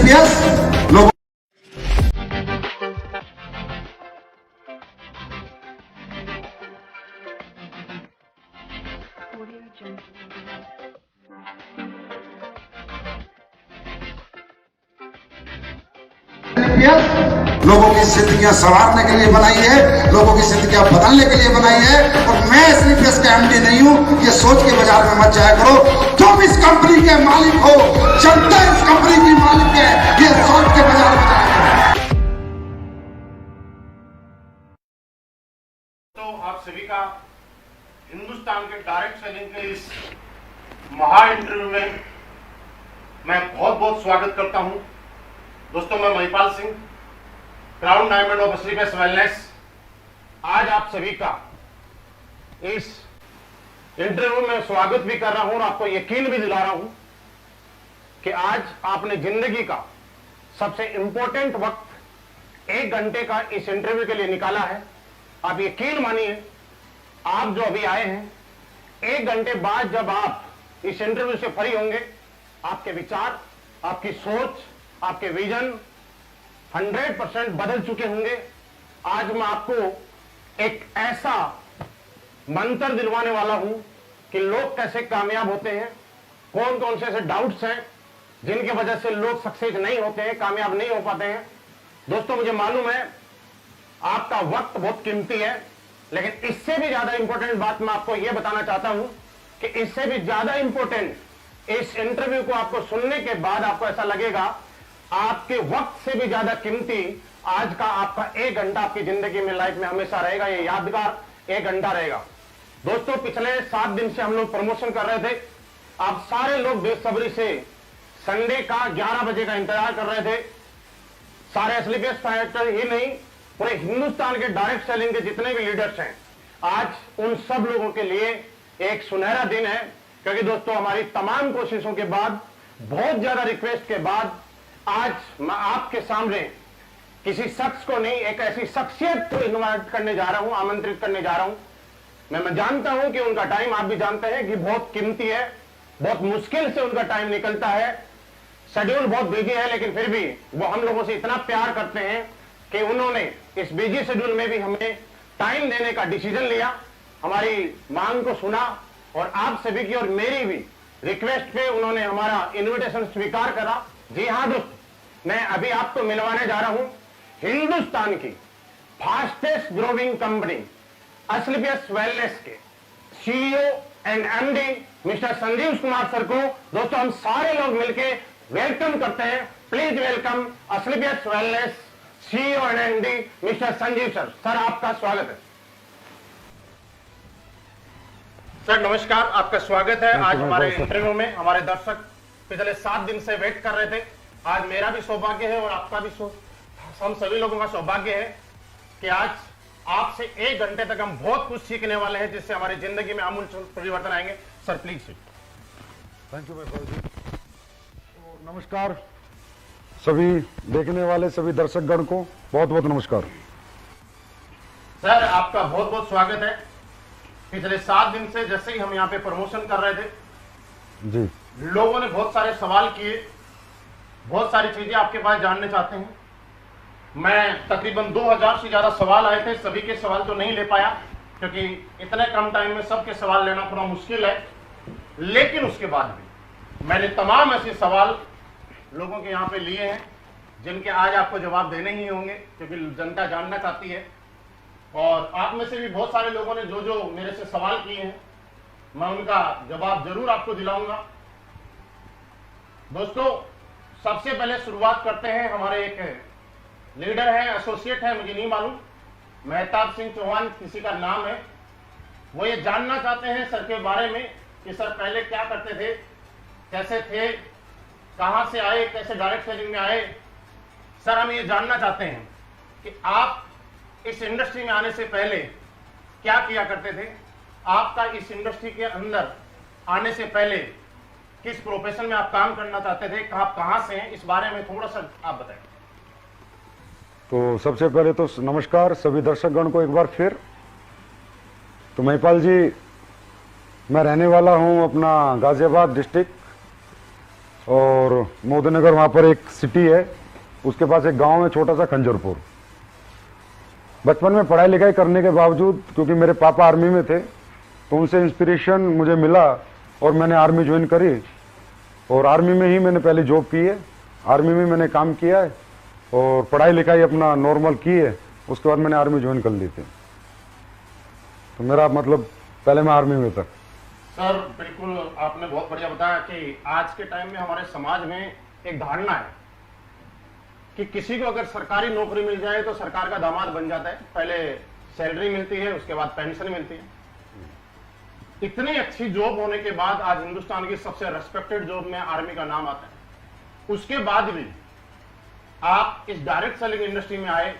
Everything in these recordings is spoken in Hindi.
एसएलपीएस लोगों लोगों की जिंदगियां संवारने के लिए बनाई है, लोगों की जिंदगियां बदलने के लिए बनाई है। और मैं एसएलपीएस का एमडी नहीं हूं, ये सोच के बाजार में मत जाया करो। तुम इस कंपनी के मालिक हो, जनता इस कंपनी की मालिक है, ये सोच के बाजार में जाया करो। तो आप सभी का हिंदुस्तान के डायरेक्ट सेलिंग के इस महा इंटरव्यू में मैं बहुत बहुत स्वागत करता हूं। दोस्तों, मैं Mahipal Singh, crown diamond of SLPS wellness, आज आप सभी का इस इंटरव्यू में स्वागत भी कर रहा हूं और आपको यकीन भी दिला रहा हूं कि आज आपने जिंदगी का सबसे इंपॉर्टेंट वक्त 1 घंटे का इस इंटरव्यू के लिए निकाला है। आप यकीन मानिए, आप जो अभी आए हैं, 1 घंटे बाद जब आप इस इंटरव्यू से फ्री होंगे, आपके विचार, आपकी सोच, आपके विजन 100% बदल चुके होंगे। आज मैं आपको एक ऐसा मंत्र दिलवाने वाला हूं कि लोग कैसे कामयाब होते हैं, कौन कौन से ऐसे डाउट्स हैं जिनकी वजह से लोग सक्सेस नहीं होते हैं, कामयाब नहीं हो पाते हैं। दोस्तों, मुझे मालूम है आपका वक्त बहुत कीमती है, लेकिन इससे भी ज्यादा इंपॉर्टेंट बात मैं आपको यह बताना चाहता हूं कि इससे भी ज्यादा इंपॉर्टेंट, इस इंटरव्यू को आपको सुनने के बाद आपको ऐसा लगेगा आपके वक्त से भी ज्यादा कीमती आज का आपका 1 घंटा आपकी जिंदगी में, लाइफ में हमेशा रहेगा। ये यादगार 1 घंटा रहेगा। दोस्तों, पिछले 7 दिन से हम लोग प्रमोशन कर रहे थे। आप सारे लोग बेसब्री से संडे का 11 बजे का इंतजार कर रहे थे। सारे एसएलपीएस फाइटर ही नहीं, पूरे हिंदुस्तान के डायरेक्ट सेलिंग के जितने भी लीडर्स हैं, आज उन सब लोगों के लिए एक सुनहरा दिन है। क्योंकि दोस्तों, हमारी तमाम कोशिशों के बाद, बहुत ज्यादा रिक्वेस्ट के बाद, आज मैं आपके सामने किसी शख्स को नहीं, एक ऐसी शख्सियत को इनवाइट करने जा रहा हूं, आमंत्रित करने जा रहा हूं। मैं जानता हूं कि उनका टाइम, आप भी जानते हैं कि बहुत कीमती है, बहुत मुश्किल से उनका टाइम निकलता है, शेड्यूल बहुत बिजी है, लेकिन फिर भी वो हम लोगों से इतना प्यार करते हैं कि उन्होंने इस बिजी शेड्यूल में भी हमें टाइम देने का डिसीजन लिया, हमारी मांग को सुना और आप सभी की और मेरी भी रिक्वेस्ट पे उन्होंने हमारा इन्विटेशन स्वीकार करा। जी हां दोस्त, मैं अभी आपको मिलवाने जा रहा हूं हिंदुस्तान की fastest growing company SLPS wellness के CEO and MD mister Sanjeev Kumar sir को। दोस्तों, हम सारे लोग मिलकर वेलकम करते हैं। Please welcome SLPS wellness CEO and MD mister Sanjeev sir. Sir, आपका स्वागत है। सर नमस्कार, आपका स्वागत है आज हमारे इंटरव्यू में। हमारे दर्शक पिछले 7 दिन से वेट कर रहे थे। आज मेरा भी सौभाग्य है और आपका भी, हम सभी लोगों का सौभाग्य है कि आज आपसे 1 घंटे तक हम बहुत कुछ सीखने वाले हैं, जिससे हमारी जिंदगी में आमूल परिवर्तन आएंगे। Sir please. Thank you Mahipal ji. तो नमस्कार सभी देखने वाले सभी दर्शकगण को, बहुत बहुत नमस्कार। सर, आपका बहुत बहुत स्वागत है। पिछले 7 दिन से जैसे ही हम यहाँ पे प्रमोशन कर रहे थे जी, लोगों ने बहुत सारे सवाल किए, बहुत सारी चीजें आपके पास जानने चाहते हैं। मैं तकरीबन 2000 से ज्यादा सवाल आए थे, सभी के सवाल तो नहीं ले पाया क्योंकि इतने कम टाइम में सबके सवाल लेना थोड़ा मुश्किल है। लेकिन उसके बाद भी मैंने तमाम ऐसे सवाल लोगों के यहाँ पे लिए हैं जिनके आज आपको जवाब देने ही होंगे, क्योंकि जनता जानना चाहती है। और आप में से भी बहुत सारे लोगों ने जो जो मेरे से सवाल किए हैं, मैं उनका जवाब जरूर आपको दिलाऊंगा। दोस्तों, सबसे पहले शुरुआत करते हैं। हमारे एक लीडर है, एसोसिएट है, मुझे नहीं मालूम, मेहताब सिंह चौहान किसी का नाम है। वो ये जानना चाहते हैं सर के बारे में कि सर पहले क्या करते थे, कैसे थे, कहां से आए, कैसे डायरेक्ट सेलिंग में आए। सर, हम ये जानना चाहते हैं कि आप इस इंडस्ट्री में आने से पहले क्या किया करते थे, आपका इस इंडस्ट्री के अंदर आने से पहले किस प्रोफेशन में आप काम करना चाहते थे, आप कहां से हैं, इस बारे में थोड़ा सा आप बताएं। तो सबसे पहले तो नमस्कार सभी दर्शकगण को एक बार फिर। तो महिपाल जी, मैं रहने वाला हूं अपना गाजियाबाद डिस्ट्रिक्ट और मोदीनगर वहाँ पर एक सिटी है, उसके पास एक गांव है छोटा सा खंजरपुर। बचपन में पढ़ाई लिखाई करने के बावजूद, क्योंकि मेरे पापा आर्मी में थे, तो उनसे इंस्पिरेशन मुझे मिला और मैंने आर्मी ज्वाइन करी। और आर्मी में ही मैंने पहले जॉब की है, आर्मी में मैंने काम किया है और पढ़ाई लिखाई अपना नॉर्मल की है। उसके बाद मैंने आर्मी ज्वाइन कर ली थी। तो मेरा मतलब पहले मैं आर्मी में था। सर बिल्कुल आपने बहुत बढ़िया बताया कि आज के टाइम में हमारे समाज में एक धारणा है कि किसी को अगर सरकारी नौकरी मिल जाए तो सरकार का दामाद बन जाता है। पहले सैलरी मिलती है, उसके बाद पेंशन मिलती है। इतनी अच्छी जॉब होने के बाद आज हिंदुस्तान की सबसे रेस्पेक्टेड जॉब में आर्मी का नाम आता है। उसके बाद भी आप इस डायरेक्ट सेलिंग इंडस्ट्री में आए,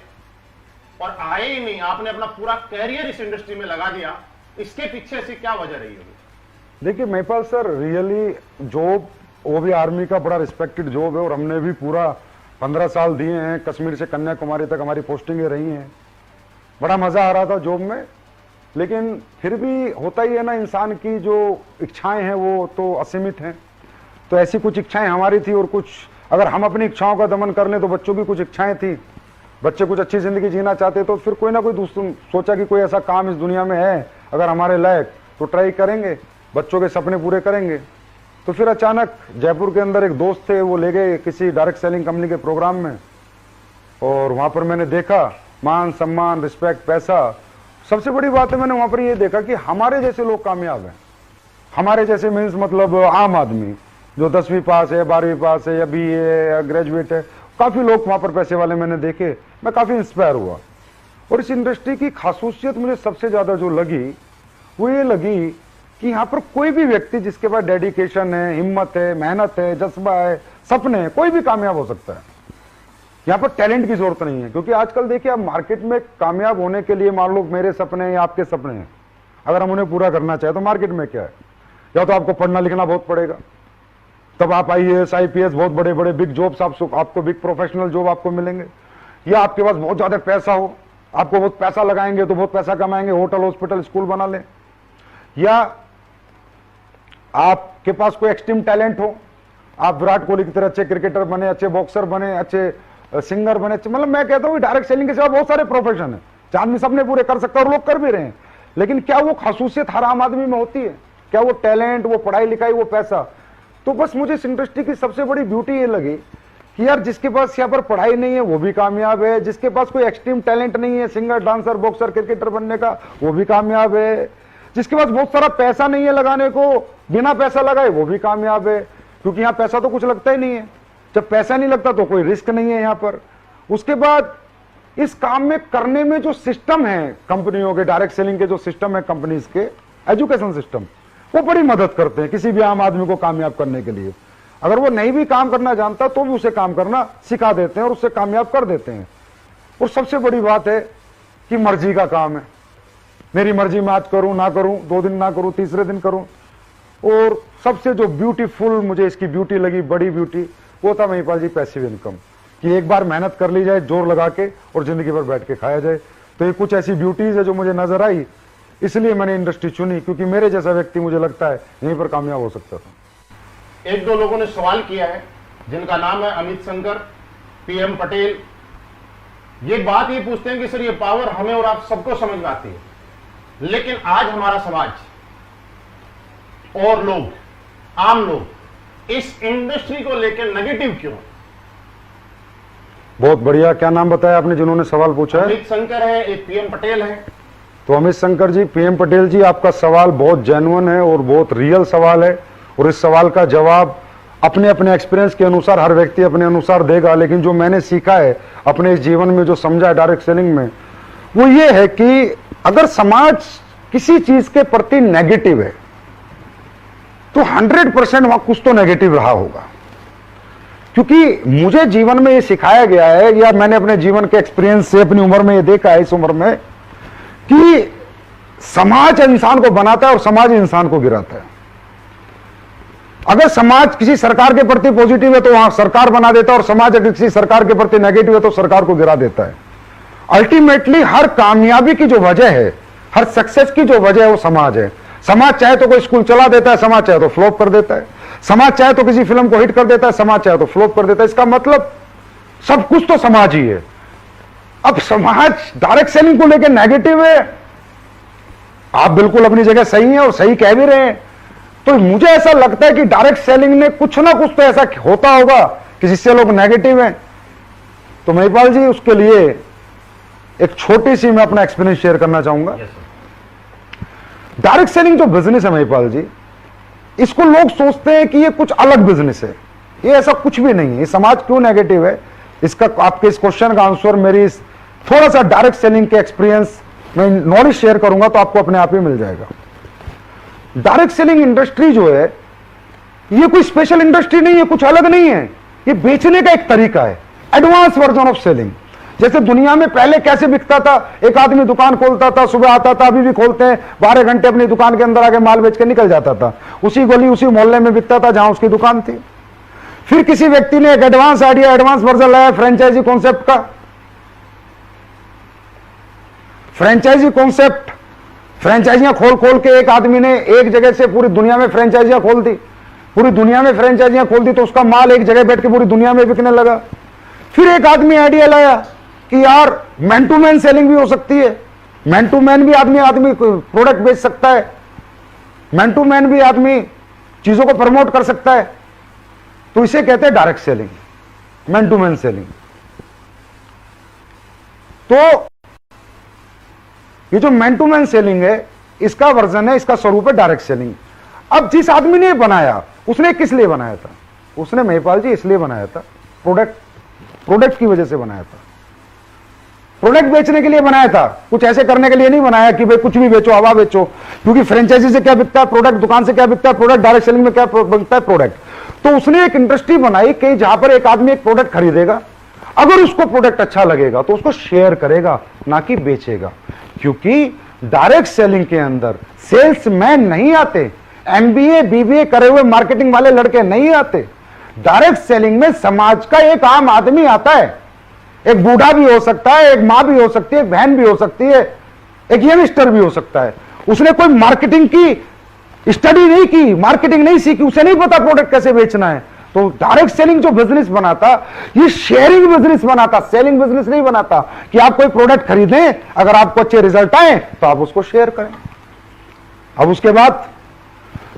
और आए ही नहीं, आपने अपना पूरा कैरियर इस इंडस्ट्री में लगा दिया। इसके पीछे से क्या वजह रही होगी? देखिए महिपाल सर, रियली जॉब वो भी आर्मी का बड़ा रिस्पेक्टेड जॉब है और हमने भी पूरा 15 साल दिए हैं। कश्मीर से कन्याकुमारी तक हमारी पोस्टिंगें रही हैं। बड़ा मजा आ रहा था जॉब में, लेकिन फिर भी होता ही है ना, इंसान की जो इच्छाएं हैं वो तो असीमित हैं। तो ऐसी कुछ इच्छाएं हमारी थी और कुछ, अगर हम अपनी इच्छाओं का दमन कर लें तो बच्चों की कुछ इच्छाएं थी। बच्चे कुछ अच्छी जिंदगी जीना चाहते, तो फिर कोई ना कोई दूसरा सोचा कि कोई ऐसा काम इस दुनिया में है अगर हमारे लायक, तो ट्राई करेंगे, बच्चों के सपने पूरे करेंगे। तो फिर अचानक जयपुर के अंदर एक दोस्त थे, वो ले गए किसी डायरेक्ट सेलिंग कंपनी के प्रोग्राम में, और वहां पर मैंने देखा मान सम्मान, रिस्पेक्ट, पैसा। सबसे बड़ी बात है, मैंने वहां पर ये देखा कि हमारे जैसे लोग कामयाब हैं। हमारे जैसे मीन्स मतलब आम आदमी जो 10वीं पास है, 12वीं पास है, या BA है, या ग्रेजुएट है, काफी लोग वहां पर पैसे वाले मैंने देखे। मैं काफी इंस्पायर हुआ। और इस इंडस्ट्री की खासूसियत मुझे सबसे ज्यादा जो लगी वो ये लगी कि यहाँ पर कोई भी व्यक्ति जिसके पास डेडिकेशन है, हिम्मत है, मेहनत है, जज्बा है, सपने हैं, कोई भी कामयाब हो सकता है। यहाँ पर टैलेंट की जरूरत नहीं है, क्योंकि आजकल देखिए आप मार्केट में कामयाब होने के लिए, मान लो मेरे सपने हैं या आपके सपने हैं, अगर हम उन्हें पूरा करना चाहे तो मार्केट में क्या है, या तो आपको पढ़ना लिखना बहुत पड़ेगा, तब आप IAS IPS बहुत बड़े बड़े बिग जॉब्स आपको बिग प्रोफेशनल जॉब आपको मिलेंगे, या आपके पास बहुत ज्यादा पैसा हो, आपको बहुत पैसा लगाएंगे तो बहुत पैसा कमाएंगे, होटल हॉस्पिटल स्कूल बना लें, या आपके पास कोई एक्सट्रीम टैलेंट हो, आप विराट कोहली की तरह अच्छे क्रिकेटर बने, अच्छे बॉक्सर बने, अच्छे सिंगर बने। मतलब मैं कहता हूँ डायरेक्ट सेलिंग के सिवा बहुत सारे प्रोफेशन है, आदमी सपने पूरे कर सकता है और लोग कर भी रहे हैं। लेकिन क्या वो खासूसियत हर आम आदमी में होती है? क्या वो टैलेंट, वो पढ़ाई लिखाई, वो पैसा? तो बस मुझे इस इंडस्ट्री की सबसे बड़ी ब्यूटी ये लगी कि यार जिसके पास यहाँ पर पढ़ाई नहीं है वो भी कामयाब है, जिसके पास कोई एक्सट्रीम टैलेंट नहीं है, सिंगर, डांसर, बॉक्सर, क्रिकेटर बनने का, वो भी कामयाब है, जिसके पास बहुत सारा पैसा नहीं है लगाने को, बिना पैसा लगाए वो भी कामयाब है, क्योंकि यहाँ पैसा तो कुछ लगता ही नहीं है। जब पैसा नहीं लगता तो कोई रिस्क नहीं है यहाँ पर। उसके बाद इस काम में करने में जो सिस्टम है कंपनियों के, डायरेक्ट सेलिंग के जो सिस्टम है कंपनीज के, एजुकेशन सिस्टम, वो बड़ी मदद करते हैं किसी भी आम आदमी को कामयाब करने के लिए। अगर वो नहीं भी काम करना जानता तो भी उसे काम करना सिखा देते हैं और उससे कामयाब कर देते हैं। और सबसे बड़ी बात है कि मर्जी का काम है, मेरी मर्जी में आज करूं ना करूं, 2 दिन ना करूं, तीसरे दिन करूं। और सबसे जो ब्यूटीफुल मुझे इसकी ब्यूटी लगी, बड़ी ब्यूटी, वो था महिपाल जी पैसिव इनकम, कि एक बार मेहनत कर ली जाए जोर लगा के और जिंदगी भर बैठ के खाया जाए। तो ये कुछ ऐसी ब्यूटीज है जो मुझे नजर आई, इसलिए मैंने इंडस्ट्री चुनी, क्योंकि मेरे जैसा व्यक्ति मुझे लगता है यहीं पर कामयाब हो सकता था। 1-2 लोगों ने सवाल किया है, जिनका नाम है अमित शंकर, PM पटेल। ये बात ये पूछते हैं कि सर ये पावर हमें और आप सबको समझ में आती है, लेकिन आज हमारा समाज और लोग, आम लोग इस इंडस्ट्री को लेकर नेगेटिव क्यों? बहुत बढ़िया। क्या नाम बताया आपने जिन्होंने सवाल पूछा है? अमित शंकर है, एक PM पटेल है। तो अमित शंकर जी, PM पटेल जी, आपका सवाल बहुत जेन्युइन है और बहुत रियल सवाल है, और इस सवाल का जवाब अपने अपने एक्सपीरियंस के अनुसार हर व्यक्ति अपने अनुसार देगा। लेकिन जो मैंने सीखा है अपने इस जीवन में, जो समझा है डायरेक्ट सेलिंग में, वो ये है कि अगर समाज किसी चीज के प्रति नेगेटिव है तो 100% वहां कुछ तो नेगेटिव रहा होगा। क्योंकि मुझे जीवन में ये सिखाया गया है, या मैंने अपने जीवन के एक्सपीरियंस से अपनी उम्र में ये देखा है, इस उम्र में, कि समाज इंसान को बनाता है और समाज इंसान को गिराता है। अगर समाज किसी सरकार के प्रति पॉजिटिव है तो वहां सरकार बना देता है, और समाज अगर किसी सरकार के प्रति नेगेटिव है तो सरकार को गिरा देता है। अल्टीमेटली हर कामयाबी की जो वजह है, हर सक्सेस की जो वजह है, वो समाज है। समाज चाहे तो कोई स्कूल चला देता है, समाज चाहे तो फ्लॉप कर देता है। समाज चाहे तो किसी फिल्म को हिट कर देता है, समाज चाहे तो फ्लॉप कर देता है। इसका मतलब सब कुछ तो समाज ही है। अब समाज डायरेक्ट सेलिंग को लेकर नेगेटिव है, आप बिल्कुल अपनी जगह सही है और सही कह भी रहे हैं। तो मुझे ऐसा लगता है कि डायरेक्ट सेलिंग ने कुछ ना कुछ तो ऐसा होता होगा कि जिससे लोग नेगेटिव हैं। तो महिपाल जी, उसके लिए एक छोटी सी मैं अपना एक्सपीरियंस शेयर करना चाहूंगा। डायरेक्ट सेलिंग जो बिजनेस है महिपाल जी, इसको लोग सोचते हैं कि ये कुछ अलग बिजनेस है। ये ऐसा कुछ भी नहीं है। ये समाज क्यों नेगेटिव है, इसका आपके इस क्वेश्चन का आंसर मेरी थोड़ा सा डायरेक्ट सेलिंग के एक्सपीरियंस में नॉलेज शेयर करूंगा तो आपको अपने आप ही मिल जाएगा। डायरेक्ट सेलिंग इंडस्ट्री जो है, ये कोई स्पेशल इंडस्ट्री नहीं है, कुछ अलग नहीं है। ये बेचने का एक तरीका है, एडवांस वर्जन ऑफ सेलिंग। जैसे दुनिया में पहले कैसे बिकता था, एक आदमी दुकान खोलता था, सुबह आता था, अभी भी खोलते हैं, 12 घंटे अपनी दुकान के अंदर आके माल बेच के निकल जाता था। उसी गली उसी मोहल्ले में बिकता था जहां उसकी दुकान थी। फिर किसी व्यक्ति ने एक एडवांस आइडिया, एडवांस वर्जन लाया फ्रेंचाइजी कॉन्सेप्ट का। फ्रेंचाइजी कॉन्सेप्ट, फ्रेंचाइजियां खोल खोल के एक आदमी ने एक जगह से पूरी दुनिया में फ्रेंचाइजियां खोल दी। पूरी दुनिया में फ्रेंचाइजियां खोल दी तो उसका माल एक जगह बैठ के पूरी दुनिया में बिकने लगा। फिर एक आदमी आइडिया लाया कि यार मैन टू मैन सेलिंग भी हो सकती है, मैन टू मैन भी आदमी प्रोडक्ट बेच सकता है, मैन टू मैन भी आदमी चीजों को प्रमोट कर सकता है। तो इसे कहते हैं direct selling, man to man selling. तो ये जो मैन टू मैन सेलिंग है, इसका वर्जन है, इसका स्वरूप है डायरेक्ट सेलिंग। अब जिस आदमी ने बनाया, उसने किस लिए बनाया था? उसने महिपाल जी इसलिए बनाया था, प्रोडक्ट की वजह से बनाया था। प्रोडक्ट बेचने के लिए बनाया था, कुछ ऐसे करने के लिए नहीं बनाया कि भाई कुछ भी बेचो, हवा बेचो। क्योंकि फ्रेंचाइजी से क्या बिकता है? प्रोडक्ट। दुकान से क्या बिकता है? प्रोडक्ट। डायरेक्ट सेलिंग में क्या बिकता है? प्रोडक्ट। तो उसने एक इंडस्ट्री बनाई कि जहां पर एक आदमी एक प्रोडक्ट खरीदेगा, अगर उसको प्रोडक्ट अच्छा लगेगा तो उसको शेयर करेगा, ना कि बेचेगा। क्योंकि डायरेक्ट सेलिंग के अंदर सेल्समैन नहीं आते, एमबीए बीबीए करे हुए मार्केटिंग वाले लड़के नहीं आते। डायरेक्ट सेलिंग में समाज का एक आम आदमी आता है। एक बूढ़ा भी हो सकता है, एक मां भी हो सकती है, एक बहन भी हो सकती है, एक यंगस्टर भी हो सकता है। उसने कोई मार्केटिंग की स्टडी नहीं की, मार्केटिंग नहीं सीखी, उसे नहीं पता प्रोडक्ट कैसे बेचना है। तो डायरेक्ट सेलिंग जो बिजनेस बनाता, ये शेयरिंग बिजनेस बनाता, सेलिंग बिजनेस नहीं बनाता कि आप कोई प्रोडक्ट खरीदें, अगर आपको अच्छे रिजल्ट आए तो आप उसको शेयर करें। अब उसके बाद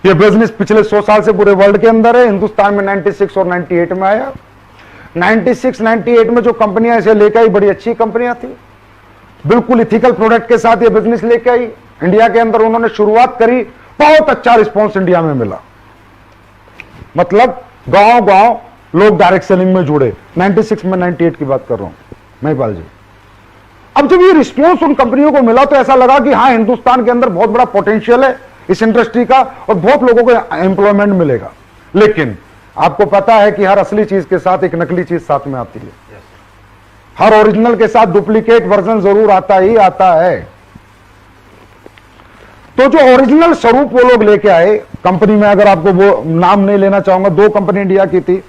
ये बिजनेस पिछले 100 साल से पूरे वर्ल्ड के अंदर है। हिंदुस्तान में 96 और 98 में आया। 96-98 में जो कंपनियां इसे लेके आई, बड़ी अच्छी कंपनियां थी, बिल्कुल इथिकल प्रोडक्ट के साथ ये बिजनेस लेके आई। इंडिया के अंदर उन्होंने शुरुआत करी, बहुत अच्छा रिस्पॉन्स इंडिया में मिला। मतलब गांव गांव लोग डायरेक्ट सेलिंग में जुड़े। 96 में 98 की बात कर रहा हूं महिपाल जी। अब जब ये रिस्पॉन्स उन कंपनियों को मिला तो ऐसा लगा कि हाँ, हिंदुस्तान के अंदर बहुत बड़ा पोटेंशियल है इस इंडस्ट्री का और बहुत लोगों को एम्प्लॉयमेंट मिलेगा। लेकिन आपको पता है कि हर असली चीज के साथ एक नकली चीज साथ में आती है। हर ओरिजिनल के साथ डुप्लीकेट वर्जन जरूर आता ही आता है। तो जो ओरिजिनल स्वरूप वो लोग लेके आए कंपनी में, अगर आपको वो नाम नहीं लेना चाहूंगा, 2 कंपनी इंडिया की थी,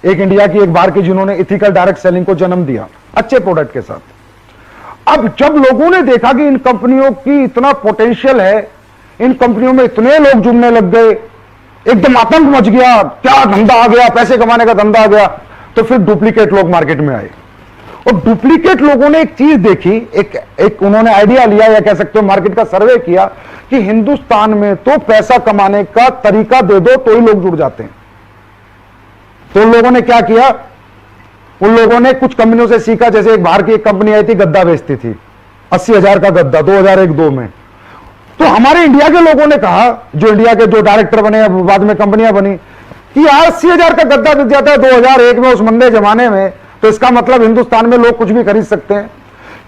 एक इंडिया की एक बाहर की, जिन्होंने इथिकल डायरेक्ट सेलिंग को जन्म दिया अच्छे प्रोडक्ट के साथ। अब जब लोगों ने देखा कि इन कंपनियों की इतना पोटेंशियल है, इन कंपनियों में इतने लोग जुड़ने लग गए, एकदम आतंक मच गया, क्या धंधा आ गया, पैसे कमाने का धंधा आ गया। तो फिर डुप्लीकेट लोग मार्केट में आए और डुप्लीकेट लोगों ने एक चीज देखी, एक उन्होंने आइडिया लिया या कह सकते हो मार्केट का सर्वे किया कि हिंदुस्तान में तो पैसा कमाने का तरीका दे दो तो ही लोग जुड़ जाते हैं। तो उन लोगों ने क्या किया, उन लोगों ने कुछ कंपनियों से सीखा। जैसे एक बाहर की एक कंपनी आई थी, गद्दा बेचती थी, 80,000 का गद्दा 2001-2 में। तो हमारे इंडिया के लोगों ने कहा, जो इंडिया के जो डायरेक्टर बने, बाद में कंपनियां बनी, कि यार 80,000 का गद्दा बिक जाता है 2001 में, उस मंदे जमाने में, तो इसका मतलब हिंदुस्तान में लोग कुछ भी खरीद सकते हैं।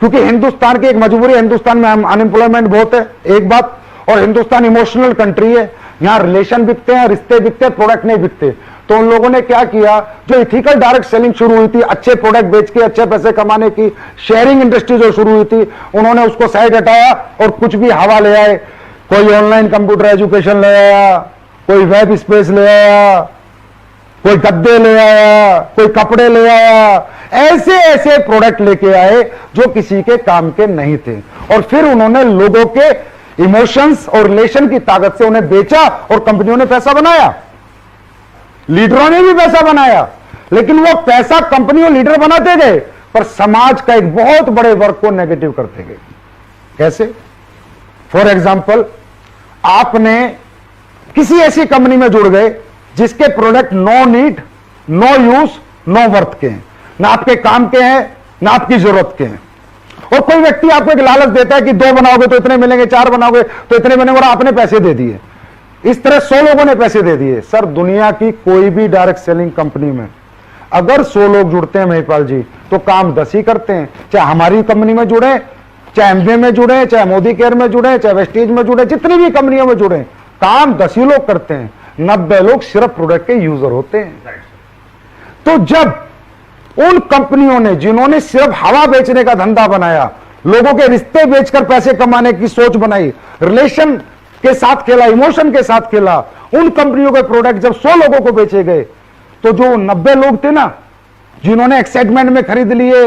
क्योंकि हिंदुस्तान की एक मजबूरी है, हिंदुस्तान में अनएम्प्लॉयमेंट बहुत है, एक बात, और हिंदुस्तान इमोशनल कंट्री है, यहां रिलेशन बिकते हैं, रिश्ते बिकते हैं, प्रोडक्ट नहीं बिकते। तो उन लोगों ने क्या किया, जो इथिकल डायरेक्ट सेलिंग शुरू हुई थी, अच्छे प्रोडक्ट बेच के अच्छे पैसे कमाने की शेयरिंग इंडस्ट्री जो शुरू हुई थी, उन्होंने उसको साइड हटाया और कुछ भी हवा ले आए। कोई ऑनलाइन कंप्यूटर एजुकेशन ले आया, कोई वेब स्पेस ले आया, कोई गद्दे ले आया, कोई कपड़े ले आया, ऐसे ऐसे प्रोडक्ट लेके आए जो किसी के काम के नहीं थे। और फिर उन्होंने लोगों के इमोशंस और रिलेशन की ताकत से उन्हें बेचा और कंपनियों ने पैसा बनाया। लीडरों ने भी पैसा बनाया, लेकिन वो पैसा कंपनी और लीडर बनाते गए पर समाज का एक बहुत बड़े वर्ग को नेगेटिव करते गए। कैसे? फॉर एग्जाम्पल, आपने किसी ऐसी कंपनी में जुड़ गए जिसके product no need, no use, no worth के हैं, ना आपके काम के हैं, ना आपकी जरूरत के हैं। और कोई व्यक्ति आपको एक लालच देता है कि 2 बनाओगे तो इतने मिलेंगे, 4 बनाओगे तो इतने मिलेंगे, और आपने पैसे दे दिए। इस तरह 100 लोगों ने पैसे दे दिए। सर, दुनिया की कोई भी डायरेक्ट सेलिंग कंपनी में अगर 100 लोग जुड़ते हैं महिपाल जी, तो काम 10 ही करते हैं। चाहे हमारी कंपनी में जुड़े, चाहे एमवे में जुड़े, चाहे मोदी केयर में जुड़े, चाहे वेस्टीज में जुड़े, जितनी भी कंपनियों में जुड़े, काम 10 ही लोग करते हैं, 90 लोग सिर्फ प्रोडक्ट के यूजर होते हैं। तो जब उन कंपनियों ने जिन्होंने सिर्फ हवा बेचने का धंधा बनाया, लोगों के रिश्ते बेचकर पैसे कमाने की सोच बनाई, रिलेशन के साथ खेला, इमोशन के साथ खेला, उन कंपनियों के प्रोडक्ट जब 100 लोगों को बेचे गए, तो जो 90 लोग थे ना, जिन्होंने एक्साइटमेंट में खरीद लिए,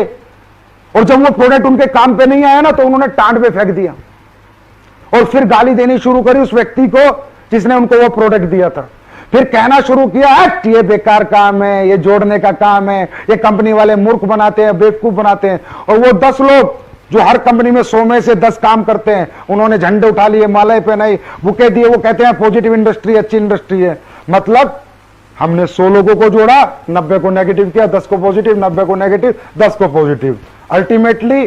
और जब वो प्रोडक्ट उनके काम पे नहीं आया ना, तो उन्होंने टांड पे फेंक दिया और फिर गाली देनी शुरू करी उस व्यक्ति को जिसने उनको वो प्रोडक्ट दिया था। फिर कहना शुरू किया, ये बेकार काम है, ये जोड़ने का काम है, ये कंपनी वाले मूर्ख बनाते हैं, बेवकूफ बनाते हैं। और वो 10 लोग जो हर कंपनी में 100 में से 10 काम करते हैं, उन्होंने झंडे उठा लिए, मालाएं पहनाई, बुके दिए, वो कहते हैं पॉजिटिव इंडस्ट्री, अच्छी इंडस्ट्री है। मतलब हमने 100 लोगों को जोड़ा, 90 को नेगेटिव किया, 10 को पॉजिटिव, 90 को नेगेटिव, 10 को पॉजिटिव। अल्टीमेटली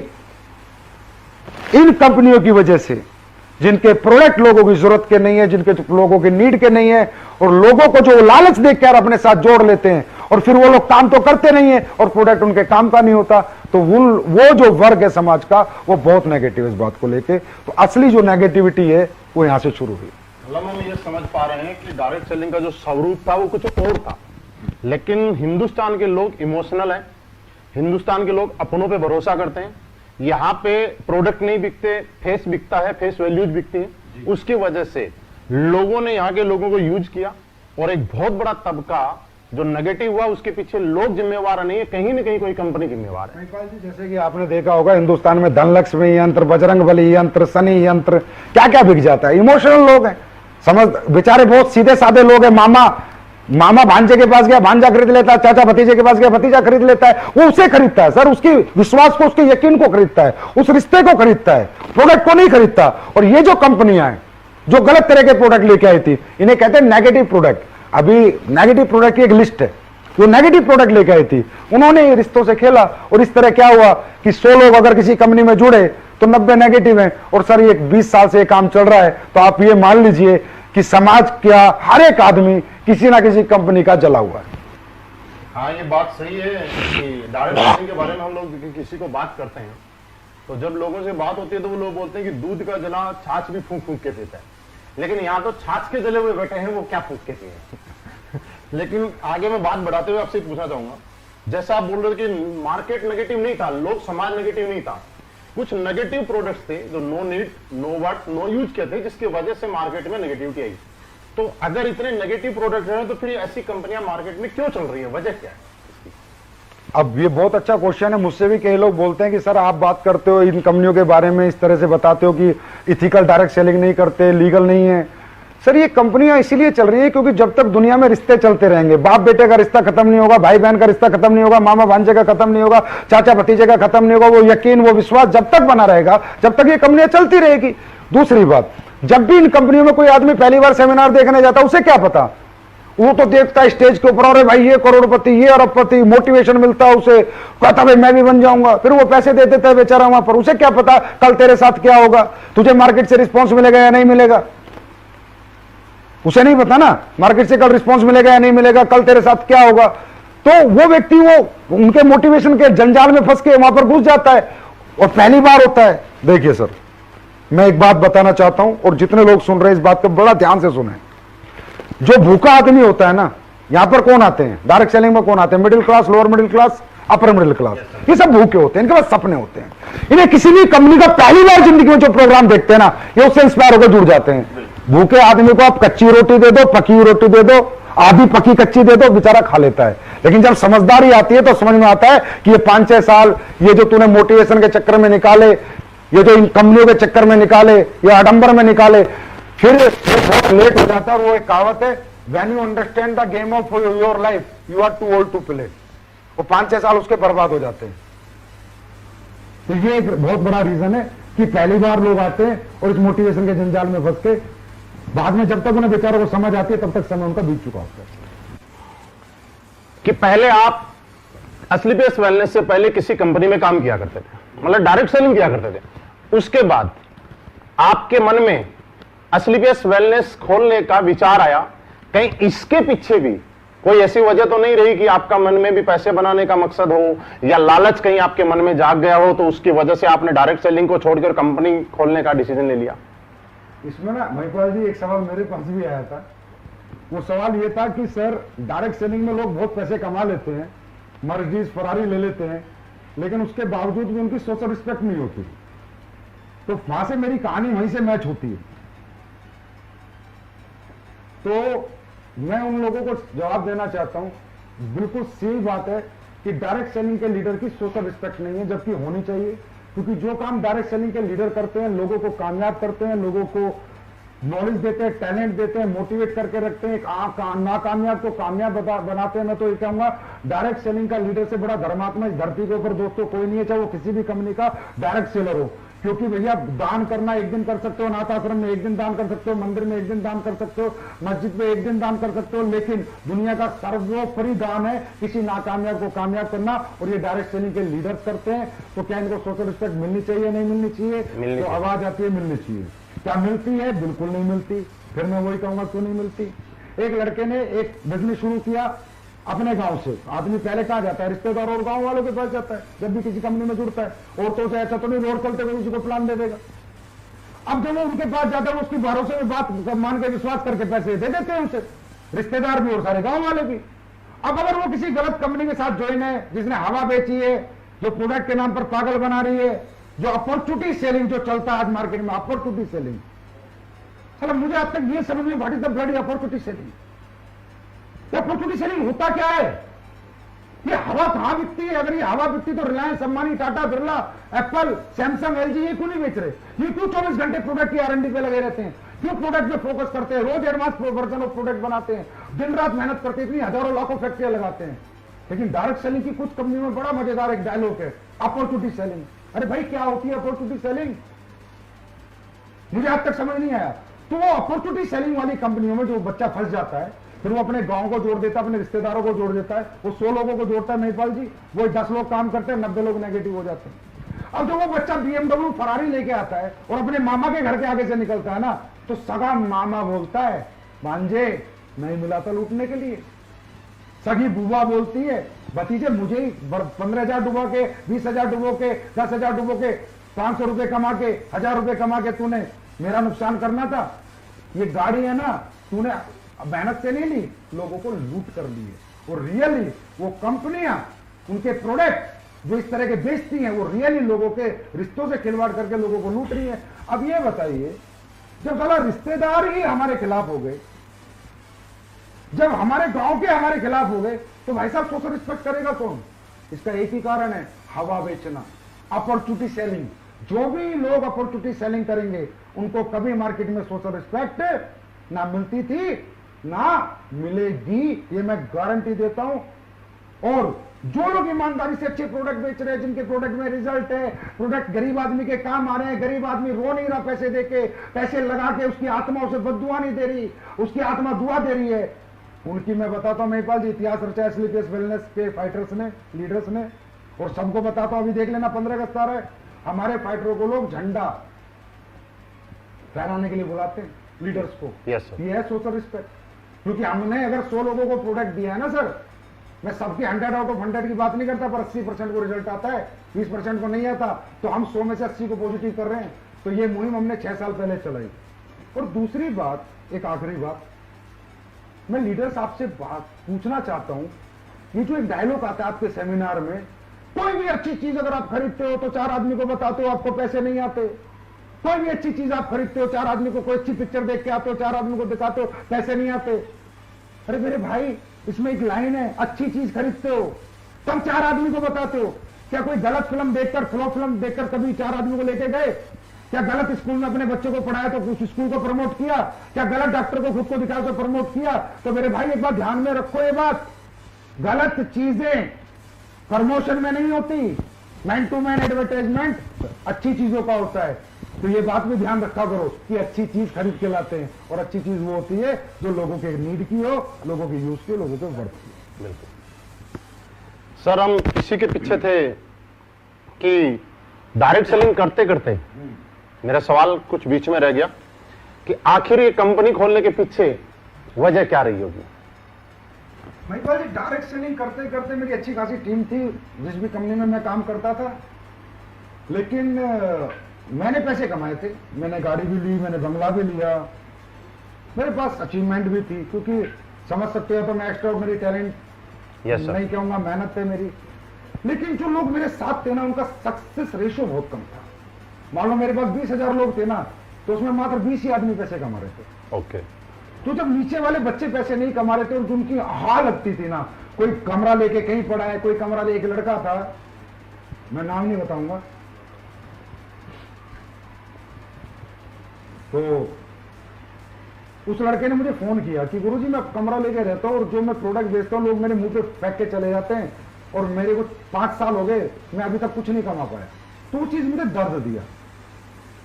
इन कंपनियों की वजह से, जिनके प्रोडक्ट लोगों की जरूरत के नहीं है, जिनके लोगों की नीड के नहीं है, और लोगों को जो लालच देखकर अपने साथ जोड़ लेते हैं, और फिर वो लोग काम तो करते नहीं है और प्रोडक्ट उनके काम का नहीं होता, तो वो जो वर्ग है समाज का, वो बहुत नेगेटिव है इस बात को लेके। तो असली जो नेगेटिविटी है वो यहां से शुरू हुई। मतलब हम ये समझ पा रहे हैं कि डायरेक्ट सेलिंग का जो स्वरूप था वो कुछ और था, लेकिन हिंदुस्तान के लोग इमोशनल हैं, हिंदुस्तान के लोग अपनों पे भरोसा करते हैं। यहाँ पे प्रोडक्ट नहीं बिकते, फेस बिकता है, फेस वैल्यूज बिकती है। उसकी वजह से लोगों ने यहाँ के लोगों को यूज किया, और एक बहुत बड़ा तबका जो नेगेटिव हुआ, उसके पीछे लोग जिम्मेवार नहीं है, कहीं ना कहीं कोई कंपनी जिम्मेवार है। जैसे कि आपने देखा होगा, हिंदुस्तान में धनलक्ष्मी यंत्र, बजरंगबली यंत्र, शनि यंत्र, क्या क्या बिक जाता है। इमोशनल लोग हैं, समझ, बेचारे बहुत सीधे साधे लोग हैं। मामा भांजे के पास गया, भांजा खरीद लेता है, चाचा भतीजे के पास गया, भतीजा खरीद लेता है, वो उसे खरीदता है सर, उसकी विश्वास को, उसके यकीन को खरीदता है, उस रिश्ते को खरीदता है, प्रोडक्ट को नहीं खरीदता। और ये जो कंपनियां हैं जो गलत तरह के प्रोडक्ट लेके आई थी, इन्हें कहते हैं नेगेटिव प्रोडक्ट। अभी नेगेटिव प्रोडक्ट की एक लिस्ट है, जो नेगेटिव प्रोडक्ट लेके आई थी, उन्होंने रिश्तों से खेला, और इस तरह क्या हुआ कि 100 लोग अगर किसी कंपनी में जुड़े तो 90 नेगेटिव हैं। और सर, ये 20 साल से ये काम चल रहा है, तो आप ये मान लीजिए कि समाज का हर एक आदमी किसी ना किसी कंपनी का जला हुआ है। हाँ, ये बात सही है कि डायरेक्ट सेलिंग के बारे में हम लोग किसी को बात करते हैं, तो जब लोगों से बात होती है तो वो लोग बोलते हैं कि दूध का जला छाछ भी फूंक फूंक के पीता है, लेकिन यहाँ तो छाछ के जले हुए बैठे हैं, वो क्या फूंक के पिए। लेकिन आगे मैं बात बढ़ाते हुए आपसे पूछना चाहूंगा, जैसा आप बोल रहे थे कि मार्केट नेगेटिव नहीं था, लोग समाज नेगेटिव नहीं था, कुछ नेगेटिव प्रोडक्ट्स थे जो no need, no worth, no use के थे, जिसकी वजह से मार्केट में नेगेटिविटी आई। तो अगर इतने नेगेटिव प्रोडक्ट हैं, तो फिर ऐसी कंपनियां मार्केट में क्यों चल रही है, वजह क्या है? अब ये बहुत अच्छा क्वेश्चन है। मुझसे भी कई लोग बोलते हैं कि सर, आप बात करते हो इन कंपनियों के बारे में, इस तरह से बताते हो कि इथिकल डायरेक्ट सेलिंग नहीं करते, लीगल नहीं है। सर, ये कंपनियां इसीलिए चल रही है क्योंकि जब तक दुनिया में रिश्ते चलते रहेंगे, बाप बेटे का रिश्ता खत्म नहीं होगा, भाई बहन का रिश्ता खत्म नहीं होगा, मामा भांजे का खत्म नहीं होगा, चाचा भतीजे का खत्म नहीं होगा, वो यकीन, वो विश्वास जब तक बना रहेगा, जब तक ये कंपनियां चलती रहेगी। दूसरी बात, जब भी इन कंपनियों में कोई आदमी पहली बार सेमिनार देखने जाता है, उसे क्या पता, वो तो देखता है स्टेज के ऊपर, अरे भाई ये करोड़पति, ये अरबपति, मोटिवेशन मिलता है उसे, कहता भाई मैं भी बन जाऊंगा, फिर वो पैसे दे देता है बेचारा वहां पर। उसे क्या पता कल तेरे साथ क्या होगा, तुझे मार्केट से रिस्पॉन्स मिलेगा या नहीं मिलेगा, उसे नहीं पता ना, मार्केट से कल रिस्पॉन्स मिलेगा या नहीं मिलेगा, कल तेरे साथ क्या होगा। तो वो व्यक्ति वो उनके मोटिवेशन के जंजाल में फंस के वहां पर घुस जाता है, और पहली बार होता है। देखिए सर, मैं एक बात बताना चाहता हूं, और जितने लोग सुन रहे हैं इस बात को बड़ा ध्यान से सुने। जो भूखा आदमी होता है ना, यहां पर कौन आते हैं डायरेक्ट सेलिंग में, कौन आते हैं? Middle class, lower middle class, upper middle class, ये सब भूखे होते हैं, इनके पास सपने होते हैं। इन्हें किसी भी कंपनी का पहली बार जिंदगी में जो प्रोग्राम देखते हैं ना, ये उससे इंस्पायर होकर जुड़ जाते हैं। भूखे आदमी को आप कच्ची रोटी दे दो, पकी रोटी दे दो, आधी पकी कच्ची दे दो, बेचारा खा लेता है। लेकिन जब समझदारी आती है तो समझ में आता है कि ये 5-6 साल ये जो तूने मोटिवेशन के चक्कर में निकाले, ये जो इन कंपनियों के चक्कर में निकाले, ये आडंबर में निकाले, फिर बहुत लेट हो जाता है। और वो एक कहावत है, when you understand the game of your life you are too old to play. वो 5-6 साल उसके बर्बाद हो जाते हैं। तो ये एक बहुत बड़ा रीजन है कि पहली बार लोग आते हैं और इस मोटिवेशन के जंजाल में फंस के बाद में जब तक उन्हें बेचारों को समझ आती है तब तक समय उनका बीत चुका होता है। कि पहले आप असली बेस वेलनेस से पहले किसी कंपनी में काम किया करते थे, मतलब डायरेक्ट सेलिंग किया करते थे, उसके बाद आपके मन में असली बेस वेलनेस खोलने का विचार आया, कहीं इसके पीछे भी कोई ऐसी वजह तो नहीं रही कि आपका मन में भी पैसे बनाने का मकसद हो या लालच कहीं आपके मन में जाग गया हो, तो उसकी वजह से आपने डायरेक्ट सेलिंग को छोड़कर कंपनी खोलने का डिसीजन ले लिया? इसमें ना महिपाल जी एक सवाल मेरे पास भी आया था। वो सवाल ये था कि सर डायरेक्ट सेलिंग में लोग बहुत पैसे कमा लेते हैं, मर्जीज फरारी ले लेते हैं, लेकिन उसके बावजूद भी उनकी सोशल रिस्पेक्ट नहीं होती। तो वहां से मेरी कहानी वहीं से मैच होती है। तो मैं उन लोगों को जवाब देना चाहता हूं, बिल्कुल सही बात है कि डायरेक्ट सेलिंग के लीडर की सोशल रिस्पेक्ट नहीं है, जबकि होनी चाहिए। क्योंकि जो काम डायरेक्ट सेलिंग के लीडर करते हैं, लोगों को कामयाब करते हैं, लोगों को नॉलेज देते हैं, टैलेंट देते हैं, मोटिवेट करके रखते हैं, नाकामयाब को कामयाब बनाते हैं। मैं तो ये कहूंगा डायरेक्ट सेलिंग का लीडर से बड़ा धर्मात्मा इस धरती के ऊपर दोस्तों कोई नहीं है, चाहे वो किसी भी कंपनी का डायरेक्ट सेलर हो। क्योंकि भैया दान करना एक दिन कर सकते हो, अनाथ आश्रम में एक दिन दान कर सकते हो, मंदिर में एक दिन दान कर सकते हो, मस्जिद में एक दिन दान कर सकते हो, लेकिन दुनिया का सर्वोपरि दान है किसी नाकामयाब को कामयाब करना। और ये डायरेक्ट सेलिंग के लीडर्स करते हैं। तो क्या इनको सोशल रिस्पेक्ट मिलनी चाहिए, नहीं मिलनी चाहिए? तो आवाज आती है मिलनी चाहिए। क्या मिलती है? बिल्कुल नहीं मिलती। फिर मैं वही कहूंगा क्यों नहीं मिलती। एक लड़के ने एक बिजनेस शुरू किया अपने गांव से। आदमी पहले कहां जाता है? रिश्तेदार और गांव वालों के पास जाता है जब भी किसी कंपनी में जुड़ता है। औरतों से ऐसा तो नहीं रोड चलते हुए किसी को प्लान दे देगा। अब जब वो उनके पास जाता है, वो उसकी भरोसे में बात मान के विश्वास करके पैसे दे देते हैं उसे, रिश्तेदार भी और सारे गांव वाले भी। अब अगर वो किसी गलत कंपनी के साथ ज्वाइन है, जिसने हवा बेची है, जो प्रोडक्ट के नाम पर पागल बना रही है, जो अपॉर्चुनिटी सेलिंग जो चलता है आज मार्केट में, अपॉर्चुनिटी सेलिंग, चलो मुझे अब तक ये समझ में what is the bloody opportunity selling. Opportunity selling होता क्या है? ये हवा कहां बिकती है? अगर ये हवा बिकती तो Reliance, Ambani, Tata, Birla, Apple, Samsung, LG ये क्यों नहीं बेच रहे? ये क्यों 24 घंटे प्रोडक्ट की आर&डी पे लगे रहते हैं? क्यों प्रोडक्ट पे फोकस करते हैं? रोज एडवांस वर्जन ऑफ प्रोडक्ट बनाते हैं, दिन रात मेहनत करते हैं, इतनी हजारों लाखों फैक्ट्रियां लगाते हैं। लेकिन डायरेक्ट सेलिंग की कुछ कंपनियों में बड़ा मजेदार एक डायलॉग है, अपॉर्चुनिटी सेलिंग। अरे भाई क्या होती है अपॉर्चुनिटी सेलिंग? मुझे आज तक समझ नहीं आया। तो वो अपॉर्चुनिटी सेलिंग वाली कंपनियों में जो बच्चा फंस जाता है, फिर वो अपने गांव को जोड़ देता है, अपने रिश्तेदारों को जोड़ देता है, वो 100 लोगों को जोड़ता है महिपाल जी, वो 10 लोग काम करते हैं, 90 लोग नेगेटिव हो जाते हैं। अब जो वो बच्चा BMW फरारी लेके आता है और अपने मामा के घर के आगे से निकलता है ना, तो सगा मामा बोलता है भांजे नहीं मिला था लूटने के लिए। सगी बुआ बोलती है भतीजे मुझे ही 15,000 डुबो के, 20,000 डुबो के, 10,000 डुबो के, 500 रुपए कमा के, 1000 रुपए कमा के तूने मेरा नुकसान करना था। ये गाड़ी है ना, तूने मेहनत से नहीं ली, लोगों को लूट कर ली है। और रियली वो कंपनियां उनके प्रोडक्ट जो इस तरह के बेचती हैं, वो रियली लोगों के रिश्तों से खिलवाड़ करके लोगों को लूट रही है। अब ये बताइए, जब साला रिश्तेदार ही हमारे खिलाफ हो गए, जब हमारे गांव के हमारे खिलाफ हो गए, तो भाई साहब सोशल रिस्पेक्ट करेगा कौन? इसका एक ही कारण है, हवा बेचना, अपॉर्चुनिटी सेलिंग। जो भी लोग अपॉर्चुनिटी सेलिंग करेंगे उनको कभी मार्केट में सोशल रिस्पेक्ट ना मिलती थी ना मिलेगी, ये मैं गारंटी देता हूं। और जो लोग ईमानदारी से अच्छे प्रोडक्ट बेच रहे हैं, जिनके प्रोडक्ट में रिजल्ट है, प्रोडक्ट गरीब आदमी के काम आ रहे हैं, गरीब आदमी रो नहीं रहा पैसे देके, पैसे लगा के उसकी आत्मा उसे बद्दुआ नहीं दे रही, उसकी आत्मा दुआ दे रही है, उनकी मैं बताता हूं महिपाल जी, इतिहास रचा एसलीपीएस वेलनेस के फाइटर्स ने, लीडर्स ने। और सबको बताता हूं, अभी देख लेना 15 अगस्त आ रहा है, हमारे फाइटरों को लोग झंडा फहराने के लिए बुलाते हैं, लीडर्स को। Yes sir. ये है सोशल रिस्पेक्ट। क्योंकि हमने अगर 100 लोगों को प्रोडक्ट दिया है ना सर, मैं सबकी 100 आउट ऑफ 100 की बात नहीं करता, पर 80% को रिजल्ट आता है, 20% को नहीं आता, तो हम 100 में से 80 को पॉजिटिव कर रहे हैं। तो ये मुहिम हमने 6 साल पहले चलाई। और दूसरी बात, एक आखिरी बात, मैं लीडर्स आपसे बात पूछना चाहता हूं, ये जो एक डायलॉग आता है आपके सेमिनार में, कोई भी अच्छी चीज अगर आप खरीदते हो तो 4 आदमी को बताते हो, आपको पैसे नहीं आते। कोई भी अच्छी चीज आप खरीदते हो, 4 आदमी को, कोई अच्छी पिक्चर देख के आते हो, 4 आदमी को दिखाते हो, पैसे नहीं आते। अरे मेरे भाई, इसमें एक लाइन है, अच्छी चीज खरीदते हो तब 4 आदमी को बताते हो। क्या कोई गलत फिल्म देखकर, फ्लॉप फिल्म देखकर कभी 4 आदमी को लेके गए? क्या गलत स्कूल में अपने बच्चों को पढ़ाया तो उस स्कूल को प्रमोट किया? क्या गलत डॉक्टर को खुद को दिखाया तो प्रमोट किया? तो मेरे भाई एक बात ध्यान में रखो, ये बात, गलत चीजें प्रमोशन में नहीं होती, मैन टू मैन एडवर्टाइजमेंट अच्छी चीजों का होता है। तो ये बात भी ध्यान रखा करो कि अच्छी चीज खरीद के लाते हैं, और अच्छी चीज वो होती है जो लोगों के नीड की हो, लोगों की यूज की हो, लोगों के वर्थ की। बिल्कुल सर, हम इसी के पीछे थे कि डायरेक्ट सेलिंग करते करते मेरा सवाल कुछ बीच में रह गया कि आखिर ये कंपनी खोलने के पीछे वजह क्या रही होगी? महिपाल जी, डायरेक्ट सेलिंग करते करते मेरी अच्छी खासी टीम थी जिस भी कंपनी में मैं काम करता था, लेकिन मैंने पैसे कमाए थे, मैंने गाड़ी भी ली, मैंने बंगला भी लिया, मेरे पास अचीवमेंट भी थी, क्योंकि समझ सकते हो तो मैं एक्स्ट्राऑर्डिनरी टैलेंट नहीं कहूंगा, मेहनत है मेरी। लेकिन जो लोग मेरे साथ थे ना, उनका सक्सेस रेशियो बहुत कम था। मान लो मेरे पास 20,000 लोग थे ना, तो उसमें मात्र 20 ही आदमी पैसे कमा रहे थे। ओके। तो जब नीचे वाले बच्चे पैसे नहीं कमा रहे थे और जिनकी हाल लगती थी ना, कोई कमरा लेके कहीं पड़ा है, कोई कमरा ले, एक लड़का था, मैं नाम नहीं बताऊंगा, तो उस लड़के ने मुझे फोन किया कि गुरुजी मैं कमरा लेके रहता हूं और जो मैं प्रोडक्ट बेचता हूं लोग मेरे मुंह पे फेंक के चले जाते हैं और मेरे को 5 साल हो गए, मैं अभी तक कुछ नहीं कमा पाया। तो वो चीज मुझे दर्द दिया,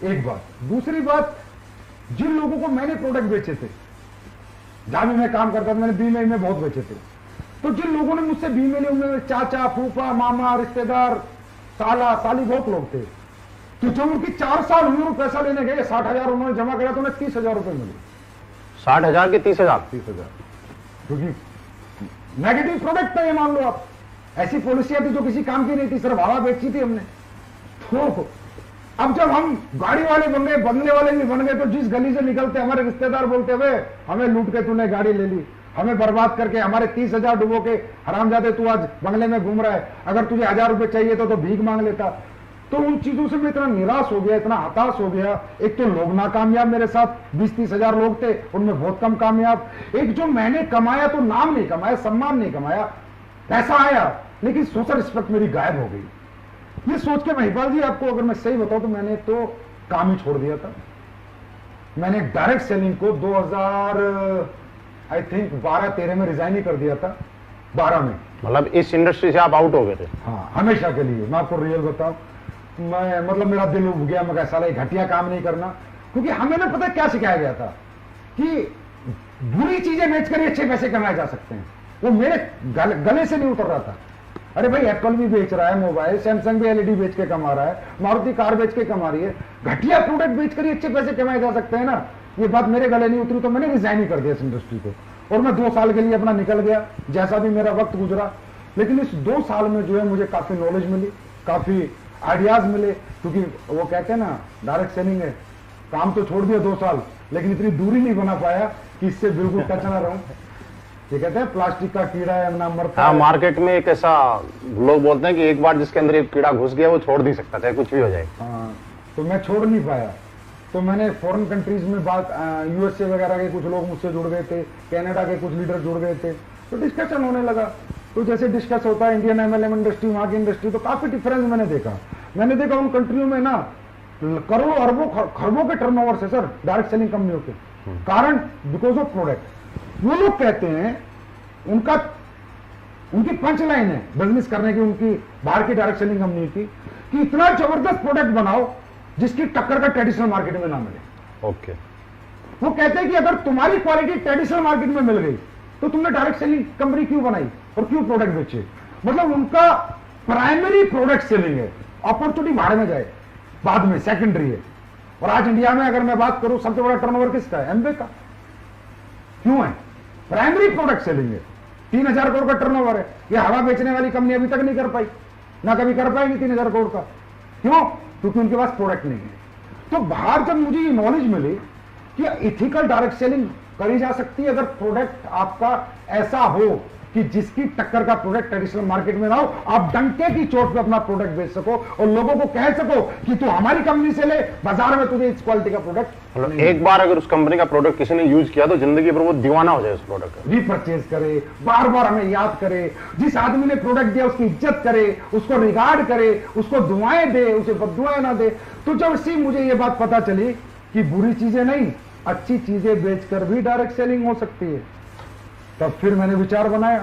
एक बात। दूसरी बात, जिन लोगों को मैंने प्रोडक्ट बेचे थे, जहां भी मैं काम करता था, मैंने बीमे में बहुत बेचे थे, तो जिन लोगों ने मुझसे बीमे लिए उनमें चाचा, फूफा, मामा, रिश्तेदार, साला, साली बहुत लोग थे। तो जब उनकी 4 साल हुए और पैसा लेने गए, 60,000 उन्होंने जमा किया तो उन्हें 30,000 रुपए मिले। 60,000 के 30,000? 30,000, क्योंकि नेगेटिव प्रोडक्ट था ये, मान लो आप। ऐसी पॉलिसियां थी जो किसी काम की नहीं थी, सिर्फ हवा बेची थी हमने। तो अब जब हम गाड़ी वाले बन गए, बंगले वाले भी बन गए, तो जिस गली से निकलते हमारे रिश्तेदार बोलते हुए हमें लूट के तूने गाड़ी ले ली, हमें बर्बाद करके हमारे 30,000 डुबो के हरामजादे तू आज बंगले में घूम रहा है, अगर तुझे 1,000 रुपए चाहिए तो भीख मांग लेता। तो उन चीजों से मैं इतना निराश हो गया, इतना हताश हो गया। एक तो लोग नाकामयाब, मेरे साथ 20-30,000 लोग थे, उनमें बहुत कम कामयाब। एक जो मैंने कमाया तो नाम नहीं कमाया, सम्मान नहीं कमाया, पैसा आया लेकिन सोशल रिस्पेक्ट मेरी गायब हो गई। ये सोच के महिपाल जी आपको अगर मैं सही बताऊं तो मैंने तो काम ही छोड़ दिया था। मैंने डायरेक्ट सेलिंग को 12-13 में रिजाइन ही कर दिया था, 12 में। मतलब इस इंडस्ट्री से आप आउट हो गए थे? हाँ, हमेशा के लिए। मैं आपको रियल बताऊं, मैं मतलब मेरा दिल उब गया, मैं कैसा लगा घटिया काम नहीं करना, क्योंकि हमें ना पता क्या सिखाया गया था कि बुरी चीजें बेचकर अच्छे पैसे कमाए जा सकते हैं। वो मेरे गले से नहीं उतर रहा था। अरे भाई, एप्पल भी बेच रहा है मोबाइल, सैमसंग भी एलईडी बेच के कमा रहा है, मारुति कार बेच के कमा रही है, घटिया प्रोडक्ट बेचकर ही अच्छे पैसे कमाए जा सकते हैं ना। ये बात मेरे गले नहीं उतरी तो मैंने रिजाइन ही कर दिया इस इंडस्ट्री को, और मैं 2 साल के लिए अपना निकल गया, जैसा भी मेरा वक्त गुजरा। लेकिन इस 2 साल में जो है मुझे काफी नॉलेज मिली, काफी आइडियाज मिले, क्योंकि वो कहते हैं ना डायरेक्ट सेलिंग है, काम तो छोड़ दिया 2 साल, लेकिन इतनी दूरी नहीं बना पाया कि इससे बिल्कुल टच ना रहूं। ये कहते हैं प्लास्टिक का कीड़ा है ना मरता। हाँ, मार्केट में एक ऐसा लोग बोलते हैं कि एक बार जिसके अंदर एक कीड़ा घुस गया वो छोड़ नहीं सकता, चाहे कुछ भी हो जाए। हाँ, तो मैं छोड़ नहीं पाया। तो मैंने फॉरेन कंट्रीज में बात, यूएसए वगैरह के कुछ लोग मुझसे जुड़ गए थे, कनाडा के कुछ लीडर जुड़ गए थे, तो डिस्कशन होने लगा। तो जैसे डिस्कस होता है इंडियन एमएलएम इंडस्ट्री, वहां की इंडस्ट्री, तो काफी डिफरेंस मैंने देखा उन कंट्रियों में ना करोड़ों अरबों खरबों के टर्नओवर से सर डायरेक्ट सेलिंग कंपनियों के कारण, बिकॉज ऑफ प्रोडक्ट। वो लोग कहते हैं, उनकी पंच लाइन है बिजनेस करने की, उनकी बाहर की डायरेक्ट सेलिंग कंपनी की, कि इतना जबरदस्त प्रोडक्ट बनाओ जिसकी टक्कर का ट्रेडिशनल मार्केट में ना मिले। ओके। वो कहते हैं कि अगर तुम्हारी क्वालिटी ट्रेडिशनल मार्केट में मिल गई तो तुमने डायरेक्ट सेलिंग कंपनी क्यों बनाई और क्यों प्रोडक्ट बेचे। मतलब उनका प्राइमरी प्रोडक्ट सेलिंग है, अपॉर्चुनिटी भाड़ में जाए बाद में सेकेंडरी है। और आज इंडिया में अगर मैं बात करूं, सबसे बड़ा टर्नओवर किसका है? एमवे का। क्यों है? प्राइमरी प्रोडक्ट सेलिंग है, 3,000 करोड़ का टर्नओवर है। ये हवा बेचने वाली कंपनी अभी तक नहीं कर पाई, ना कभी कर पाएगी 3,000 करोड़ का। क्यों? क्योंकि उनके पास प्रोडक्ट नहीं है। तो बाहर जब मुझे ये नॉलेज मिली कि इथिकल डायरेक्ट सेलिंग करी जा सकती है अगर प्रोडक्ट आपका ऐसा हो कि जिसकी टक्कर का प्रोडक्ट ट्रेडिशनल मार्केट में ना हो, आप डंके की चोट पे अपना प्रोडक्ट बेच सको और लोगों को कह सको कि तू हमारी कंपनी से ले, बाजार में तुझे इस क्वालिटी का प्रोडक्ट। मतलब एक बार अगर उस कंपनी का प्रोडक्ट किसी ने यूज किया तो जिंदगी भर वो दीवाना हो जाए उस प्रोडक्ट का। रीपरचेज करे, बार बार हमें याद करे, जिस आदमी ने प्रोडक्ट दिया उसकी इज्जत करे, उसको रिगार्ड करे, उसको दुआएं दे, उसे बददुआएं ना दे। तो जब सी मुझे ये बात पता चली कि बुरी चीजें नहीं, अच्छी चीजें बेचकर भी डायरेक्ट सेलिंग हो सकती है, तब फिर मैंने विचार बनाया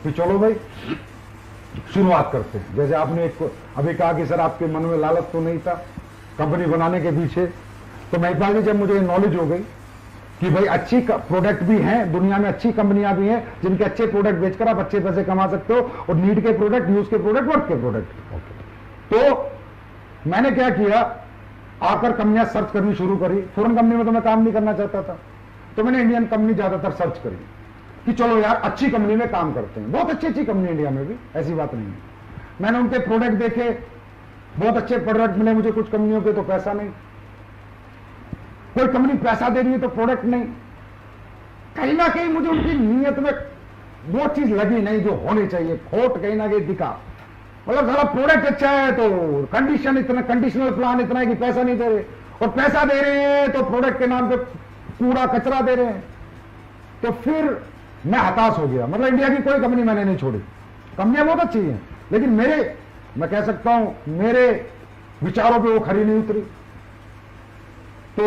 कि चलो भाई शुरुआत करते हैं। जैसे आपने एक अभी कहा कि सर आपके मन में लालच तो नहीं था कंपनी बनाने के पीछे, तो महिपाल जी जब मुझे नॉलेज हो गई कि भाई अच्छी प्रोडक्ट भी हैं, दुनिया में अच्छी कंपनियां भी हैं जिनके अच्छे प्रोडक्ट बेचकर आप अच्छे पैसे कमा सकते हो, और नीड के प्रोडक्ट, यूज के प्रोडक्ट, वर्क के प्रोडक्ट। तो मैंने क्या किया, आकर कंपनियां सर्च करनी शुरू करी। फॉरेन कंपनी में तो मैं काम नहीं करना चाहता था, तो मैंने इंडियन कंपनी ज्यादातर सर्च करी कि चलो यार अच्छी कंपनी में काम करते हैं। बहुत अच्छी अच्छी कंपनी इंडिया में भी, ऐसी बात नहीं है। मैंने उनके प्रोडक्ट देखे, बहुत अच्छे प्रोडक्ट मिले मुझे। कुछ कंपनियों के तो पैसा नहीं, कोई कंपनी पैसा दे रही है तो प्रोडक्ट नहीं। कहीं ना कहीं मुझे उनकी नीयत में वो चीज लगी नहीं जो होनी चाहिए, खोट कहीं ना कहीं दिखा। मतलब सारा प्रोडक्ट अच्छा है तो कंडीशन इतना, कंडीशनल प्लान इतना है कि पैसा नहीं दे रहे, और पैसा दे रहे हैं तो प्रोडक्ट के नाम पे कूड़ा कचरा दे रहे हैं। तो फिर मैं हताश हो गया। मतलब इंडिया की कोई कंपनी मैंने नहीं छोड़ी, कंपनियां बहुत अच्छी हैं, लेकिन मैं कह सकता हूं मेरे विचारों पे वो खरी नहीं उतरी। तो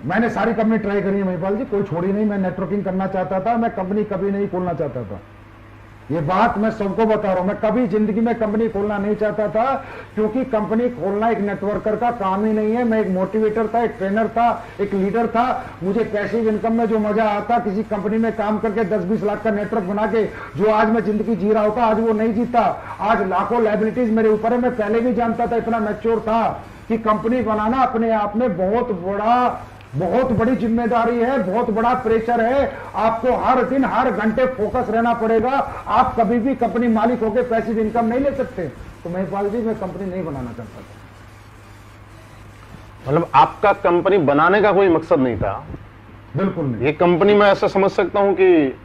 मैंने सारी कंपनी ट्राई करी है महिपाल जी, कोई छोड़ी नहीं। मैं नेटवर्किंग करना चाहता था, मैं कंपनी कभी नहीं खोलना चाहता था। ये बात मैं सबको बता रहा हूं, मैं कभी जिंदगी में कंपनी खोलना नहीं चाहता था, क्योंकि कंपनी खोलना एक नेटवर्कर का काम ही नहीं है। मैं एक मोटिवेटर था, एक ट्रेनर था, एक लीडर था। मुझे पैसिव इनकम में जो मजा आता, किसी कंपनी में काम करके 10-20 लाख का नेटवर्क बना के जो आज मैं जिंदगी जी रहा होता, आज वो नहीं जीता। आज लाखों लायबिलिटीज मेरे ऊपर है। मैं पहले भी जानता था, इतना मैच्योर था कि कंपनी बनाना अपने आप में बहुत बड़ी जिम्मेदारी है, बहुत बड़ा प्रेशर है। आपको हर दिन हर घंटे फोकस रहना पड़ेगा। आप कभी भी कंपनी मालिक होकर पैसिव इनकम नहीं ले सकते। तो महिपाल जी मैं कंपनी नहीं बनाना चाहता था। मतलब आपका कंपनी बनाने का कोई मकसद नहीं था? बिल्कुल नहीं। ये कंपनी मैं ऐसा समझ सकता हूं कि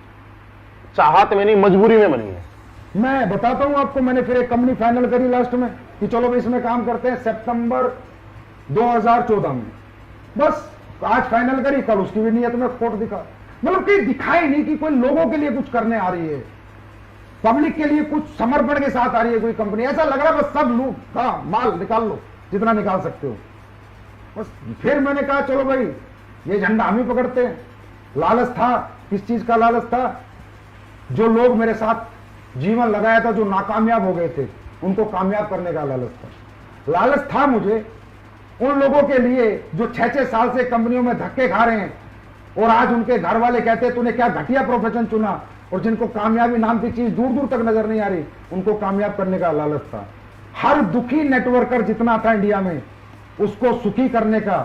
चाहत में नहीं, मजबूरी में बनी है। मैं बताता हूं आपको, मैंने फिर एक कंपनी फाइनल करी लास्ट में कि चलो भाई इसमें काम करते हैं, सितंबर 2014 में। बस आज फाइनल करी, कल उसकी भी नियत में खोट दिखा। मतलब कहीं दिखाई नहीं कि कोई लोगों के लिए कुछ करने आ रही है, पब्लिक के लिए कुछ समर्पण के साथ आ रही है कोई कंपनी। ऐसा लग रहा है बस सब लोग का माल निकाल लो जितना निकाल सकते हो। बस फिर मैंने कहा चलो भाई ये झंडा हम ही पकड़ते हैं। लालच था, किस चीज का लालच था? जो लोग मेरे साथ जीवन लगाया था, जो नाकामयाब हो गए थे, उनको कामयाब करने का लालच था। लालच था मुझे उन लोगों के लिए जो 6-6 साल से कंपनियों में धक्के खा रहे हैं, और आज उनके घर वाले कहते हैं तूने क्या घटिया प्रोफेशन चुना, और जिनको कामयाबी नाम की चीज दूर दूर तक नजर नहीं आ रही, उनको कामयाब करने का लालच था। हर दुखी नेटवर्कर जितना था इंडिया में, उसको सुखी करने का,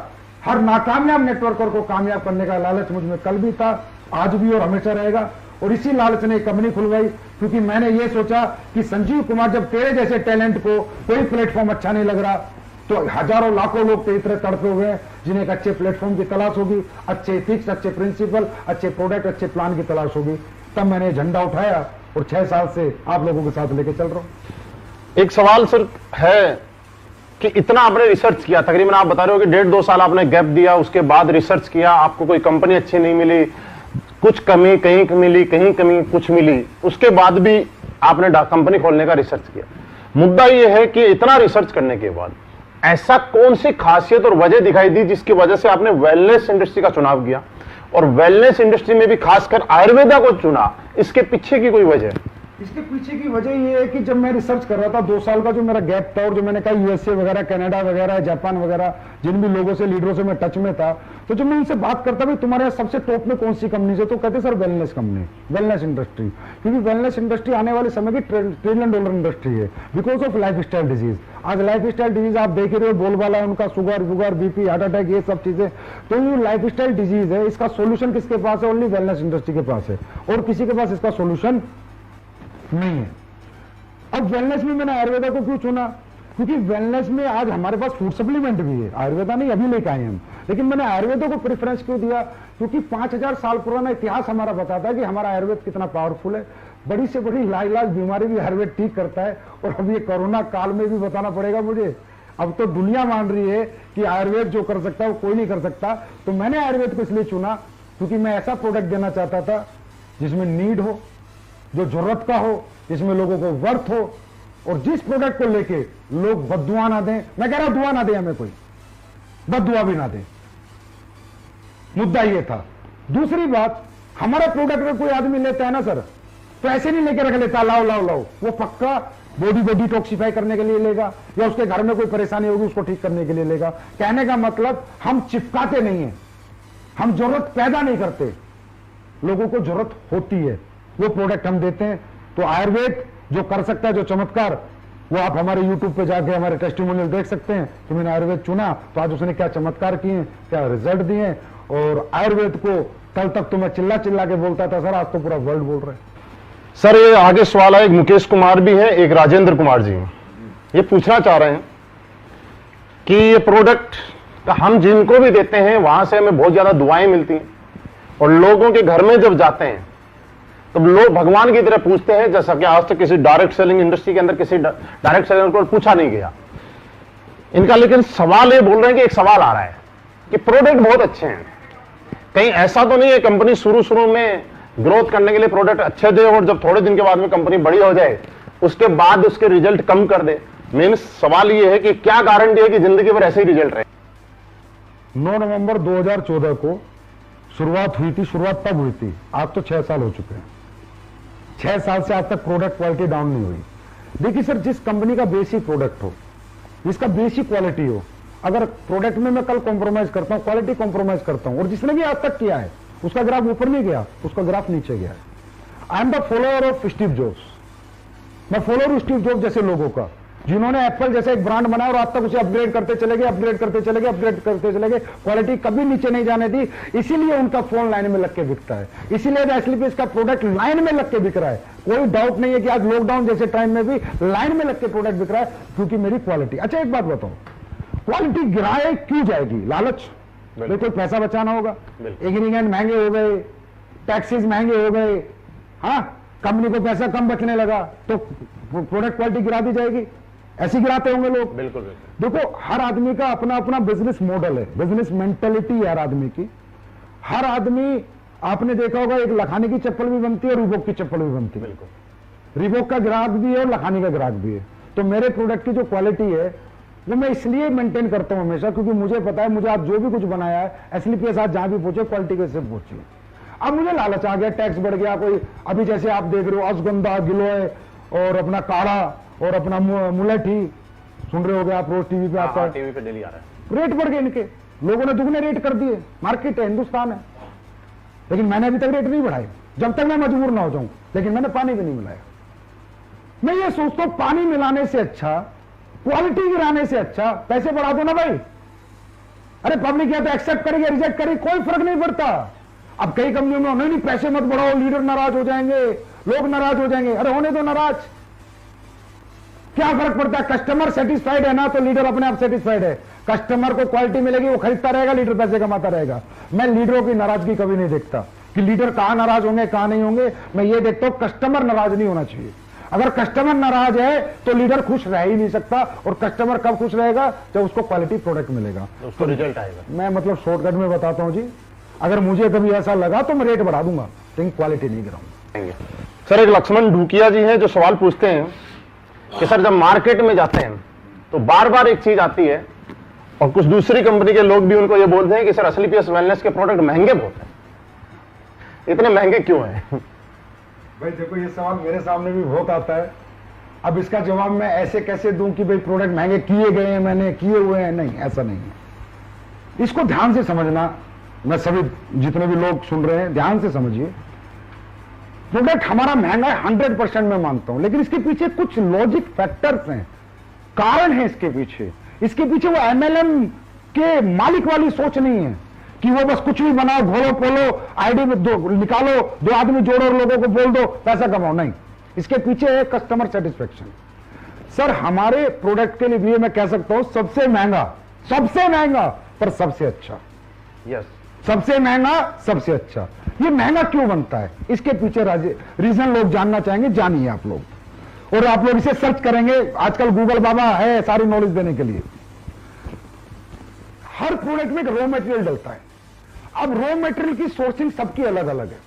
हर नाकामयाब नेटवर्कर को कामयाब करने का लालच मुझ में कल भी था, आज भी और हमेशा रहेगा। और इसी लालच ने कंपनी खुलवाई, क्योंकि मैंने ये सोचा कि संजीव कुमार, जब तेरे जैसे टैलेंट को कोई प्लेटफॉर्म अच्छा नहीं लग रहा, तो हजारों लाखों लोग तेरी तरह तड़पे हुए हैं जिन्हें एक अच्छे प्लेटफॉर्म की तलाश होगी, अच्छे एथिक्स, अच्छे प्रिंसिपल, अच्छे प्रोडक्ट, अच्छे प्लान की तलाश होगी। तब मैंने झंडा उठाया और 6 साल से आप लोगों के साथ लेके चल रहा हूं। एक सवाल सर है कि इतना आपने रिसर्च किया, तकरीबन आप बता रहे हो कि 1.5-2 साल आपने गैप दिया, उसके बाद रिसर्च किया, आपको कोई कंपनी अच्छी नहीं मिली, कुछ कमी कहीं मिली, कहीं कमी कुछ मिली, उसके बाद भी आपने कंपनी खोलने का रिसर्च किया। मुद्दा यह है कि इतना रिसर्च करने के बाद ऐसा कौन सी खासियत और वजह दिखाई दी जिसकी वजह से आपने वेलनेस इंडस्ट्री का चुनाव किया, और वेलनेस इंडस्ट्री में भी खासकर आयुर्वेदा को चुना? इसके पीछे की कोई वजह? इसके पीछे की वजह यह है कि जब मैं रिसर्च कर रहा था, 2 साल का जो मेरा गैप था, और जो मैंने कहा यूएसए वगैरह, कनाडा वगैरह, जापान वगैरह, जिन भी लोगों से, लीडरों से मैं टच में था, तो जब मैं उनसे बात करता भाई तुम्हारे यहाँ सबसे टॉप में कौन सी कंपनी है, तो कहते sir wellness company, wellness industry. क्योंकि वेलनेस इंडस्ट्री आने वाले समय की $1 ट्रिलियन इंडस्ट्री है, because of life style disease. आज लाइफ स्टाइल डिजीज आप देख रहे हो, बोलबाला है उनका, शुगर, बीपी, हार्ट अटैक, ये सब चीजें। तो ये लाइफ स्टाइल डिजीज है, इसका सोल्यूशन किसके पास है? ओनली वेलनेस इंडस्ट्री के पास है, और किसी के पास इसका सोल्यूशन नहीं है। अब वेलनेस में मैंने आयुर्वेदा को क्यों चुना? क्योंकि वेलनेस में आज हमारे पास फूड सप्लीमेंट भी है, आयुर्वेदा नहीं अभी लेके आए हम, लेकिन मैंने आयुर्वेदा को प्रेफरेंस क्यों दिया? क्योंकि 5000 साल पुराना इतिहास हमारा बताता है कि हमारा आयुर्वेद कितना पावरफुल है। बड़ी से बड़ी लाइलाज बीमारी भी आयुर्वेद ठीक करता है। और अब ये कोरोना काल में भी बताना पड़ेगा मुझे, अब तो दुनिया मान रही है कि आयुर्वेद जो कर सकता है वो कोई नहीं कर सकता। तो मैंने आयुर्वेद को इसलिए चुना क्योंकि मैं ऐसा प्रोडक्ट देना चाहता था जिसमें नीड हो, जो जरूरत का हो, जिसमें लोगों को वर्थ हो, और जिस प्रोडक्ट को लेके लोग बद्दुआ ना दें। मैं कह रहा हूं दुआ ना दे हमें, कोई बद्दुआ भी ना दे, मुद्दा ये था। दूसरी बात, हमारा प्रोडक्ट अगर कोई आदमी लेता है ना सर, तो ऐसे नहीं लेके रख लेता लाओ लाओ लाओ, वो पक्का बॉडी को डिटॉक्सिफाई करने के लिए लेगा या उसके घर में कोई परेशानी होगी उसको ठीक करने के लिए लेगा। कहने का मतलब हम चिपकाते नहीं है, हम जरूरत पैदा नहीं करते, लोगों को जरूरत होती है वो प्रोडक्ट हम देते हैं। तो आयुर्वेद जो कर सकता है, जो चमत्कार, वो आप हमारे YouTube पे जाके हमारे टेस्टिमोनियल देख सकते हैं कि मैंने आयुर्वेद चुना तो आज उसने क्या चमत्कार किए, क्या रिजल्ट दिए। और आयुर्वेद को कल तक तो मैं चिल्ला चिल्ला के बोलता था सर, आज तो पूरा वर्ल्ड बोल रहा है। सर ये आगे सवाल है, एक मुकेश कुमार भी है, एक राजेंद्र कुमार जी हैं। ये पूछना चाह रहे हैं कि ये प्रोडक्ट हम जिनको भी देते हैं वहां से हमें बहुत ज्यादा दुआएं मिलती हैं और लोगों के घर में जब जाते हैं तो लोग भगवान की तरह पूछते हैं, जैसा कि आज तक किसी डायरेक्ट सेलिंग इंडस्ट्री के अंदर किसी डायरेक्ट सेलर को पूछा नहीं गया इनका। लेकिन सवाल ये बोल रहे हैं कि एक सवाल आ रहा है कि प्रोडक्ट बहुत अच्छे हैं, कहीं ऐसा तो नहीं है कंपनी शुरू में ग्रोथ करने के लिए प्रोडक्ट अच्छे दे और जब थोड़े दिन के बाद में कंपनी बड़ी हो जाए उसके बाद उसके रिजल्ट कम कर दे? मेन सवाल ये है कि क्या गारंटी है कि जिंदगी भर ऐसे ही रिजल्ट रहे? 9 नवंबर 2014 को शुरुआत हुई थी। शुरुआत तब हुई थी, आज तो 6 साल हो चुके हैं। 6 साल से आज तक प्रोडक्ट क्वालिटी डाउन नहीं हुई। देखिए सर, जिस कंपनी का बेसिक प्रोडक्ट हो, जिसका बेसिक क्वालिटी हो, अगर प्रोडक्ट में मैं कल कॉम्प्रोमाइज करता हूं, क्वालिटी कॉम्प्रोमाइज करता हूं, और जिसने भी आज तक किया है उसका ग्राफ ऊपर नहीं गया, उसका ग्राफ नीचे गया है। I am the follower of Steve jobs. मैं फॉलोअर हूं स्टीव जॉब्स जैसे लोगों का, जिन्होंने एप्पल जैसा एक ब्रांड बनाया और आज तक उसे अपग्रेड करते चले गए, अपग्रेड करते चले गए, अपग्रेड करते चले गए, क्वालिटी कभी नीचे नहीं जाने दी। इसीलिए उनका फोन लाइन में लग के बिकता है, इसीलिए एसलीपीएस का प्रोडक्ट लाइन में लग के बिक रहा है। कोई डाउट नहीं है कि आज लॉकडाउन जैसे टाइम में भी लाइन में लग के प्रोडक्ट बिक रहा है, क्योंकि मेरी क्वालिटी। अच्छा एक बात बताओ, क्वालिटी गिराए क्यों जाएगी? लालच, कोई पैसा बचाना होगा, इंग्रीडिएंट महंगे हो गए, टैक्सेस महंगे हो गए, हाँ कंपनी को पैसा कम बचने लगा तो प्रोडक्ट क्वालिटी गिरा दी जाएगी? ऐसे गिराते होंगे लोग। बिल्कुल। देखो, हर आदमी का अपना अपना बिजनेस मॉडल है, बिजनेस मेंटेलिटी है हर आदमी की। हर आदमी, आपने देखा होगा, एक लखानी की चप्पल भी बनती है, रिबॉक की चप्पल भी बनती है। बिल्कुल। रिबॉक का ग्राहक भी है और लखानी का ग्राहक भी है। तो मेरे प्रोडक्ट की जो क्वालिटी है वो मैं इसलिए मेंटेन करता हूं हमेशा, क्योंकि मुझे पता है मुझे आज जो भी कुछ बनाया है एसलीपीएस आज जहां भी पहुंचे क्वालिटी कैसे पहुंची। अब मुझे लालच आ गया, टैक्स बढ़ गया, कोई अभी जैसे आप देख रहे हो अश्वगंधा, गिलोय और अपना काढ़ा और अपना मुलेठी, सुन रहे होगे आप, रोज टीवी पे आता है, टीवी पे डेली आ रहा है। रेट बढ़ गए इनके, लोगों ने दुगने रेट कर दिए। मार्केट है, हिंदुस्तान है, लेकिन मैंने अभी तक रेट नहीं बढ़ाए, जब तक मैं मजबूर ना हो जाऊं। लेकिन मैंने पानी भी नहीं मिलाया। मैं ये सोचता हूं पानी मिलाने से अच्छा, क्वालिटी गिराने से अच्छा पैसे बढ़ा दो ना भाई। अरे पब्लिक या तो एक्सेप्ट करेगी, रिजेक्ट करेगी, कोई फर्क नहीं पड़ता। अब कई कंपनियों में नहीं पैसे मत बढ़ाओ, लीडर नाराज हो जाएंगे, लोग नाराज हो जाएंगे। अरे होने दो नाराज, क्या फर्क पड़ता है? कस्टमर सेटिस्फाइड है ना तो लीडर अपने आप सेटिस्फाइड है। कस्टमर को क्वालिटी मिलेगी, वो खरीदता रहेगा, लीडर पैसे कमाता रहेगा। मैं लीडरों की नाराजगी कभी नहीं देखता कि लीडर कहां नाराज होंगे कहां नहीं होंगे। मैं ये देखता हूं कस्टमर नाराज नहीं होना चाहिए। अगर कस्टमर नाराज है तो लीडर खुश रह ही नहीं सकता। और कस्टमर कब खुश रहेगा? जब उसको क्वालिटी प्रोडक्ट मिलेगा, उसको रिजल्ट आएगा। मैं मतलब शॉर्टकट में बताता हूं जी, अगर मुझे कभी ऐसा लगा तो मैं रेट बढ़ा दूंगा, लेकिन क्वालिटी नहीं गिराऊंगा। सर एक लक्ष्मण ढूकिया जी हैं जो सवाल पूछते हैं कि सर जब मार्केट में जाते हैं तो बार बार एक चीज आती है और कुछ दूसरी कंपनी के लोग भी उनको ये बोलते हैं कि सर एसलीपीएस वेलनेस के प्रोडक्ट महंगे बहुत हैं, इतने महंगे क्यों हैं? भाई देखो, ये सवाल मेरे सामने भी बहुत आता है। अब इसका जवाब मैं ऐसे कैसे दूं कि भाई प्रोडक्ट महंगे किए गए हैं, मैंने किए हुए हैं? नहीं, ऐसा नहीं है। इसको ध्यान से समझना, मैं सभी जितने भी लोग सुन रहे हैं ध्यान से समझिए। प्रोडक्ट हमारा महंगा है 100% मैं मानता हूं, लेकिन इसके पीछे कुछ लॉजिक फैक्टर्स हैं, कारण है इसके पीछे। इसके पीछे वो एमएलएम के मालिक वाली सोच नहीं है कि वो बस कुछ भी बनाओ, घोलो पोलो, आईडी में दो निकालो, 2 आदमी जोड़ो और लोगों को बोल दो पैसा कमाओ। नहीं, इसके पीछे है कस्टमर सेटिस्फेक्शन। सर हमारे प्रोडक्ट के लिए मैं कह सकता हूं सबसे महंगा पर सबसे अच्छा। यस, सबसे महंगा सबसे अच्छा। ये महंगा क्यों बनता है, इसके पीछे रीजन लोग जानना चाहेंगे, जानिए आप लोग। और आप लोग इसे सर्च करेंगे, आजकल गूगल बाबा है सारी नॉलेज देने के लिए। हर प्रोडक्ट में एक रॉ मटेरियल डलता है। अब रॉ मटेरियल की सोर्सिंग सबकी अलग अलग है।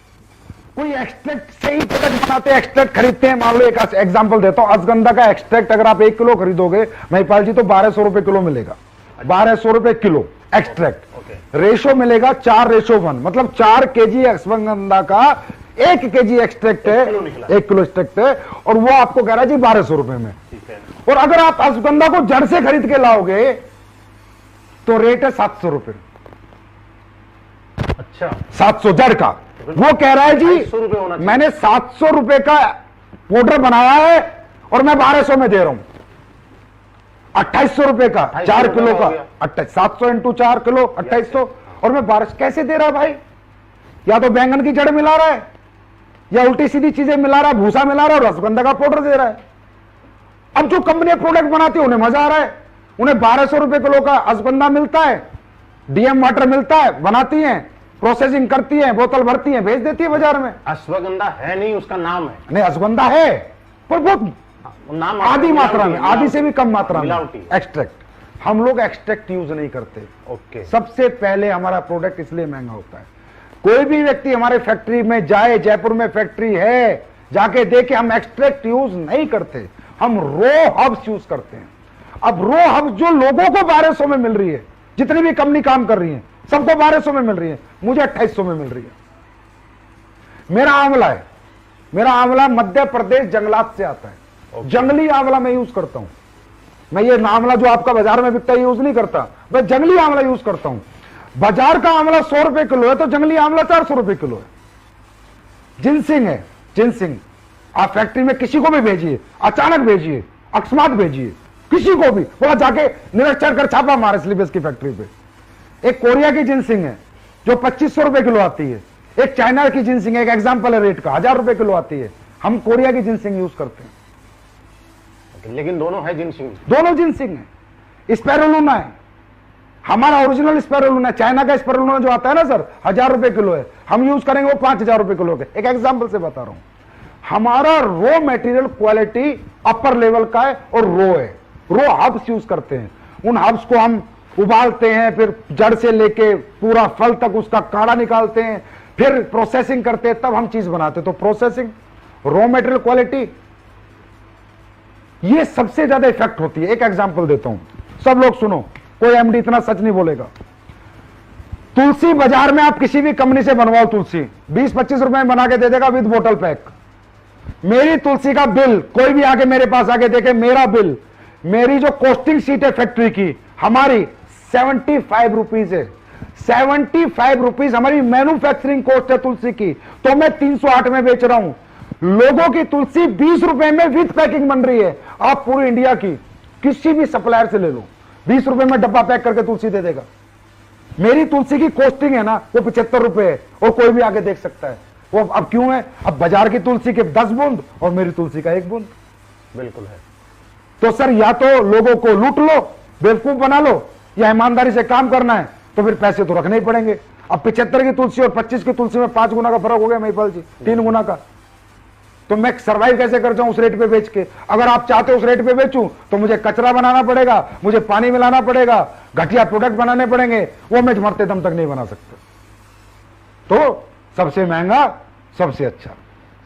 कोई एक्सट्रैक्ट से ही प्रोडक्ट बनाते हैं, एक्सट्रैक्ट खरीदते हैं। मान लो एक एग्जांपल देता हूं, अश्वगंधा का एक्सट्रैक्ट अगर आप 1 किलो खरीदोगे महिपाल जी तो 1200 रुपए किलो मिलेगा। 1200 रुपए किलो एक्सट्रैक्ट। रेशो मिलेगा 4:1, मतलब 4 केजी अश्वगंधा का 1 केजी एक्सट्रैक्ट है, 1 किलो एक्सट्रैक्ट है, और वो आपको कह रहा है जी 1200 रुपए में। और अगर आप अश्वगंधा को जड़ से खरीद के लाओगे तो रेट है 700 रुपए। अच्छा, 700 जड़ का। वो कह रहा है जी मैंने 700 रुपए का पाउडर बनाया है और मैं 1200 में दे रहा हूं। 2800 रुपए का 4 किलो का, 700 इंटू 4 किलो 2800, और मैं 1200 कैसे दे रहा भाई? या तो बैंगन की जड़ मिला रहा है, या उल्टी सीधी चीजें मिला रहा है, भूसा मिला रहा है, और रसगंधा का पाउडर दे रहा है। अब जो कंपनी प्रोडक्ट बनाती है उन्हें मजा आ रहा है, उन्हें 1200 रुपए किलो का अश्वगंधा मिलता है, डीएम वाटर मिलता है, बनाती हैं, प्रोसेसिंग करती है, बोतल भरती है, भेज देती है बाजार में। अश्वगंधा है नहीं, उसका नाम है। नहीं, अश्वगंधा है पर बहुत नाम आधी मात्रा में, आधी से भी कम मात्रा में मिलावटी। एक्सट्रैक्ट। हम लोग एक्सट्रैक्ट यूज नहीं करते। ओके। सबसे पहले हमारा प्रोडक्ट इसलिए महंगा होता है। कोई भी व्यक्ति हमारे फैक्ट्री में जाए, जयपुर में फैक्ट्री है, जाके देखे, हम एक्सट्रैक्ट यूज नहीं करते, हम रो हब्स यूज करते हैं। अब रो हब्स जो लोगों को 1200 में मिल रही है, जितनी भी कंपनी काम कर रही है सबको 1200 में मिल रही है, मुझे 2800 में मिल रही है। मेरा आंवला है, मेरा आंवला मध्य प्रदेश जंगलात से आता है। जंगली आंवला मैं यूज करता हूं। मैं ये आंवला जो आपका बाजार में बिकता है यूज नहीं करता, मैं जंगली आंवला यूज करता हूं। बाजार का आंवला 100 रुपए किलो है तो जंगली आंवला 400 रुपए किलो है। जिनसिंग है, जिनसिंग आप फैक्ट्री में किसी को भी भेजिए, अचानक भेजिए, अकस्मात भेजिए, किसी को भी बोला जाके निरीक्षण कर छापा मारे स्लीपेस की फैक्ट्री पे। एक कोरिया की जिनसिंग है जो 2500 रुपए किलो आती है, एक चाइना की जिनसिंग है, एक एग्जांपल है रेट का, 1000 रुपए किलो आती है। हम कोरिया की जिनसिंग यूज करते हैं। लेकिन दोनों है जिनसिंग, दोनों जिनसिंग है। स्पैरुलिना है, हमारा ओरिजिनल स्पैरुलिना, चाइना का स्पैरुलिना जो आता है ना सर, 1000 रुपए किलो है, हम यूज करेंगे वो 5000 रुपए किलो के। एक एग्जांपल से बता रहा हूं। हमारा raw material quality upper level का है और रो है, रो हब्स यूज करते हैं। उन हब्स को हम उबालते हैं, फिर जड़ से लेके पूरा फल तक उसका काढ़ा निकालते हैं, फिर प्रोसेसिंग करते हैं, तब हम चीज बनाते हैं। तो प्रोसेसिंग, रॉ मटेरियल क्वालिटी, ये सबसे ज्यादा इफेक्ट होती है। एक एग्जांपल देता हूं, सब लोग सुनो, कोई एमडी इतना सच नहीं बोलेगा। तुलसी बाजार में आप किसी भी कंपनी से बनवाओ, तुलसी 20-25 रुपए में बना के दे देगा विद बोतल पैक। मेरी तुलसी का बिल, कोई भी आके मेरे पास आके देखे, मेरा बिल, मेरी जो कॉस्टिंग शीट है फैक्ट्री की, हमारी 75 रुपीज है। 75 रुपीज हमारी मैन्युफैक्चरिंग कॉस्ट है तुलसी की, तो मैं 308 में बेच रहा हूं। लोगों की तुलसी 20 रुपए में विद पैकिंग बन रही है। आप पूरी इंडिया की किसी भी सप्लायर से ले लो, 20 रुपए में डब्बा पैक करके तुलसी दे देगा। मेरी तुलसी की कॉस्टिंग है ना वो 75 रुपए है, और कोई भी आगे देख सकता है वो। अब क्यों है? अब बाजार की तुलसी के 10 बूंद और मेरी तुलसी का 1 बूंद। बिल्कुल है। तो सर या तो लोगों को लूट लो, बेवकूफ बना लो, या ईमानदारी से काम करना है तो फिर पैसे तो रखने ही पड़ेंगे। अब 75 की तुलसी और 25 की तुलसी में 5 गुना का फर्क हो गया महिपाल जी, 3 गुना का। तो मैं सर्वाइव कैसे कर जाऊं उस रेट पे बेच के? अगर आप चाहते हो उस रेट पे बेचूं तो मुझे कचरा बनाना पड़ेगा, मुझे पानी मिलाना पड़ेगा, घटिया प्रोडक्ट बनाने पड़ेंगे, वो मैं मरते दम तक नहीं बना सकता। तो सबसे महंगा सबसे अच्छा।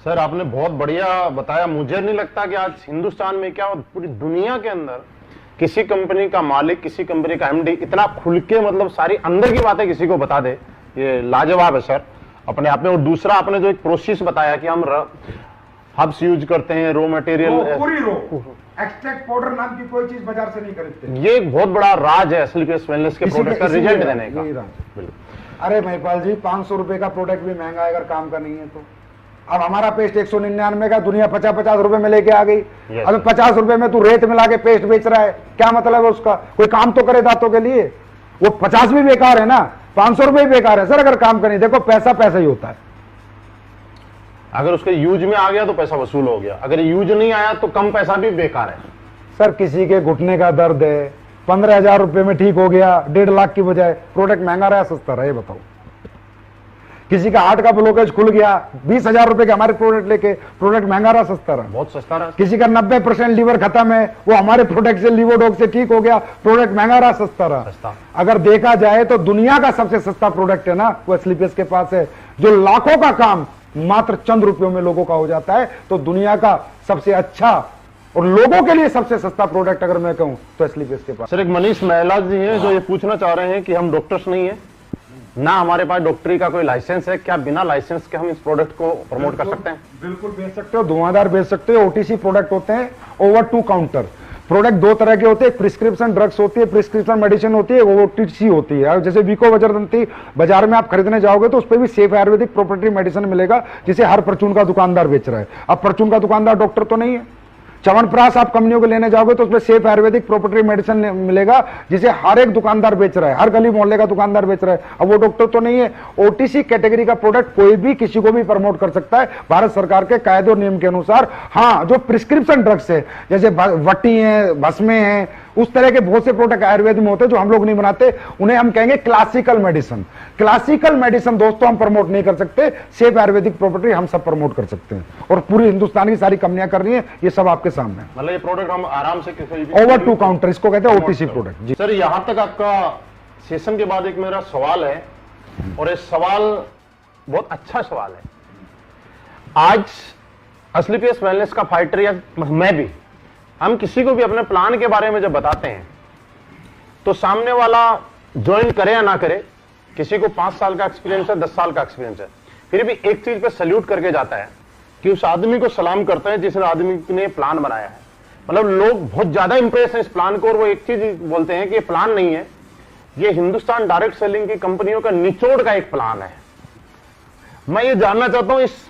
सर आपने बहुत बढ़िया बताया। मुझे नहीं लगता कि आज हिंदुस्तान में क्या, पूरी दुनिया के अंदर किसी कंपनी का मालिक, किसी कंपनी का एमडी इतना खुल के मतलब सारी अंदर की बातें किसी को बता दे, ये लाजवाब है सर अपने आप में। और दूसरा आपने जो एक प्रोसेस बताया कि हम हब्स यूज करते हैं, रॉ मटेरियल, पूरी रो एक्सट्रैक्ट पाउडर नाम की कोई चीज बाजार से नहीं खरीदते। ये एक बहुत बड़ा राज है एसलीपीएस वेलनेस के प्रोडक्ट का रिजल्ट देने का। अरे महिपाल जी 500 रुपए का प्रोडक्ट भी महंगा है अगर काम का नहीं है तो। अब हमारा पेस्ट 199 का, दुनिया 50-50 रुपए में लेके आ गई। अब 50 रुपए में तू रेत मिला के पेस्ट बेच रहा है, क्या मतलब है उसका? कोई काम तो करे दांतों के लिए। वो 50 भी बेकार है ना, 500 रुपए भी बेकार है सर अगर काम का नहीं। देखो पैसा पैसा ही होता है। अगर उसके यूज में आ गया तो पैसा वसूल हो गया, अगर यूज नहीं आया तो कम पैसा भी बेकार है। सर किसी के घुटने का दर्द है 15,000 रुपए में ठीक हो गया, 1.5 लाख की बजाय, प्रोडक्ट महंगा रहा सस्ता रहा, ये बताओ। किसी का हार्ट का ब्लॉकेज खुल गया, 20,000 रुपए के हमारे प्रोडक्ट लेके, प्रोडक्ट महंगा रहा सस्ता रहा। बहुत सस्ता रहा। किसी का 90% लीवर खत्म है, वो हमारे प्रोडक्ट से लीवोडॉग से ठीक हो गया, प्रोडक्ट महंगा रहा सस्ता रहा। अगर देखा जाए तो दुनिया का सबसे सस्ता प्रोडक्ट है ना, वो एस्लीपियस के पास है, जो लाखों का काम मात्र चंद रुपयों में लोगों का हो जाता है। तो दुनिया का सबसे अच्छा और लोगों के लिए सबसे सस्ता प्रोडक्ट अगर मैं कहूं तो एस्लीपियस के पास। सर एक मनीष महिला जी हैं जो ये पूछना चाह रहे हैं कि हम डॉक्टर्स नहीं है ना, हमारे पास डॉक्टरी का कोई लाइसेंस है, क्या बिना लाइसेंस के हम इस प्रोडक्ट को प्रमोट कर सकते हैं? बिल्कुल बेच सकते हो, धुआंधार बेच सकते हो। ओटीसी प्रोडक्ट होते हैं, ओवर टू काउंटर प्रोडक्ट। दो तरह के होते हैं, प्रिस्क्रिप्शन ड्रग्स होती है, प्रिस्क्रिप्शन मेडिसिन होती है, ओटीसी होती है। जैसे विको वज्रदंती बाजार में आप खरीदने जाओगे तो उस पर भी सेफ आयुर्वेदिक प्रोप्राइटरी मेडिसिन मिलेगा, जिसे हर परचून का दुकानदार बेच रहा है। अब परचून का दुकानदार डॉक्टर तो नहीं है। च्यवनप्राश आप कंपनियों को लेने जाओगे तो उसमें सेफ आयुर्वेदिक प्रोप्राइटरी मेडिसिन मिलेगा, जिसे हर एक दुकानदार बेच रहा है, हर गली मोहल्ले का दुकानदार बेच रहा है। अब वो डॉक्टर तो नहीं है। ओटीसी कैटेगरी का प्रोडक्ट कोई भी किसी को भी प्रमोट कर सकता है भारत सरकार के कायदे और नियम के अनुसार। हाँ, जो प्रिस्क्रिप्शन ड्रग्स है, जैसे वट्टी है, भस्मे हैं, उस तरह के बहुत से प्रोडक्ट आयुर्वेद में होते हैं जो हम लोग नहीं बनाते, उन्हें हम कहेंगे क्लासिकल मेडिसिन। क्लासिकल मेडिसिन दोस्तों हम प्रमोट नहीं कर सकते, सेफ आयुर्वेदिक प्रॉपर्टी हम सब प्रमोट कर सकते हैं, और पूरी हिंदुस्तान की सारी कंपनियां कर रही हैं। ये सब आपके सामने। मतलब ये प्रोडक्ट हम आराम से किसी भी ओवर टू काउंटर, इसको कहते हैं ओटीसी प्रोडक्ट जी। सर यहां तक आपका सेशन के बाद एक मेरा सवाल है, और ये सवाल बहुत अच्छा सवाल है। आज एस्लीपियस वेलनेस का फाइटर, या मैं भी, हम किसी को भी अपने प्लान के बारे में जब बताते हैं तो सामने वाला ज्वाइन करे या ना करे, किसी को 5 साल का एक्सपीरियंस है, 10 साल का एक्सपीरियंस है, फिर भी एक चीज पे सल्यूट करके जाता है कि उस आदमी को सलाम करते हैं जिस आदमी ने प्लान बनाया है। मतलब लोग बहुत ज्यादा इंप्रेस हैं इस प्लान को, और वो एक चीज बोलते हैं कि ये प्लान नहीं है, ये हिंदुस्तान डायरेक्ट सेलिंग की कंपनियों का निचोड़ का एक प्लान है। मैं ये जानना चाहता हूं इस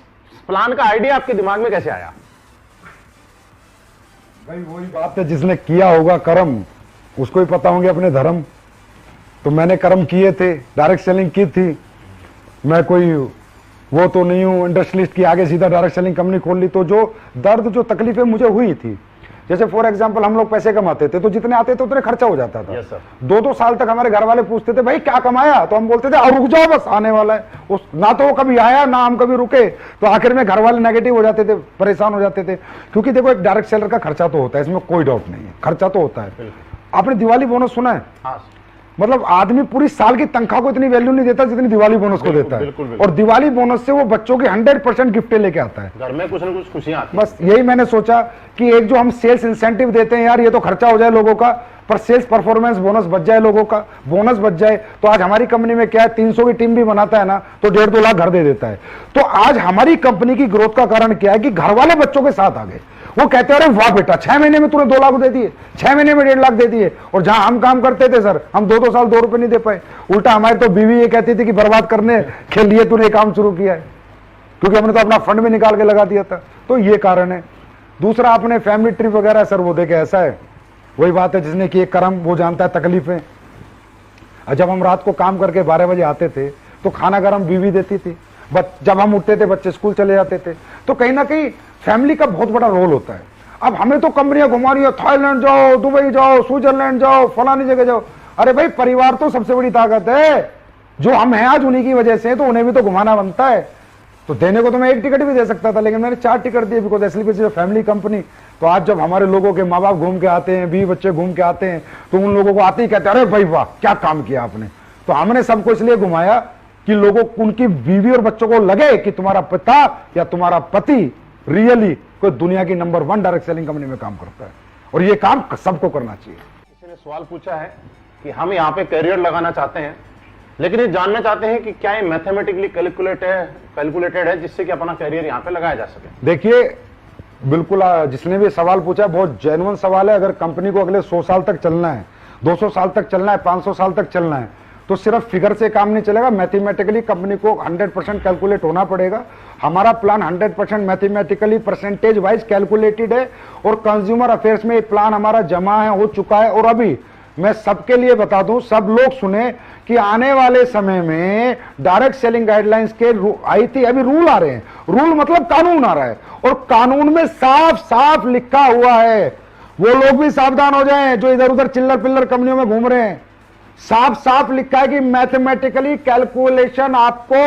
प्लान का आइडिया आपके दिमाग में कैसे आया? भाई वही बात है, जिसने किया होगा कर्म उसको ही पता होंगे अपने धर्म। तो मैंने कर्म किए थे, डायरेक्ट सेलिंग की थी। मैं कोई वो तो नहीं हूं इंडस्ट्रियलिस्ट की आगे सीधा डायरेक्ट सेलिंग कंपनी खोल ली। तो जो दर्द, जो तकलीफें मुझे हुई थी, जैसे फॉर एग्जांपल हम लोग पैसे कमाते थे तो जितने आते थे उतने खर्चा हो जाता था। 2-2 साल तक हमारे घर वाले पूछते थे भाई क्या कमाया, तो हम बोलते थे और रुक जाओ बस आने वाला है। उस ना तो वो कभी आया ना हम कभी रुके, तो आखिर में घर वाले नेगेटिव हो जाते थे, परेशान हो जाते थे। क्योंकि देखो एक डायरेक्ट सेलर का खर्चा तो होता है, इसमें कोई डाउट नहीं है, खर्चा तो होता है। आपने दिवाली बोनस सुना है? हाँ। मतलब आदमी पूरी साल की तनख्वाह को इतनी वैल्यू नहीं देता जितनी दिवाली बोनस को देता है। और दिवाली बोनस से वो बच्चों की 100% गिफ्टें लेके आता है, घर में कुछ ना कुछ खुशियां आती हैं। बस यही मैंने सोचा कि एक जो हम सेल्स इंसेंटिव देते हैं यार, ये तो खर्चा हो जाए लोगों का, पर सेल्स परफॉर्मेंस बोनस बच जाए, लोगों का बोनस बच जाए। तो आज हमारी कंपनी में क्या है, 300 की टीम भी बनाता है ना तो 1.5-2 लाख घर दे देता है। तो आज हमारी कंपनी की ग्रोथ का कारण क्या है कि घर वाले बच्चों के साथ आ गए। वो कहते हैं अरे वाह बेटा 6 महीने में तूने 2 लाख दे दिए, 6 महीने में 1.5 लाख दे दिए। और जहां हम काम करते थे सर, हम 2-2 साल 2 रुपए नहीं दे पाए। उल्टा हमारी तो बीवी ये कहती थी कि बर्बाद करने के लिए तूने काम शुरू किया है, क्योंकि हमने तो अपना फंड में निकाल के लगा दिया था। तो ये कारण है। दूसरा अपने फैमिली ट्रिप वगैरह सर, वो देखे ऐसा है, वही बात है जिसने कि कर्म वो जानता है तकलीफें। जब हम रात को काम करके 12 बजे आते थे तो खाना गरम बीवी देती थी, जब हम उठते थे बच्चे स्कूल चले जाते थे। तो कहीं ना कहीं फैमिली का बहुत बड़ा रोल होता है। अब हमें तो कंपनियां घुमा रही है, थाईलैंड जाओ, दुबई जाओ, स्विट्जरलैंड जाओ, फलानी जगह जाओ। अरे भाई परिवार तो सबसे बड़ी ताकत है, जो हम हैं आज उन्हीं की वजह से, तो उन्हें भी तो घुमाना बनता है। तो देने को तो मैं 1 टिकट भी दे सकता था, लेकिन मैंने 4 टिकट दिए, because Asclepius is a family company. तो आज जब हमारे लोगों के माँ बाप घूम के आते हैं, 20 बच्चे घूम के आते हैं, तो उन लोगों को आते ही कहते हैं अरे भाई वाह क्या काम किया आपने। तो हमने सबको इसलिए घुमाया कि लोगों, उनकी बीवी और बच्चों को लगे कि तुम्हारा पिता या तुम्हारा पति रियली कोई दुनिया की नंबर 1 डायरेक्ट सेलिंग कंपनी में काम करता है, और ये काम सबको करना चाहिए। किसी ने सवाल पूछा है कि हम यहाँ पे करियर लगाना चाहते हैं, लेकिन ये जानना चाहते हैं कि क्या ये मैथमेटिकली कैलकुलेटेड है जिससे कि अपना करियर यहाँ पे लगाया जा सके। देखिए बिल्कुल, जिसने भी सवाल पूछा बहुत जेन्युइन सवाल है। अगर कंपनी को अगले 100 साल तक चलना है, 200 साल तक चलना है, 500 साल तक चलना है, तो सिर्फ फिगर से काम नहीं चलेगा। मैथमेटिकली कंपनी को 100% कैलकुलेट होना पड़ेगा। हमारा plan 100% mathematically percentage wise calculated है, और कंज्यूमर अफेयर्स में ये प्लान हमारा जमा है, हो चुका है। और अभी मैं सबके लिए बता दूं, सब लोग सुने कि आने वाले समय में डायरेक्ट सेलिंग गाइडलाइंस के आई थी, अभी रूल आ रहे हैं। रूल मतलब कानून आ रहा है, और कानून में साफ साफ लिखा हुआ है, वो लोग भी सावधान हो जाएं जो इधर उधर चिल्लर पिल्लर कंपनियों में घूम रहे हैं। साफ साफ लिखा है कि मैथमेटिकली कैलकुलेशन आपको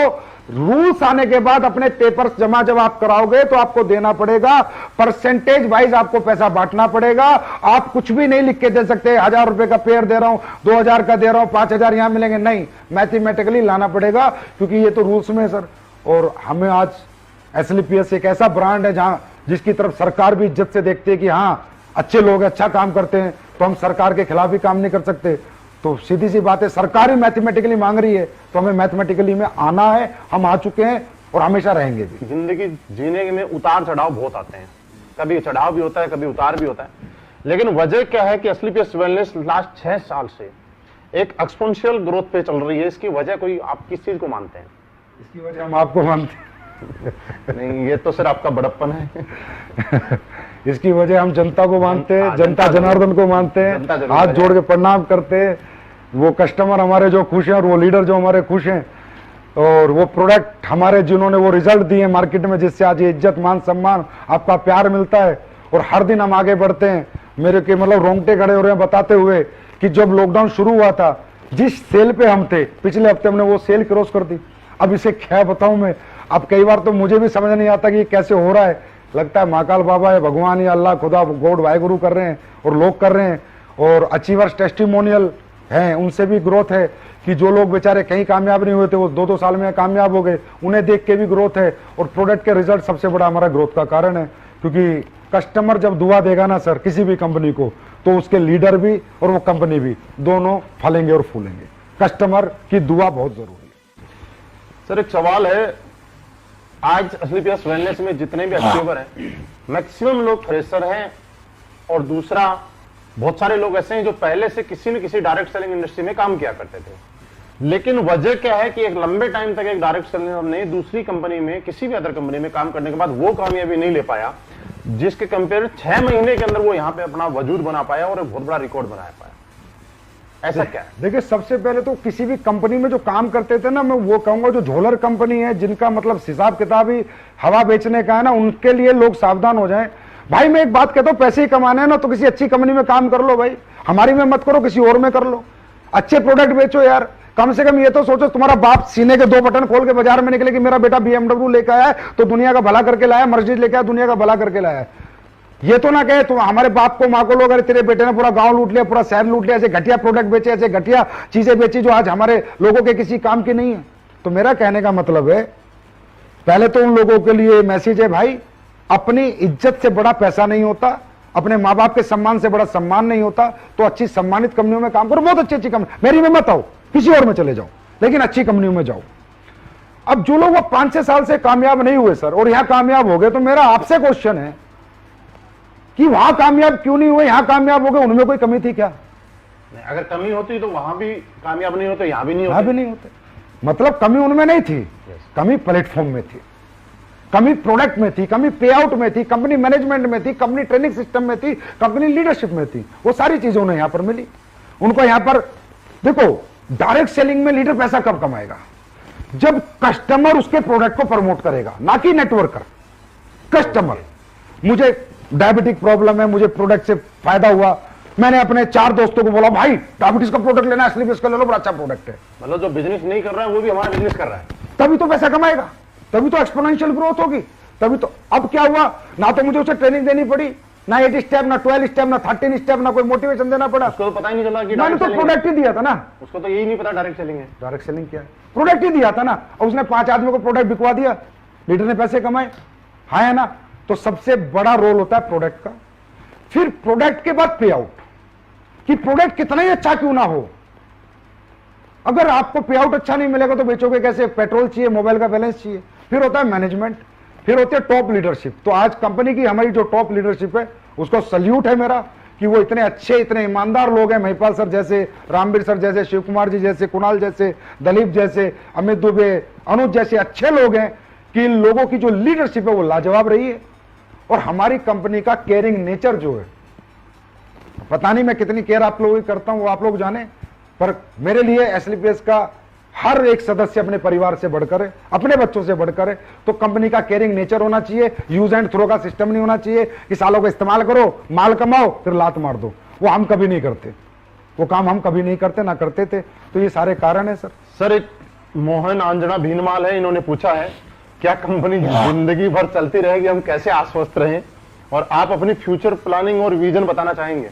रूल्स आने के बाद अपने पेपर्स जमा जब आप कराओगे तो आपको देना पड़ेगा, परसेंटेज वाइज आपको पैसा बांटना पड़ेगा। आप कुछ भी नहीं लिख के दे सकते 1000 रुपए का पेयर दे रहा हूं, 2000 का दे रहा हूं, 5000 यहां मिलेंगे, नहीं, मैथमेटिकली लाना पड़ेगा क्योंकि ये तो रूल्स में है सर। और हमें आज एसएलपीएस एक ऐसा ब्रांड है जहां जिसकी तरफ सरकार भी इज्जत से देखती है कि हां अच्छे लोग अच्छा काम करते हैं, तो हम सरकार के खिलाफ भी काम नहीं कर सकते। तो सीधी सी बात है, सरकार ही मैथमेटिकली मांग रही है तो हमें मैथमेटिकली में आना है। हम आ चुके हैं और हमेशा रहेंगे भी। जिंदगी जीने में उतार चढ़ाव बहुत आते हैं, कभी चढ़ाव भी होता है, कभी उतार भी होता है, लेकिन वजह क्या है कि एसएलपीएस वेलनेस लास्ट 6 साल से एक एक्सपोनेंशियल ग्रोथ पे चल रही है। इसकी वजह कोई आप किस चीज को मानते हैं? इसकी वजह हम आपको मानते हैं। नहीं, ये तो सिर्फ आपका बड़प्पन है। इसकी वजह हम जनता को मानते हैं, जनता जनार्दन को मानते हैं, हाथ जोड़ के प्रणाम करते हैं। वो कस्टमर हमारे जो खुश हैं और वो लीडर जो हमारे खुश हैं और वो प्रोडक्ट हमारे जिन्होंने वो रिजल्ट दिए मार्केट में, जिससे आज ये इज्जत मान सम्मान आपका प्यार मिलता है और हर दिन हम आगे बढ़ते हैं। मेरे के मतलब रोंगटे खड़े हो रहे हैं बताते हुए कि जब लॉकडाउन शुरू हुआ था, जिस सेल पे हम थे पिछले हफ्ते हमने वो सेल क्रॉस कर दी। अब इसे क्या बताऊं मैं, अब कई बार तो मुझे भी समझ नहीं आता कि ये कैसे हो रहा है। लगता है महाकाल बाबा या भगवान या अल्लाह खुदा गॉड वाहेगुरु कर रहे हैं और लोग कर रहे हैं। और अचीवर्स टेस्टिमोनियल हैं, उनसे भी ग्रोथ है कि जो लोग बेचारे कहीं कामयाब नहीं हुए थे वो 2-2 साल में कामयाब हो गए, उन्हें देख के भी ग्रोथ है। और प्रोडक्ट के रिजल्ट सबसे बड़ा हमारा ग्रोथ का कारण है, क्योंकि कस्टमर जब दुआ देगा ना सर किसी भी कंपनी को, तो उसके लीडर भी और वो कंपनी भी दोनों फलेंगे और फूलेंगे। कस्टमर की दुआ बहुत जरूरी है। सर एक सवाल है, आज एसएलपीएस वेलनेस में जितने भी अचीवर हैं मैक्सिमम लोग फ्रेशर हैं और दूसरा बहुत सारे लोग ऐसे हैं जो पहले से किसी न किसी डायरेक्ट सेलिंग इंडस्ट्री में काम किया करते थे। लेकिन वजह क्या है कि एक लंबे टाइम तक एक डायरेक्ट सेलिंग ने दूसरी कंपनी में किसी भी अदर कंपनी में काम करने के बाद वो कामयाबी नहीं ले पाया जिसके कंपेयर 6 महीने के अंदर वो यहाँ पे अपना वजूद बना पाया और एक बहुत बड़ा रिकॉर्ड बना पाया। ऐसा क्या है? देखिए सबसे पहले तो किसी भी कंपनी में जो काम करते थे ना, मैं वो कहूंगा जो झोलर कंपनी है जिनका मतलब हिसाब किताब ही हवा बेचने का है ना, उनके लिए लोग सावधान हो जाएं। भाई मैं एक बात कहता हूं, पैसे ही कमाने हैं ना तो किसी अच्छी कंपनी में काम कर लो भाई, हमारी में मत करो, किसी और में कर लो। अच्छे प्रोडक्ट बेचो यार, कम से कम ये तो सोचो तुम्हारा बाप सीने के 2 बटन खोल के बाजार में निकले कि मेरा बेटा BMW लेकर आया है तो दुनिया का भला करके लाया, मर्सिडीज लेकर आया दुनिया का भला करके लाया है। ये तो ना कहे तुम हमारे बाप को माँ को लोग अरे तेरे बेटे ने पूरा गांव लूट लिया, पूरा शहर लूट लिया, ऐसे घटिया प्रोडक्ट बेचे, ऐसे घटिया चीजें बेची जो आज हमारे लोगों के किसी काम की नहीं है। तो मेरा कहने का मतलब है, पहले तो उन लोगों के लिए मैसेज है, भाई अपनी इज्जत से बड़ा पैसा नहीं होता, अपने माँ बाप के सम्मान से बड़ा सम्मान नहीं होता, तो अच्छी सम्मानित कंपनियों में काम करो, बहुत अच्छी कंपनी, मेरी में मत आओ, किसी और में चले जाओ, लेकिन अच्छी कंपनियों में जाओ। अब जो लोग वो 5-6 साल से कामयाब नहीं हुए सर और यहां कामयाब हो गए, तो मेरा आपसे क्वेश्चन है कि वहां कामयाब क्यों नहीं हुए, यहां कामयाब हो गए, उनमें कोई कमी थी क्या? नहीं, अगर कमी होती तो वहां भी कामयाब नहीं होते, यहां भी नहीं यहां होते। भी नहीं होते। मतलब कमी उनमें नहीं थी, कमी प्लेटफॉर्म में थी, कमी प्रोडक्ट में थी, कमी पे आउट में थी, कंपनी मैनेजमेंट में थी, कंपनी ट्रेनिंग सिस्टम में थी, कंपनी लीडरशिप में थी। वो सारी चीजें उन्हें यहां पर मिली। उनको यहां पर देखो, डायरेक्ट सेलिंग में लीडर पैसा कब कमाएगा? जब कस्टमर उसके प्रोडक्ट को प्रमोट करेगा, ना कि नेटवर्कर। कस्टमर, मुझे डायबिटिक प्रॉब्लम है, मुझे प्रोडक्ट से फायदा हुआ, मैंने अपने 4 दोस्तों को बोला भाई डायबिटीज का प्रोडक्ट लेना है, एसएलपीएस का ले लो, बड़ा अच्छा प्रोडक्ट है। मतलब जो बिजनेस नहीं कर रहा है वो भी हमारा बिजनेस कर रहा है, तभी तो पैसा कमाएगा, तभी तो एक्सपोनेंशियल ग्रोथ होगी, तभी तो। अब क्या हुआ, ना तो मुझे उसे ट्रेनिंग देनी पड़ी, ना 8 स्टेप, ना 12 स्टेप, ना 13 स्टेप, ना कोई मोटिवेशन देना पड़ा। उसको तो पता ही नहीं चला कि मैंने तो प्रोडक्ट ही दिया था ना, उसको तो यही नहीं पता डायरेक्ट सेलिंग है। डायरेक्ट सेलिंग क्या है, प्रोडक्ट ही दिया था ना, और उसने 5 आदमी को प्रोडक्ट बिकवा दिया, लीडर ने पैसे कमाए। हाँ है ना? तो सबसे बड़ा रोल होता है प्रोडक्ट का। फिर प्रोडक्ट के बाद पे आउट, कि प्रोडक्ट कितना ही अच्छा क्यों ना हो, अगर आपको पे आउट अच्छा नहीं मिलेगा तो बेचोगे कैसे? पेट्रोल चाहिए, मोबाइल का बैलेंस चाहिए। फिर होता है मैनेजमेंट, फिर होते है टॉप लीडरशिप। तो आज कंपनी की हमारी जो टॉप लीडरशिप है उसको सल्यूट है मेरा, कि वो इतने अच्छे, इतने ईमानदार लोग हैं। महिपाल सर जैसे, रामवीर सर जैसे, शिव कुमार जी जैसे, कुणाल जैसे, दलीप जैसे, अमित दुबे, अनुज जैसे अच्छे लोग हैं कि इन लोगों की जो लीडरशिप है वो लाजवाब रही है। और हमारी कंपनी का केयरिंग नेचर जो है, पता नहीं मैं कितनी केयर आप लोगों की करता हूं वो आप लोग जाने, पर मेरे लिए एसएलपीएस का हर एक सदस्य अपने परिवार से बढ़कर है, अपने बच्चों से बढ़कर है। तो कंपनी का केयरिंग नेचर होना चाहिए, यूज एंड थ्रो का सिस्टम नहीं होना चाहिए कि सालों को इस्तेमाल करो, माल कमाओ, फिर लात मार दो। वो हम कभी नहीं करते, वो काम हम कभी नहीं करते, ना करते थे। तो ये सारे कारण है सर। सर, एक मोहन आंजना भीनमाल है, इन्होंने पूछा है क्या कंपनी जिंदगी भर चलती रहेगी, हम कैसे आश्वस्त रहें, और आप अपनी फ्यूचर प्लानिंग और विजन बताना चाहेंगे?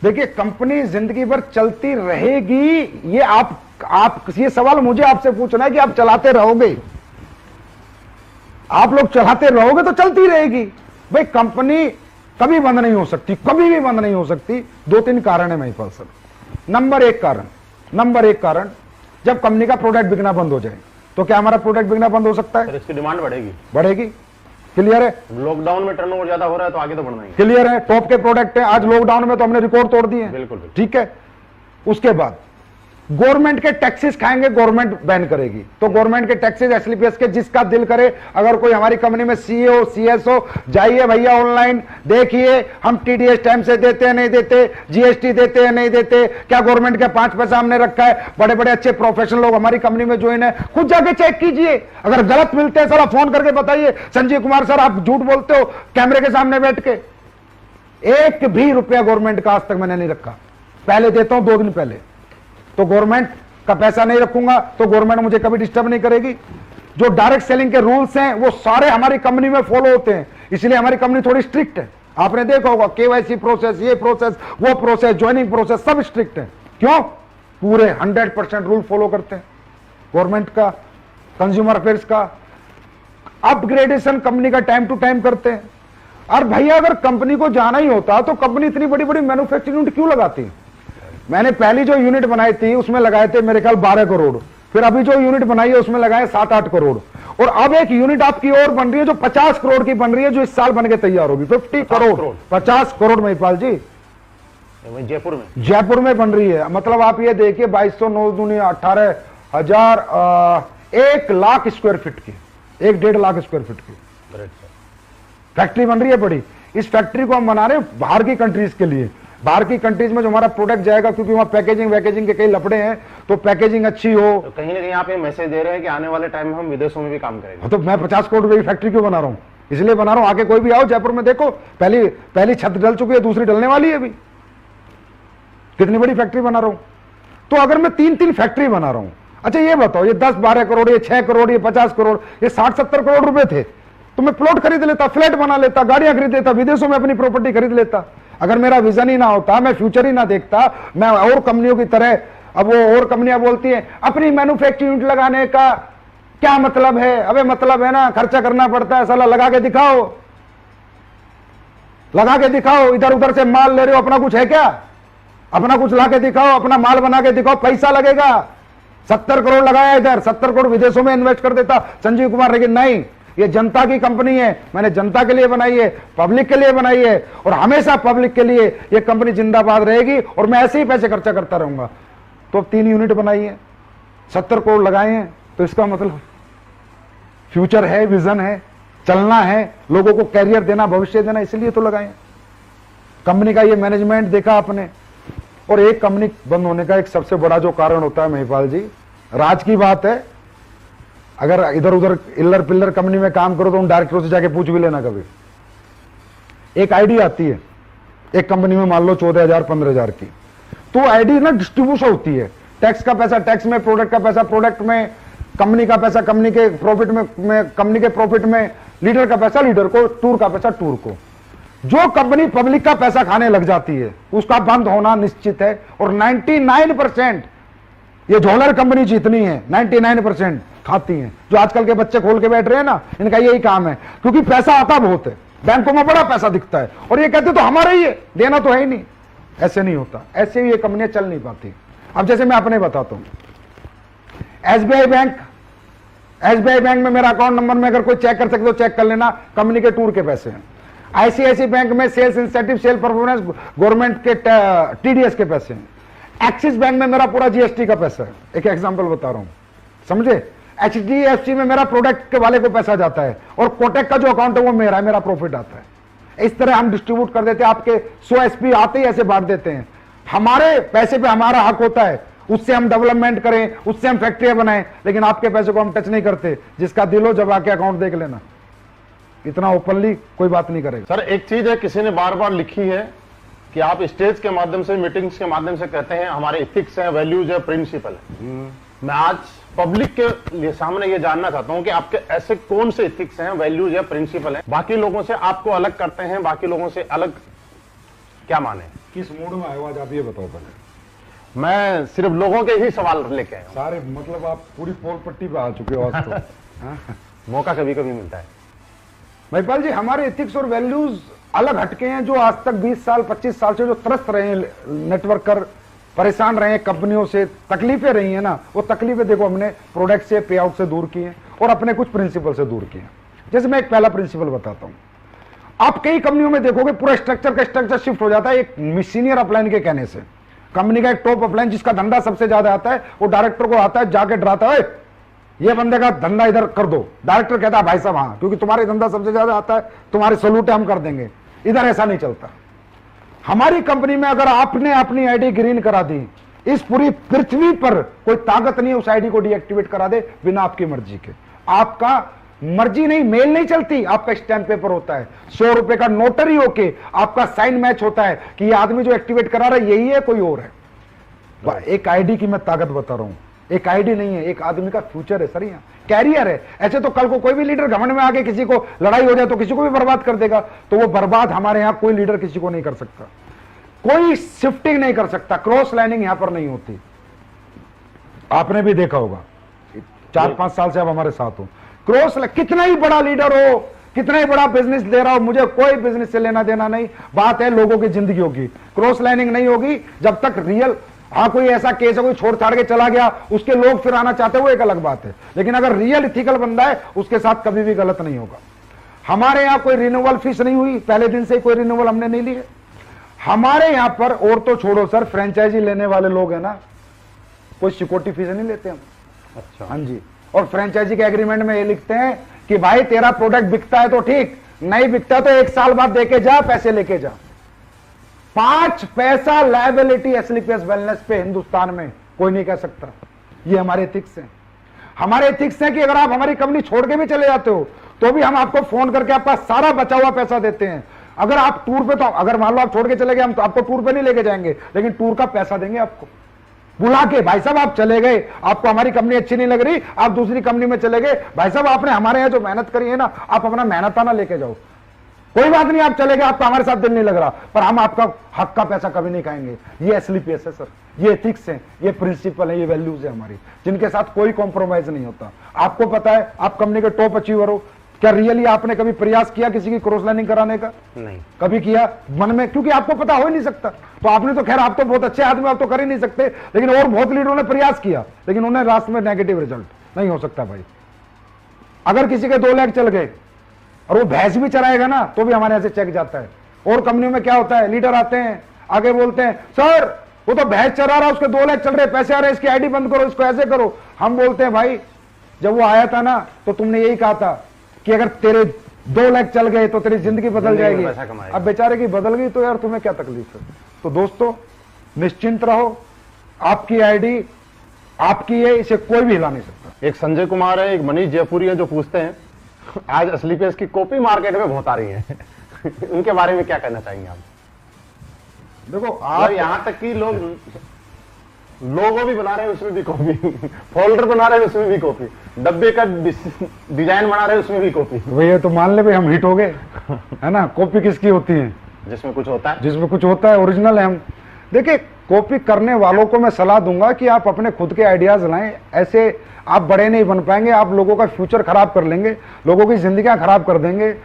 देखिए, कंपनी जिंदगी भर चलती रहेगी, ये आप ये सवाल मुझे आपसे पूछना है कि आप चलाते रहोगे? आप लोग चलाते रहोगे तो चलती रहेगी। भाई कंपनी कभी बंद नहीं हो सकती, कभी भी बंद नहीं हो सकती। 2-3 कारण है महिपाल सर। नंबर एक कारण, जब कंपनी का प्रोडक्ट बिकना बंद हो जाए तो क्या हमारा प्रोडक्ट बिकना बंद हो सकता है? सर, इसकी डिमांड बढ़ेगी। क्लियर है? लॉकडाउन में टर्नओवर ज्यादा हो रहा है तो आगे तो बढ़ना ही है। क्लियर है? टॉप के प्रोडक्ट है, आज लॉकडाउन में तो हमने रिकॉर्ड तोड़ दिए। बिल्कुल। ठीक है। उसके बाद गवर्नमेंट के टैक्सेस खाएंगे, गवर्नमेंट बैन करेगी, तो गवर्नमेंट के टैक्सेस एसलीपीएस के जिसका दिल करे, अगर कोई हमारी कंपनी में सीईओ सीएसओ, जाइए भैया ऑनलाइन देखिए हम टीडीएस टाइम से देते हैं नहीं देते, जीएसटी देते हैं नहीं देते, क्या गवर्नमेंट का 5 पैसा हमने रखा है। बड़े बड़े अच्छे प्रोफेशनल लोग हमारी कंपनी में ज्वाइन है, खुद जाके चेक कीजिए। अगर गलत मिलते हैं सर आप फोन करके बताइए, संजीव कुमार सर आप झूठ बोलते हो कैमरे के सामने बैठ के। 1 भी रुपया गवर्नमेंट का आज तक मैंने नहीं रखा, पहले देता हूं 2 दिन पहले। तो गवर्नमेंट का पैसा नहीं रखूंगा तो गवर्नमेंट मुझे कभी डिस्टर्ब नहीं करेगी। जो डायरेक्ट सेलिंग के रूल्स हैं वो सारे हमारी कंपनी में फॉलो होते हैं, इसलिए हमारी कंपनी थोड़ी स्ट्रिक्ट है। आपने देखा होगा केवाईसी प्रोसेस, ये प्रोसेस, वो प्रोसेस, ज्वाइनिंग प्रोसेस सब स्ट्रिक्ट है। क्यों? पूरे 100% रूल फॉलो करते हैं गवर्नमेंट का, कंज्यूमर अफेयर्स का। अपग्रेडेशन कंपनी का टाइम टू टाइम करते हैं। और भैया अगर कंपनी को जाना ही होता तो कंपनी इतनी बड़ी बड़ी मैन्युफैक्चरिंग यूनिट क्यों लगाती? मैंने पहली जो यूनिट बनाई थी उसमें लगाए थे मेरे ख्याल 12 करोड़, फिर अभी जो यूनिट बनाई है उसमें लगाए 7-8 करोड़, और अब एक यूनिट आपकी और बन रही है जो 50 करोड़ की बन रही है, जो इस साल बन के तैयार होगी। 50 करोड़ 50 करोड़ महिपाल जी जयपुर में बन रही है। मतलब आप ये देखिए 2200 9 दूनी 18,000 1 लाख स्क्वायर फीट की, 1-1.5 लाख स्क्वायर फीट की फैक्ट्री बन रही है बड़ी। इस फैक्ट्री को हम बना रहे हैं बाहर की कंट्रीज के लिए। बाहर की कंट्रीज में जो हमारा प्रोडक्ट जाएगा, क्योंकि वहां पैकेजिंग के कई लफड़े हैं, तो पैकेजिंग अच्छी हो। तो कहीं ना कहीं आप ये मैसेज दे रहे हैं कि आने वाले टाइम में हम विदेशों में भी काम करेंगे। तो मैं 50 करोड़ रुपए की फैक्ट्री क्यों बना रहा हूं? इसलिए बना रहा हूं आके कोई भी आओ जयपुर में देखो, पहली छत डल चुकी है, दूसरी डलने वाली है अभी। कितनी बड़ी फैक्ट्री बना रहा हूं। तो अगर मैं 3 फैक्ट्री बना रहा हूं, अच्छा ये बताओ, ये 10-12 करोड़, ये 6 करोड़, ये 50 करोड़, ये 60-70 करोड़ रुपए थे, तो मैं प्लॉट खरीद लेता, फ्लैट बना लेता, गाड़ियां खरीद लेता, विदेशों में अपनी प्रॉपर्टी खरीद लेता। अगर मेरा विजन ही ना होता, मैं फ्यूचर ही ना देखता, मैं और कंपनियों की तरह, अब वो और कंपनियां बोलती हैं अपनी मैन्युफैक्चरिंग यूनिट लगाने का क्या मतलब है? अबे मतलब है ना, खर्चा करना पड़ता है, साला लगा के दिखाओ, इधर उधर से माल ले रहे हो, अपना कुछ है क्या? अपना कुछ ला के दिखाओ, अपना माल बना के दिखाओ, पैसा लगेगा। 70 करोड़ लगाया इधर, 70 करोड़ विदेशों में इन्वेस्ट कर देता संजीव कुमार, लेकिन नहीं, ये जनता की कंपनी है, मैंने जनता के लिए बनाई है, पब्लिक के लिए बनाई है, और हमेशा पब्लिक के लिए ये कंपनी जिंदाबाद रहेगी, और मैं ऐसे ही पैसे खर्चा करता रहूंगा। तो 3 यूनिट बनाई है, 70 करोड़ लगाए हैं, तो इसका मतलब फ्यूचर है, विजन है, चलना है, लोगों को कैरियर देना, भविष्य देना, इसलिए तो लगाए। कंपनी का ये मैनेजमेंट देखा आपने। और एक कंपनी बंद होने का एक सबसे बड़ा जो कारण होता है महिपाल जी, राज की बात है, अगर इधर उधर इल्लर पिल्लर कंपनी में काम करो तो उन डायरेक्टरों से जाके पूछ भी लेना कभी। एक आईडी आती है एक कंपनी में, मान लो 14,000 15,000 की, तो आईडी ना डिस्ट्रीब्यूशन होती है, टैक्स का पैसा टैक्स में, प्रोडक्ट का पैसा प्रोडक्ट में, कंपनी का पैसा कंपनी के प्रॉफिट में, कंपनी के प्रॉफिट में, लीडर का पैसा लीडर को, टूर का पैसा टूर को। जो कंपनी पब्लिक का पैसा खाने लग जाती है उसका बंद होना निश्चित है। और 99% ये झोलर कंपनी जितनी है 99% खाती हैं। जो आजकल के बच्चे खोल के बैठ रहे हैं ना, इनका यही काम है, क्योंकि पैसा आता बहुत है, बैंकों में बड़ा पैसा दिखता है, और ये कहते तो हमारा ही है, देना तो है ही नहीं। ऐसे नहीं होता, ऐसे ही ये कंपनियां चल नहीं पाती। अब जैसे मैं अपने बताता हूं, एसबीआई बैंक में मेरा अकाउंट नंबर में अगर कोई चेक कर सकते तो चेक कर लेना, कंपनी के टूर के पैसे हैं। आईसीआईसी बैंक में sales incentive, sale performance, government के टीडीएस के पैसे हैं। एक्सिस बैंक में मेरा पूरा जीएसटी का पैसा है, एक एग्जांपल बता रहा हूं, समझे। एचडीएफसी में मेरा प्रोडक्ट के वाले को पैसा जाता है, और कोटेक का जो अकाउंट है वो मेरा है, मेरा प्रॉफिट आता है। इस तरह हम डिस्ट्रीब्यूट कर देते हैं, आपके 100 एसपी आते ही ऐसे बांट देते हैं। हमारे पैसे पे हमारा हक होता है, उससे हम डेवलपमेंट करें, उससे हम फैक्ट्रियां बनाएं, लेकिन आपके पैसे को हम टच नहीं करते। जिसका दिल हो जब आके अकाउंट देख लेना, इतना ओपनली कोई बात नहीं करेगा। सर एक चीज है, किसी ने बार बार लिखी है कि आप स्टेज के माध्यम से, मीटिंग्स के माध्यम से कहते हैं हमारे इथिक्स है, वैल्यूज है, प्रिंसिपल है। मैं आज पब्लिक के लिए सामने ये जानना चाहता हूं कि आपके ऐसे कौन से इथिक्स हैं, वैल्यूज है, प्रिंसिपल है, बाकी लोगों से आपको अलग करते हैं, बाकी लोगों से अलग क्या माने? किस मूड में आए हो आज आप ये बताओ पहले। मैं सिर्फ लोगों के ही सवाल लेके आया हूं। सारे मतलब आप पूरी पोल पट्टी पे आ चुके हो आज तो। हाँ? मौका कभी कभी मिलता है। महिपाल जी, हमारे एथिक्स और वैल्यूज अलग हटके हैं, जो आज तक 20 साल 25 साल से जो त्रस्त रहे हैं, नेटवर्क कर परेशान रहे हैं, कंपनियों से तकलीफें रही हैं ना, वो तकलीफें देखो हमने प्रोडक्ट से, पे आउट से दूर की हैं और अपने कुछ प्रिंसिपल से दूर किए हैं। जैसे मैं एक पहला प्रिंसिपल बताता हूं, आप कई कंपनियों में देखोगे पूरा स्ट्रक्चर का स्ट्रक्चर शिफ्ट हो जाता है एक सीनियर अपलाइन के कहने से। कंपनी का एक टॉप अपलाइन जिसका धंधा सबसे ज्यादा आता है, वो डायरेक्टर को आता है, जाके डराता है, ये बंदे का धंधा इधर कर दो। डायरेक्टर कहता है भाई साहब हाँ, क्योंकि तुम्हारे धंधा सबसे ज्यादा आता है, तुम्हारे सलूट हम कर देंगे। इधर ऐसा नहीं चलता। हमारी कंपनी में अगर आपने अपनी आईडी ग्रीन करा दी, इस पूरी पृथ्वी पर कोई ताकत नहीं है उस आईडी को डीएक्टिवेट करा दे बिना आपकी मर्जी के। आपका मर्जी नहीं, मेल नहीं चलती, आपका स्टैंप पेपर होता है, 100 रुपए का नोटरी होके आपका साइन मैच होता है कि ये आदमी जो एक्टिवेट करा रहा है यही है, कोई और है। एक आईडी की मैं ताकत बता रहा हूं, एक आईडी नहीं है, एक आदमी का फ्यूचर है सर, यहाँ कैरियर है। ऐसे तो कल को कोई भी लीडर घमंड में आके किसी को लड़ाई हो जाए तो किसी को भी बर्बाद कर देगा, तो वो बर्बाद हमारे यहाँ कोई लीडर किसी को नहीं कर सकता, कोई शिफ्टिंग नहीं कर सकता, क्रॉस लाइनिंग यहां पर नहीं होती। आपने भी देखा होगा, 4-5 साल से आप हमारे साथ हो। क्रॉस कितना ही बड़ा लीडर हो, कितना ही बड़ा बिजनेस दे रहा हो, मुझे कोई बिजनेस से लेना देना नहीं, बात है लोगों की जिंदगियों की। क्रॉस लाइनिंग नहीं होगी जब तक रियल, हाँ कोई ऐसा केस है कोई छोड़ छाड़ के चला गया, उसके लोग फिर आना चाहते हैं, वो एक अलग बात है, लेकिन अगर रियल इथिकल बंदा है उसके साथ कभी भी गलत नहीं होगा। हमारे यहाँ कोई रिन्यूअल फीस नहीं हुई, पहले दिन से कोई रिन्यूअल हमने नहीं लिए हमारे यहाँ पर। और तो छोड़ो सर, फ्रेंचाइजी लेने वाले लोग हैं ना, कोई सिक्योरिटी फीस नहीं लेते हम। अच्छा, हाँ जी। और फ्रेंचाइजी के एग्रीमेंट में ये लिखते हैं कि भाई तेरा प्रोडक्ट बिकता है तो ठीक, नहीं बिकता तो 1 साल बाद देके जा, पैसे लेके जा। 5 पैसा लायबिलिटी एसलीपीएस वेलनेस पे हिंदुस्तान में कोई नहीं कह सकता। ये हमारे एथिक्स हैं। हमारे एथिक्स हैं कि अगर आप हमारी कंपनी छोड़ के भी चले जाते हो तो भी हम आपको फोन करके आपका सारा बचा हुआ पैसा देते हैं। अगर आप टूर पे, तो अगर मान लो आप छोड़ के चले गए, हम तो आपको टूर पे नहीं लेके जाएंगे, लेकिन टूर का पैसा देंगे आपको बुला के। भाई साहब आप चले गए, आपको हमारी कंपनी अच्छी नहीं लग रही, आप दूसरी कंपनी में चले गए, भाई साहब आपने हमारे यहाँ जो मेहनत करी है ना, आप अपना मेहनताना लेके जाओ, कोई बात नहीं, आप चले गए, आपका हमारे साथ दिल नहीं लग रहा, पर हम आपका हक का पैसा कभी नहीं खाएंगे। ये एसलीपीएस है सर, ये एथिक्स है, ये प्रिंसिपल है, ये वैल्यूज है हमारी, जिनके साथ कोई कॉम्प्रोमाइज नहीं होता। आपको पता है आप कंपनी के टॉप अचीवर हो, क्या रियली आपने कभी प्रयास किया किसी की क्रॉस लाइनिंग कराने का? नहीं कभी किया मन में? क्योंकि आपको पता हो ही नहीं सकता। तो आपने तो खैर, आप तो बहुत अच्छे आदमी, आप तो कर ही नहीं सकते, लेकिन और बहुत लीडरों ने प्रयास किया, लेकिन उन्हें रास्ते में नेगेटिव रिजल्ट। नहीं हो सकता भाई। अगर किसी के 2 लाख चल गए और वो भैंस भी चराएगा ना, तो भी हमारे यहां से चेक जाता है। और कंपनियों में क्या होता है, लीडर आते हैं आगे बोलते हैं सर वो तो भैंस चरा रहा, उसके 2 लाख चल रहे, पैसे आ रहे, इसकी आईडी बंद करो, इसको ऐसे करो। हम बोलते हैं भाई जब वो आया था ना तो तुमने यही कहा था कि अगर तेरे 2 लाख चल गए तो तेरी जिंदगी बदल जाएगी। अब बेचारे की बदल गई तो यार तुम्हें क्या तकलीफ है? तो दोस्तों निश्चिंत रहो, आपकी आईडी आपकी है, इसे कोई भी हिला नहीं सकता। एक संजय कुमार है, एक मनीष जयपुरी है, जो पूछते हैं आज एसलीपीएस की कॉपी मार्केट में बहुत आ रही है उनके बारे में क्या कहना चाहेंगे आप? देखो आप यहां तक कि लोगो भी बना रहे हैं उसमें भी कॉपी, फोल्डर बना रहे हैं उसमें भी कॉपी, डब्बे का डिजाइन बना रहे हैं उसमें भी कॉपी। भैया तो मान ले भाई हम हिट हो गए, है ना। कॉपी किसकी होती है? जिसमें कुछ होता है, जिसमें कुछ होता है, ओरिजिनल है हम। देखिए कॉपी करने वालों को मैं सलाह दूंगा कि आप अपने खुद के आइडियाज लाएं, ऐसे आप बड़े नहीं बन पाएंगे, आप लोगों का फ्यूचर खराब कर लेंगे, लोगों की जिंदगियां खराब कर देंगे।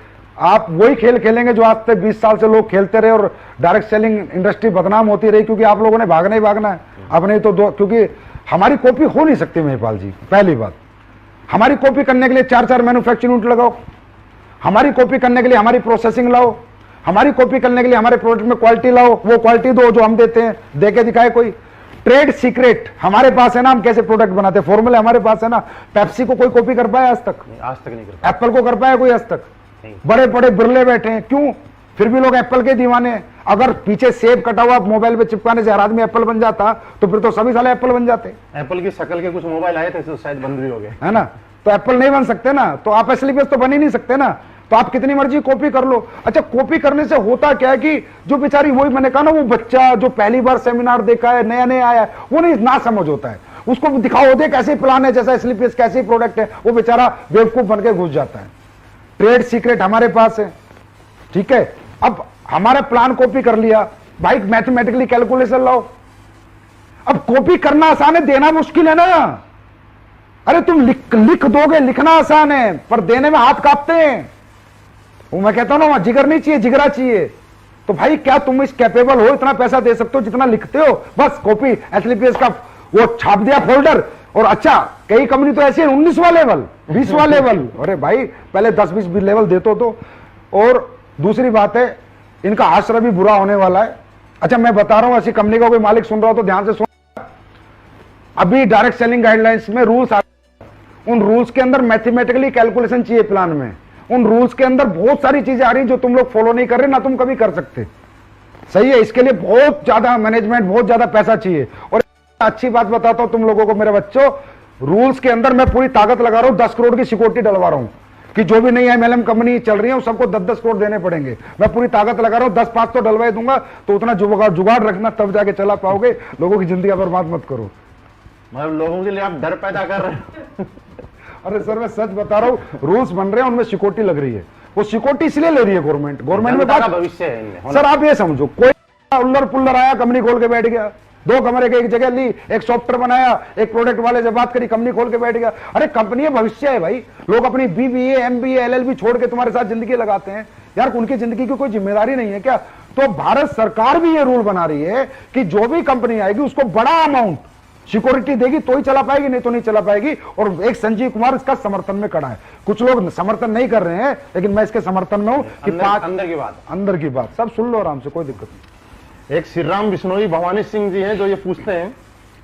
आप वही खेल खेलेंगे जो आज तक 20 साल से लोग खेलते रहे और डायरेक्ट सेलिंग इंडस्ट्री बदनाम होती रही, क्योंकि आप लोगों ने भागना ही भागना है। अब नहीं तो क्योंकि हमारी कॉपी हो नहीं सकती महिपाल जी। पहली बात, हमारी कॉपी करने के लिए 4-4 मैन्युफैक्चरिंग यूनिट लगाओ, हमारी कॉपी करने के लिए हमारी प्रोसेसिंग लाओ, हमारी कॉपी करने के लिए हमारे प्रोडक्ट में क्वालिटी लाओ, वो क्वालिटी दो जो हम देते हैं, दे के दिखाए कोई। ट्रेड सीक्रेट हमारे पास है ना, हम कैसे प्रोडक्ट बनाते हैं, फॉर्मूला हमारे पास है ना। पेप्सी को कोई कॉपी कर पाया आज तक? आज तक नहीं कर पाया। एप्पल को कर पाया कोई आज तक? बड़े बड़े बिरले बैठे हैं, क्यों? फिर भी लोग एप्पल के दीवाने हैं। अगर पीछे सेब कटा हुआ मोबाइल पे चिपकाने से हर आदमी एप्पल बन जाता तो फिर तो सभी साले एप्पल बन जाते। एप्पल की शक्ल के कुछ मोबाइल आए थे तो शायद बंद भी हो गए, है ना। तो एप्पल नहीं बन सकते ना, तो आप एसलीपीएस तो बन ही नहीं सकते ना। तो आप कितनी मर्जी कॉपी कर लो। अच्छा, कॉपी करने से होता क्या है कि जो बेचारी, वही मैंने कहा ना, वो बच्चा जो पहली बार सेमिनार देखा है, नया नया आया है, वो नहीं ना समझ होता है। उसको दिखाओ दे कैसे प्लान है, जैसा एसलीपीएस कैसे प्रोडक्ट है, वो बेचारा बेवकूफ बन के घुस जाता है। ट्रेड सीक्रेट हमारे पास है, ठीक है। अब हमारा प्लान कॉपी कर लिया भाई, मैथमेटिकली कैलकुलेशन लाओ। अब कॉपी करना आसान है, देना मुश्किल है ना। अरे तुम लिख दोगे, लिखना आसान है, पर देने में हाथ कांपते हैं। वो मैं कहता हूं ना, वहां जिगर नहीं चाहिए, जिगरा चाहिए। तो भाई क्या तुम इस कैपेबल हो, इतना पैसा दे सकते हो जितना लिखते हो? बस कॉपी एसलीपीएस का वो छाप दिया फोल्डर, और अच्छा कई कंपनी तो ऐसी है 19वां लेवल, 20वां लेवल। अरे भाई पहले 10-20 लेवल देते तो। और दूसरी बात है, इनका आश्रय भी बुरा होने वाला है। अच्छा मैं बता रहा हूं, ऐसी कंपनी का कोई मालिक सुन रहा हो तो ध्यान से सुन। अभी डायरेक्ट सेलिंग गाइडलाइंस में रूल्स, उन रूल्स के अंदर मैथमेटिकली कैलकुलेशन चाहिए प्लान में। उन रूल्स के अंदर बहुत सारी चीजें आ रही जो तुम लोग फॉलो नहीं कर रहे, ना तुम कभी कर सकते। सही है, इसके लिए बहुत ज्यादा मैनेजमेंट, बहुत ज्यादा पैसा चाहिए। और अच्छी बात बताता हूं तुम लोगों को मेरे बच्चों, रूल्स के अंदर मैं पूरी ताकत लगा रहा हूं, 10 करोड़ की सिक्योरिटी डलवा रहा हूं कि जो भी नई एमएलएम कंपनी चल रही है सबको 10-10 करोड़ देने पड़ेंगे। मैं पूरी ताकत लगा रहा हूं, 10-5 तो डलवा ही दूंगा। तो उतना जुगाड़ रखना, तब जाके चला पाओगे। लोगों की जिंदगी बर्बाद मत करो। मतलब लोगों के लिए आप डर पैदा कर रहे हो। अरे सर मैं सच बता रहा हूं, रूल्स बन रहे हैं, उनमें सिक्योरिटी लग रही है। वो सिक्योरिटी इसलिए ले रही है गवर्नमेंट में जनता का भविष्य है इनमें। सर आप ये समझो, कोई उल्लर पुल्लर आया, कंपनी खोल के बैठ गया, 2 कमरे के एक जगह ली, एक सॉफ्टवेयर बनाया, एक प्रोडक्ट वाले से बात करी, कंपनी खोल के बैठ गया। अरे कंपनी भविष्य है भाई। लोग अपनी बीबीए, एमबीए, एलएलबी छोड़ के तुम्हारे साथ जिंदगी लगाते हैं यार, उनकी जिंदगी की कोई जिम्मेदारी नहीं है क्या? तो भारत सरकार भी ये रूल बना रही है कि जो भी कंपनी आएगी उसको बड़ा अमाउंट सिक्योरिटी देगी तो ही चला पाएगी, नहीं तो नहीं चला पाएगी। और एक संजीव कुमार इसका समर्थन में खड़ा है। कुछ लोग समर्थन नहीं कर रहे हैं, लेकिन मैं इसके समर्थन में हूं कि अंदर की बात सब सुन लो आराम से, कोई दिक्कत नहीं। एक श्री राम बिश्नोई भवानी सिंह जी हैं जो ये पूछते हैं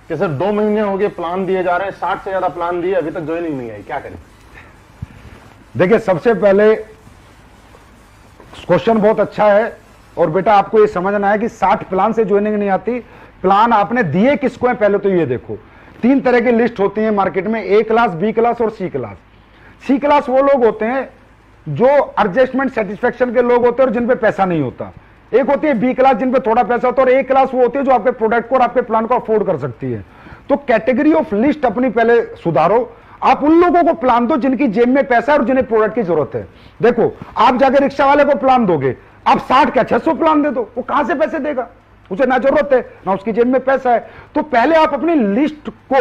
कि सर 2 महीने हो गए प्लान दिए जा रहे हैं, 60 से ज्यादा प्लान दिए, अभी तक ज्वाइनिंग नहीं आई, क्या करें? देखिए सबसे पहले क्वेश्चन बहुत अच्छा है, और बेटा आपको ये समझना है कि 60 प्लान से ज्वाइनिंग नहीं आती। प्लान आपने दिए किसको है पहले तो ये देखो। 3 तरह की लिस्ट होती है मार्केट में, A क्लास, B क्लास और C क्लास। C क्लास वो लोग होते हैं जो एडजस्टमेंट सेटिस्फेक्शन के लोग होते हैं और जिन पे पैसा नहीं होता। एक होती है B क्लास जिन पे थोड़ा पैसा होता है, और A क्लास वो होती है जो आपके प्रोडक्ट को और आपके प्लान को अफोर्ड कर सकती है। तो कैटेगरी ऑफ लिस्ट अपनी पहले सुधारो। आप उन लोगों को प्लान दो जिनकी जेब में पैसा है और जिन्हें प्रोडक्ट की जरूरत है। देखो आप जाकर रिक्शा वाले को प्लान दोगे, आप 60 क्या 600 प्लान दे दो, वो कहां से पैसे देगा? उसे ना जरूरत है ना उसकी जेब में पैसा है। तो पहले आप अपनी लिस्ट को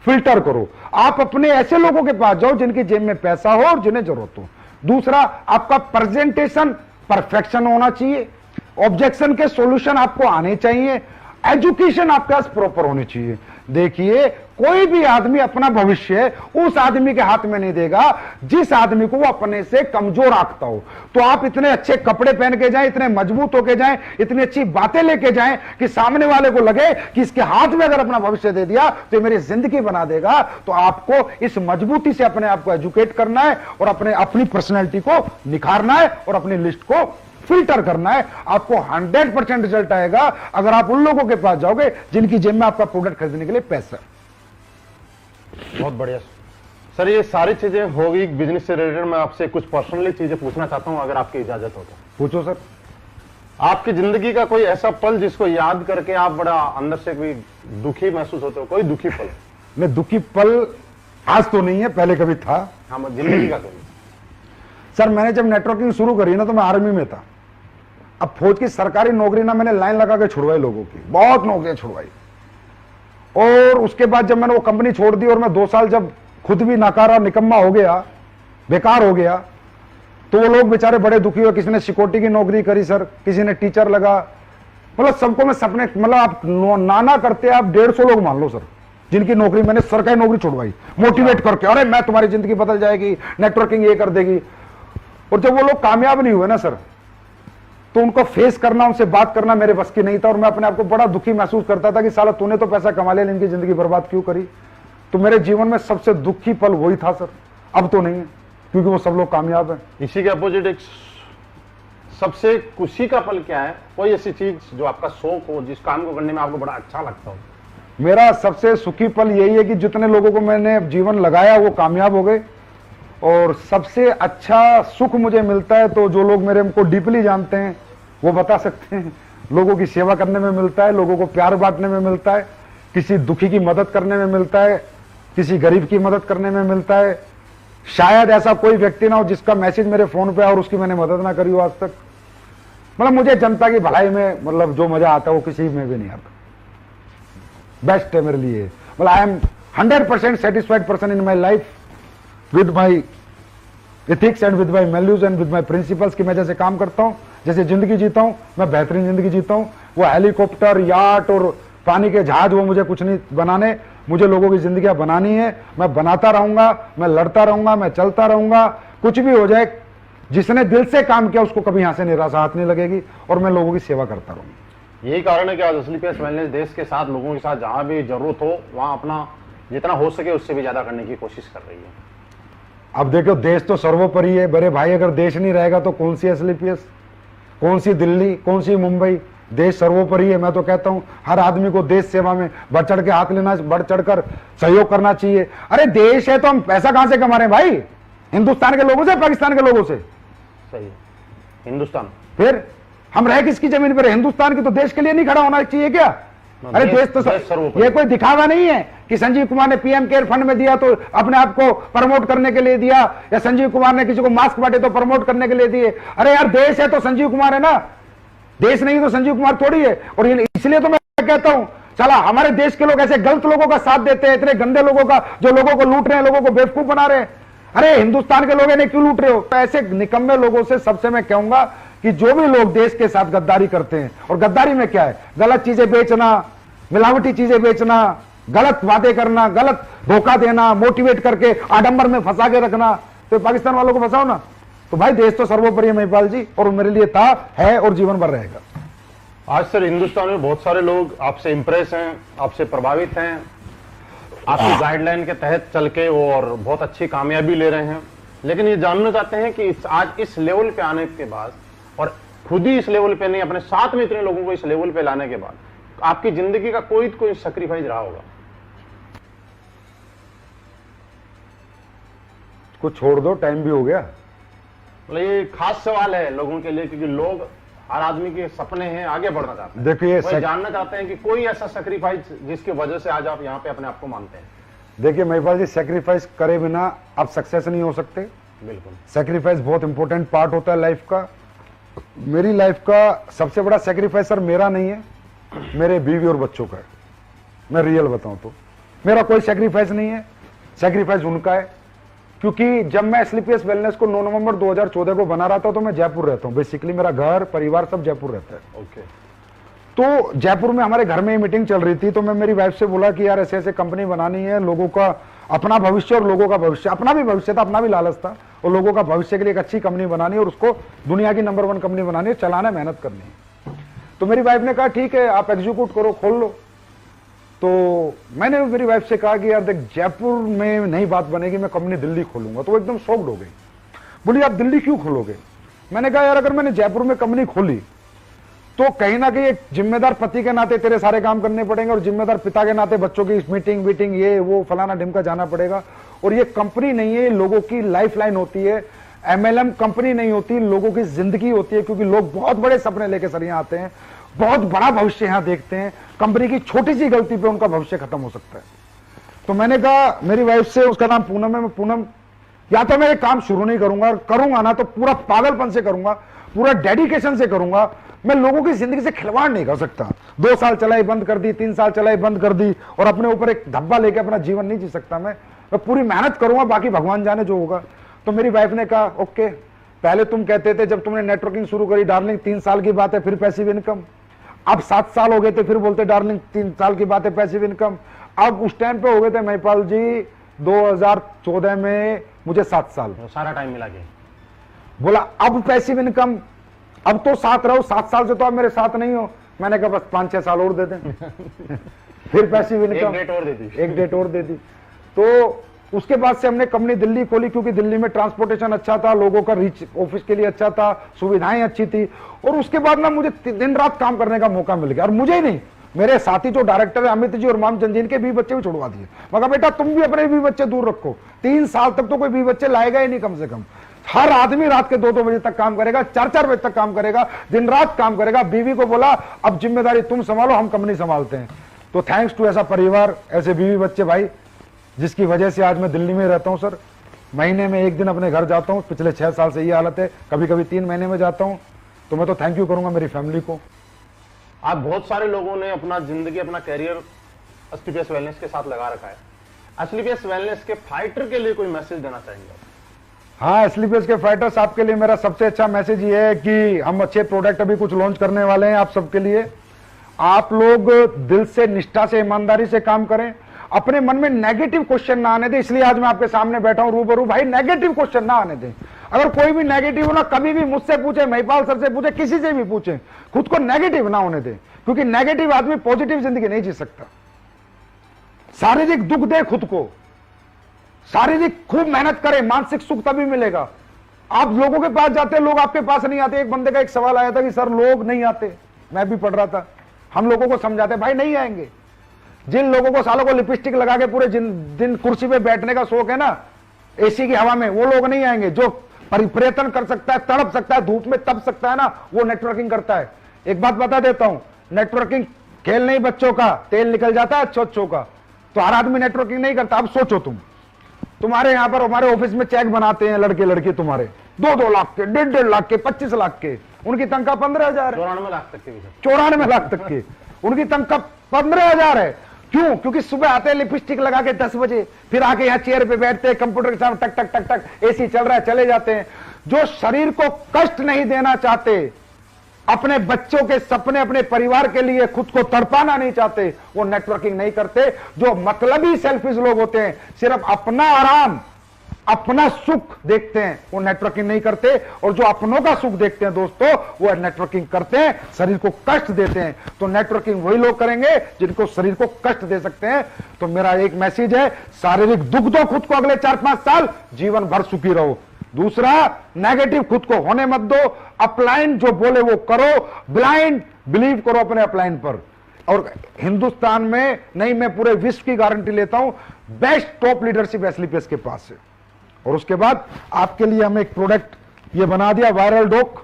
फिल्टर करो। आप अपने ऐसे लोगों के पास जाओ जिनकी जेब में पैसा हो और जिन्हें जरूरत हो। दूसरा, आपका प्रेजेंटेशन परफेक्शन होना चाहिए। ऑब्जेक्शन के सॉल्यूशन आपको आने चाहिए। एजुकेशन आपके पास प्रॉपर होनी चाहिए। देखिए कोई भी आदमी अपना भविष्य उस आदमी के हाथ में नहीं देगा जिस आदमी को वो अपने से कमजोर आंकता हो। तो आप इतने अच्छे कपड़े पहन के जाएं, इतने मजबूत होके जाएं, इतनी अच्छी बातें लेके जाएं कि सामने वाले को लगे कि इसके हाथ में अगर अपना भविष्य दे दिया तो ये मेरी जिंदगी बना देगा। तो आपको इस मजबूती से अपने आप को एजुकेट करना है और अपनी पर्सनैलिटी को निखारना है और अपनी लिस्ट को फिल्टर करना है। आपको 100% रिजल्ट आएगा अगर आप उन लोगों के पास जाओगे जिनकी जेब में आपका प्रोडक्ट खरीदने के लिए पैसा है। बहुत बढ़िया सर, ये सारी चीजें हो गई बिजनेस से रिलेटेड। मैं आपसे कुछ पर्सनली चीजें पूछना चाहता हूं, अगर आपकी इजाजत हो तो। पूछो सर। आपकी जिंदगी का कोई ऐसा पल जिसको याद करके आप बड़ा अंदर से कोई दुखी महसूस होते हो? कोई दुखी पल? नहीं, दुखी पल आज तो नहीं है, पहले कभी था। हाँ, जिंदगी का कोई। सर मैंने जब नेटवर्किंग शुरू करी ना तो मैं आर्मी में था। अब फौज की सरकारी नौकरी ना मैंने लाइन लगा के छुड़वाई लोगों की, बहुत नौकरियां छुड़वाई। और उसके बाद जब मैंने वो कंपनी छोड़ दी और मैं 2 साल जब खुद भी नाकारा निकम्मा हो गया, बेकार हो गया, तो वो लोग बेचारे बड़े दुखी हुए। किसी ने सिक्योरिटी की नौकरी करी सर, किसी ने टीचर लगा। मतलब सबको मैं सपने, मतलब आप नाना करते आप 150 लोग मान लो सर जिनकी नौकरी मैंने सरकारी नौकरी छुड़वाई मोटिवेट करके, अरे मैं तुम्हारी जिंदगी बदल जाएगी, नेटवर्किंग ये कर देगी। और जब वो लोग कामयाब नहीं हुए ना सर, तो उनको फेस करना, उनसे बात करना मेरे बस की नहीं था। और मैं अपने आप को बड़ा दुखी महसूस करता था कि साला तूने तो पैसा कमा लिया, इनकी जिंदगी बर्बाद क्यों करी। तो मेरे जीवन में सबसे दुखी पल वही था सर। अब तो नहीं है क्योंकि वो सब लोग कामयाब हैं। इसी के अपोजिट एक सबसे खुशी का पल क्या है? कोई ऐसी चीज जो आपका शौक हो, जिस काम को करने में आपको बड़ा अच्छा लगता हो? मेरा सबसे सुखी पल यही है कि जितने लोगों को मैंने जीवन लगाया वो कामयाब हो गए, और सबसे अच्छा सुख मुझे मिलता है तो जो लोग मेरे को डीपली जानते हैं वो बता सकते हैं, लोगों की सेवा करने में मिलता है, लोगों को प्यार बांटने में मिलता है, किसी दुखी की मदद करने में मिलता है, किसी गरीब की मदद करने में मिलता है। शायद ऐसा कोई व्यक्ति ना हो जिसका मैसेज मेरे फोन पे और उसकी मैंने मदद ना करी हो आज तक। मतलब मुझे जनता की भलाई में मतलब जो मजा आता है वो किसी में भी नहीं आता। बेस्ट है मेरे लिए। मतलब I am 100% satisfied person in my life with my ethics and with my values and with my principles कि मैं जैसे काम करता हूं, जैसे जिंदगी जीता हूं, मैं बेहतरीन जिंदगी जीता हूं। वो हेलीकॉप्टर, याट और पानी के जहाज वो मुझे कुछ नहीं बनाने, मुझे लोगों की जिंदगियां बनानी है। मैं बनाता रहूंगा, मैं लड़ता रहूंगा, मैं चलता रहूंगा, कुछ भी हो जाए। जिसने दिल से काम किया उसको कभी यहां से निराशा हाथ नहीं लगेगी, और मैं लोगों की सेवा करता रहूंगा। यही कारण है कि आज असली पेस वेलनेस देश के साथ, लोगों के साथ जहां भी जरूरत हो वहां अपना जितना हो सके उससे भी ज्यादा करने की कोशिश कर रही है। अब देखो, देश तो सर्वोपरि है बड़े भाई। अगर देश नहीं रहेगा तो कौन सी असली पेस, कौन सी दिल्ली, कौन सी मुंबई? देश सर्वोपरि है। मैं तो कहता हूं हर आदमी को देश सेवा में बढ़ चढ़ के हाथ लेना, बढ़ चढ़कर सहयोग करना चाहिए। अरे देश है तो हम पैसा कहां से कमा रहे हैं भाई? हिंदुस्तान के लोगों से, पाकिस्तान के लोगों से? सही है, हिंदुस्तान। फिर हम रह किसकी जमीन पर? हिंदुस्तान की। तो देश के लिए नहीं खड़ा होना चाहिए क्या? अरे देश तो ये कोई दिखावा नहीं है कि संजीव कुमार ने पीएम केयर फंड में दिया तो अपने आप को प्रमोट करने के लिए दिया, या संजीव कुमार ने किसी को मास्क बांटे तो प्रमोट करने के लिए दिए। अरे यार, देश है तो संजीव कुमार है ना, देश नहीं तो संजीव कुमार थोड़ी है। और इसलिए तो मैं कहता हूं, चला हमारे देश के लोग ऐसे गलत लोगों का साथ देते हैं, इतने गंदे लोगों का, जो लोगों को लूट रहे हैं, लोगों को बेवकूफ बना रहे हैं। अरे हिंदुस्तान के लोग इन्हें क्यों लूट रहे हो? ऐसे निकम्मे लोगों से सबसे मैं कहूंगा कि जो भी लोग देश के साथ गद्दारी करते हैं, और गद्दारी में क्या है? गलत चीजें बेचना, मिलावटी चीजें बेचना, गलत वादे करना, गलत धोखा देना, मोटिवेट करके आडंबर में फंसा के रखना। तो पाकिस्तान वालों को फंसाओ ना। तो भाई देश तो सर्वोपरि है महिपाल जी, और मेरे लिए था, है और जीवन भर रहेगा। आज सर हिंदुस्तान में बहुत सारे लोग आपसे इंप्रेस हैं, आपसे प्रभावित हैं, आपकी गाइडलाइन के तहत चल के और बहुत अच्छी कामयाबी ले रहे हैं। लेकिन ये जानना चाहते हैं कि आज इस लेवल पे आने के बाद, और खुद ही इस लेवल पे नहीं, अपने साथ में इतने लोगों को इस लेवल पे लाने के बाद, आपकी जिंदगी का कोई सैक्रिफाइस रहा होगा? कुछ छोड़ दो, टाइम भी हो गया। मतलब ये खास सवाल है लोगों के लिए, क्योंकि लोग, हर आदमी के सपने हैं, आगे बढ़ना चाहते हैं। देखिए, वो जानना चाहते हैं कि कोई ऐसा सैक्रिफाइस जिसकी वजह से आज आप यहाँ पे अपने आप को मानते हैं। देखिए महिपाल जी, सेक्रीफाइस करे बिना आप सक्सेस नहीं हो सकते। बिल्कुल, सेक्रीफाइस बहुत इंपॉर्टेंट पार्ट होता है लाइफ का। मेरी लाइफ का सबसे बड़ा सेक्रीफाइस सर मेरा नहीं है, मेरे बीवी और बच्चों का है। मैं रियल बताऊं तो मेरा कोई सेक्रीफाइस नहीं है, सेक्रीफाइस उनका है। क्योंकि जब मैं स्लीपियस वेलनेस को 9 नवंबर 2014 को बना रहा था तो मैं जयपुर रहता हूं। बेसिकली मेरा घर परिवार सब जयपुर रहता है। ओके। तो जयपुर में हमारे घर में मीटिंग चल रही थी, तो मैं मेरी वाइफ से बोला कि यार ऐसे ऐसे कंपनी बनानी है, लोगों का अपना भविष्य और लोगों का भविष्य, अपना भी भविष्य था, अपना भी लालच था, और लोगों का भविष्य के लिए एक अच्छी कंपनी बनानी है और उसको दुनिया की नंबर 1 कंपनी बनानी है, चलाना, मेहनत करनी है। तो मेरी वाइफ ने कहा ठीक है आप एग्जीक्यूट करो, खोल लो। तो मैंने मेरी वाइफ से कहा कि यार देख, जयपुर में नहीं बात बनेगी, मैं कंपनी दिल्ली खोलूंगा। तो वो एकदम शॉक्ड हो गई, बोली आप दिल्ली क्यों खोलोगे? मैंने कहा यार अगर मैंने जयपुर में कंपनी खोली तो कहीं ना कहीं एक जिम्मेदार पति के नाते तेरे सारे काम करने पड़ेंगे, और जिम्मेदार पिता के नाते बच्चों की मीटिंग वीटिंग ये वो फलाना ढिमका जाना पड़ेगा। और ये कंपनी नहीं है, लोगों की लाइफ लाइन होती है। MLM कंपनी नहीं होती, लोगों की जिंदगी होती है। क्योंकि लोग बहुत बड़े सपने लेके सर यहाँ आते हैं, बहुत बड़ा भविष्य यहाँ देखते हैं। कंपनी की छोटी सी गलती पे उनका भविष्य खत्म हो सकता है। तो मैंने कहा मेरी वाइफ से, उसका नाम पूनम है, मैं पूनम या तो मैं एक काम शुरू नहीं करूंगा, करूंगा ना तो पूरा पागलपन से करूंगा, पूरा डेडिकेशन से करूंगा। मैं लोगों की जिंदगी से खिलवाड़ नहीं कर सकता। 2 साल चलाई बंद कर दी, 3 साल चलाई बंद कर दी, और अपने ऊपर एक धब्बा लेके अपना जीवन नहीं जी सकता। मैं पूरी मेहनत करूंगा, बाकी भगवान जाने जो होगा। तो मेरी वाइफ ने कहा ओके, पहले तुम कहते थे जब तुमने नेटवर्किंग शुरू करी डार्लिंग 3 साल की बात है, फिर पैसिव इनकम। अब 7 साल हो गए थे, फिर बोलते डार्लिंग 3 साल की बात है, पैसिव इनकम। अब उस टाइम पे हो गए थे महिपाल जी 2014 में मुझे 7 साल, सारा टाइम मिला के बोला अब पैसिव इनकम, अब तो साथ रहो, 7 साल से तो आप मेरे साथ नहीं हो। मैंने कहा बस 5-6 साल और दे दें फिर पैसिव इनकम, एक डेट और दे दी। एक डेट और दे दी। तो उसके बाद से हमने कंपनी दिल्ली खोली, क्योंकि दिल्ली में ट्रांसपोर्टेशन अच्छा था, लोगों का रीच ऑफिस के लिए अच्छा था, सुविधाएं अच्छी थी। और उसके बाद ना मुझे दिन रात काम करने का मौका मिल गया। और मुझे ही नहीं, मेरे साथी जो डायरेक्टर है अमित जी और मामचंद जी, इनके 20 बच्चे भी छुड़वा दिए। मगर बेटा तुम भी अपने 20 बच्चे दूर रखो, 3 साल तक तो कोई 20 बच्चे लाएगा ही नहीं कम से कम। हर आदमी रात के 2-2 बजे तक काम करेगा, 4-4 बजे तक काम करेगा, दिन रात काम करेगा। बीवी को बोला अब जिम्मेदारी तुम संभालो, हम कंपनी संभालते हैं। तो थैंक्स टू ऐसा परिवार, ऐसे बीवी बच्चे भाई, जिसकी वजह से आज मैं दिल्ली में रहता हूं सर। महीने में 1 दिन अपने घर जाता हूं। पिछले 6 साल से ये हालत है, कभी कभी 3 महीने में जाता हूं। तो मैं तो थैंक यू करूंगा मेरी फैमिली को। आप बहुत सारे लोगों ने अपना जिंदगी, अपना कैरियर एसलीपीएस वेलनेस के साथ लगा रखा है। एसलीपीएस वेलनेस के फाइटर के लिए कोई मैसेज देना चाहेंगे? हाँ, एसलीपीएस के फाइटर्स, आपके लिए मेरा सबसे अच्छा मैसेज ये है कि हम अच्छे प्रोडक्ट अभी कुछ लॉन्च करने वाले हैं आप सबके लिए। आप लोग दिल से, निष्ठा से, ईमानदारी से काम करें। अपने मन में नेगेटिव क्वेश्चन ना आने दें। इसलिए आज मैं आपके सामने बैठा हूं रूबरू। भाई नेगेटिव क्वेश्चन ना आने दें। अगर कोई भी नेगेटिव हो ना, कभी भी मुझसे पूछे, महिपाल सर से पूछे, किसी से भी पूछे, खुद को नेगेटिव ना होने दें। क्योंकि नेगेटिव आदमी पॉजिटिव जिंदगी नहीं जी सकता। शारीरिक दुख दे खुद को, शारीरिक खूब मेहनत करें, मानसिक सुख तभी मिलेगा। आप लोगों के पास जाते, लोग आपके पास नहीं आते। एक बंदे का एक सवाल आया था कि सर लोग नहीं आते, मैं भी पढ़ रहा था। हम लोगों को समझाते भाई नहीं आएंगे। जिन लोगों को सालों को लिपस्टिक लगा के पूरे दिन कुर्सी पे बैठने का शौक है ना, एसी की हवा में, वो लोग नहीं आएंगे। जो परिवर्तन कर सकता है, तड़प सकता है, धूप में तप सकता है ना, वो नेटवर्किंग करता है। एक बात बता देता हूं, नेटवर्किंग खेल नहीं बच्चों का, तेल निकल जाता है अच्छों का। तो हर आदमी नेटवर्किंग नहीं करता। अब सोचो तुम्हारे यहां पर, हमारे ऑफिस में चेक बनाते हैं लड़के लड़की तुम्हारे 2-2 लाख के, 1.5 लाख के, 25 लाख के। उनकी तनख्वाह 15,000 है। 94 लाख तक के भी। 94 लाख तक के उनकी तनख्वाह 15,000 है। क्यों? क्योंकि सुबह आते हैं लिपस्टिक लगा के 10 बजे, फिर आके यहाँ चेयर पे बैठते हैं, कंप्यूटर के सामने टक टक टक टक, एसी चल रहा है, चले जाते हैं। जो शरीर को कष्ट नहीं देना चाहते, अपने बच्चों के सपने, अपने परिवार के लिए खुद को तड़पाना नहीं चाहते, वो नेटवर्किंग नहीं करते। जो मतलबी सेल्फिश लोग होते हैं, सिर्फ अपना आराम, अपना सुख देखते हैं, वो नेटवर्किंग नहीं करते। और जो अपनों का सुख देखते हैं दोस्तों, वो नेटवर्किंग करते हैं, शरीर को कष्ट देते हैं। तो नेटवर्किंग वही लोग करेंगे जिनको शरीर को कष्ट दे सकते हैं। तो मेरा एक मैसेज है, शारीरिक दुख दो खुद को अगले 4-5 साल, जीवन भर सुखी रहो। दूसरा, नेगेटिव खुद को होने मत दो। अपलाइन जो बोले वो करो, ब्लाइंड बिलीव करो अपने अपलाइन पर। और हिंदुस्तान में नहीं, मैं पूरे विश्व की गारंटी लेता हूं, बेस्ट टॉप लीडरशिप एसलीपीएस के पास है। और उसके बाद आपके लिए हम एक प्रोडक्ट ये बना दिया, वायरल डॉक।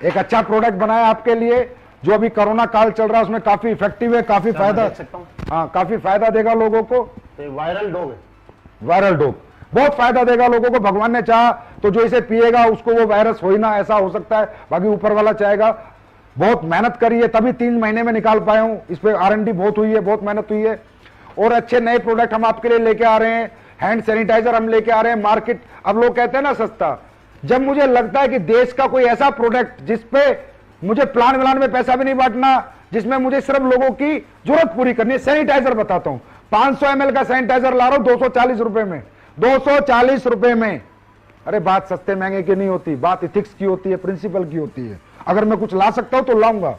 एक अच्छा प्रोडक्ट बनाया आपके लिए, जो अभी कोरोना काल चल रहा है उसमें काफी इफेक्टिव है, काफी फायदा, हाँ काफी फायदा देगा लोगों को। वायरल डॉग है, वायरल डॉग बहुत फायदा देगा लोगों को। भगवान ने चाहा तो जो इसे पिएगा उसको वो वायरस हो ही ना, ऐसा हो सकता है, बाकी ऊपर वाला चाहेगा। बहुत मेहनत करी है, तभी 3 महीने में निकाल पाया हूं। इस पे R&D बहुत हुई है, बहुत मेहनत हुई है। और अच्छे नए प्रोडक्ट हम आपके लिए लेके आ रहे हैं। हैंड सैनिटाइजर हम लेके आ रहे हैं। मार्केट, अब लोग कहते हैं ना सस्ता, जब मुझे लगता है कि देश का कोई ऐसा प्रोडक्ट जिसपे मुझे प्लान व्लान में पैसा भी नहीं बांटना, जिसमें मुझे सिर्फ लोगों की जरूरत पूरी करनी है। सैनिटाइजर बताता हूं, 500 ml का सैनिटाइजर ला रहा हूं 240 रुपए में, 240 रुपए में। अरे बात सस्ते महंगे की नहीं होती, बात इथिक्स की होती है, प्रिंसिपल की होती है। अगर मैं कुछ ला सकता हूं तो लाऊंगा।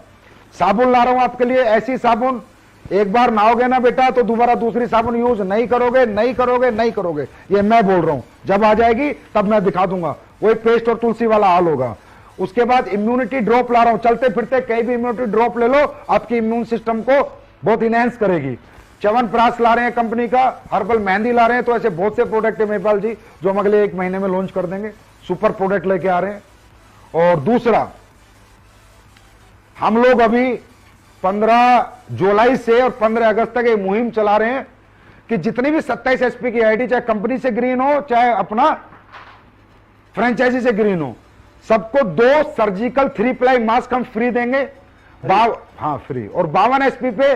साबुन ला रहा हूं आपके लिए, ऐसी साबुन एक बार नहाओगे ना बेटा तो दोबारा दूसरी साबुन यूज नहीं करोगे, नहीं करोगे, नहीं करोगे। ये मैं बोल रहा हूं, जब आ जाएगी तब मैं दिखा दूंगा। वही पेस्ट और तुलसी वाला हाल होगा। उसके बाद इम्यूनिटी ड्रॉप ला रहा हूं, चलते फिरते कहीं भी इम्यूनिटी ड्रॉप ले लो, आपकी इम्यून सिस्टम को बहुत इनहेंस करेगी। च्यवनप्राश ला रहे हैं कंपनी का, हर्बल मेहंदी ला रहे हैं। तो ऐसे बहुत से प्रोडक्ट है महिपाल जी जो हम अगले 1 महीने में लॉन्च कर देंगे। सुपर प्रोडक्ट लेके आ रहे हैं। और दूसरा, हम लोग अभी 15 जुलाई से और 15 अगस्त तक एक मुहिम चला रहे हैं कि जितनी भी 27 एसपी की आईडी, चाहे कंपनी से ग्रीन हो चाहे अपना फ्रेंचाइजी से ग्रीन हो, सबको 2 सर्जिकल 3 प्लाई मास्क हम फ्री देंगे। हाँ फ्री। और 52 एसपी पे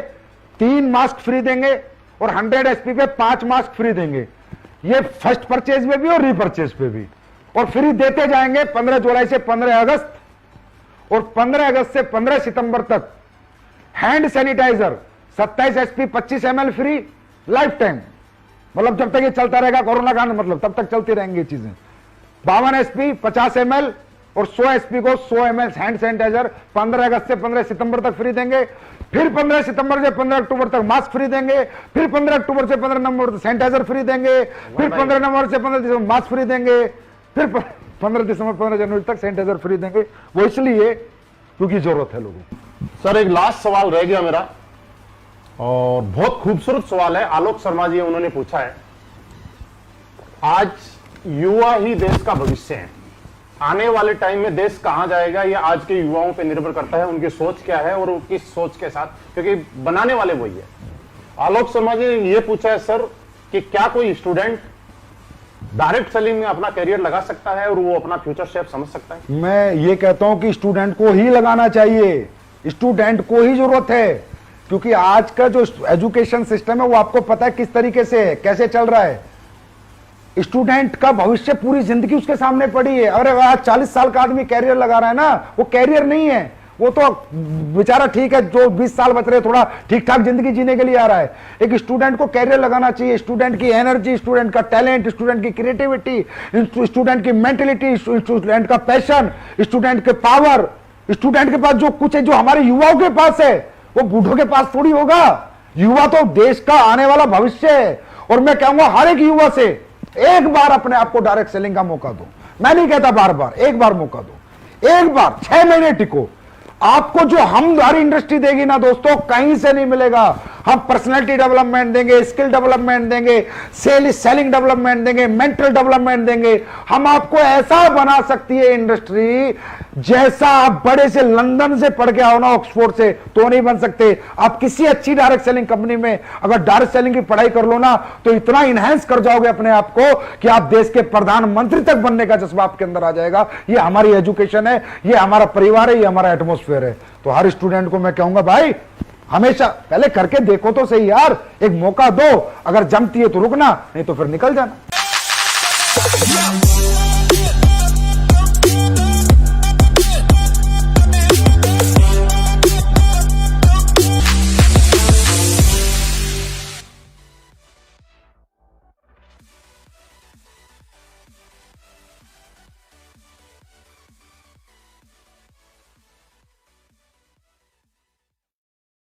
3 मास्क फ्री देंगे और 100 एसपी पे 5 मास्क फ्री देंगे। ये फर्स्ट परचेज में भी और रीपरचेज पे भी। और फ्री देते जाएंगे 15 जुलाई से 15 अगस्त और 15 अगस्त से 15 सितंबर तक। Hand sanitiser 27 SP 25 ml free life time, मतलब जब तक ये चलता रहेगा कोरोना काल, मतलब तब तक चलती रहेंगी चीजें। 52 एसपी 50 ml और 100 एसपी को 100 ml हैंड सैनिटाइजर 15 अगस्त से 15 सितंबर तक फ्री देंगे। फिर 15 सितंबर से 15 अक्टूबर तक मास्क फ्री देंगे, फिर 15 अक्टूबर से 15 नवंबर तक सैनिटाइजर फ्री देंगे, फिर 15 नवंबर से 15 दिसंबर मास्क फ्री देंगे, फिर 15 दिसंबर 15 जनवरी तक सैनिटाइजर फ्री देंगे। वो इसलिए क्योंकि जरूरत है लोगों को। सर एक लास्ट सवाल रह गया मेरा, और बहुत खूबसूरत सवाल है, आलोक शर्मा जी उन्होंने पूछा है। आज युवा ही देश का भविष्य है। आने वाले टाइम में देश कहां जाएगा ये आज के युवाओं पे निर्भर करता है, उनकी सोच क्या है और किस सोच के साथ, क्योंकि बनाने वाले वही है। आलोक शर्मा जी ने ये पूछा है सर कि क्या कोई स्टूडेंट डायरेक्ट सेलिंग में अपना करियर लगा सकता है और वो अपना फ्यूचर शेप समझ सकता है? मैं ये कहता हूं कि स्टूडेंट को ही लगाना चाहिए, स्टूडेंट को ही जरूरत है, क्योंकि आज का जो एजुकेशन सिस्टम है वो आपको पता है किस तरीके से है, कैसे चल रहा है। स्टूडेंट का भविष्य पूरी जिंदगी उसके सामने पड़ी है। और आज 40 साल का आदमी कैरियर लगा रहा है ना, वो कैरियर नहीं है, वो तो बेचारा ठीक है, जो 20 साल बच रहे थोड़ा ठीक ठाक जिंदगी जीने के लिए आ रहा है। एक स्टूडेंट को कैरियर लगाना चाहिए। स्टूडेंट की एनर्जी, स्टूडेंट का टैलेंट, स्टूडेंट की क्रिएटिविटी, स्टूडेंट की मेंटलिटी, स्टूडेंट का पैशन, स्टूडेंट के पावर, स्टूडेंट के पास जो कुछ है, जो हमारे युवाओं के पास है, वो बूढ़ों के पास थोड़ी होगा। युवा तो देश का आने वाला भविष्य है। और मैं कहूंगा हर एक युवा से एक बार अपने आप को डायरेक्ट सेलिंग का मौका दो। मैं नहीं कहता बार बार, एक बार मौका दो, एक बार 6 महीने टिको। आपको जो हमारी इंडस्ट्री देगी ना दोस्तों, कहीं से नहीं मिलेगा। हम पर्सनालिटी डेवलपमेंट देंगे, स्किल डेवलपमेंट देंगे, सेलिंग डेवलपमेंट देंगे, मेंटल डेवलपमेंट देंगे। हम आपको ऐसा बना सकती है इंडस्ट्री, जैसा आप बड़े से लंदन से पढ़ के आओ ना, ऑक्सफोर्ड से, तो नहीं बन सकते। आप किसी अच्छी डायरेक्ट सेलिंग कंपनी में अगर डायरेक्ट सेलिंग की पढ़ाई कर लो ना, तो इतना इनहेंस कर जाओगे अपने आप को कि आप देश के प्रधानमंत्री तक बनने का जज्बा आपके अंदर आ जाएगा। ये हमारी एजुकेशन है, ये हमारा परिवार है, ये हमारा एटमोस्फेयर है। तो हर स्टूडेंट को मैं कहूंगा भाई हमेशा पहले करके देखो तो सही यार, एक मौका दो। अगर जमती है तो रुकना, नहीं तो फिर निकल जाना।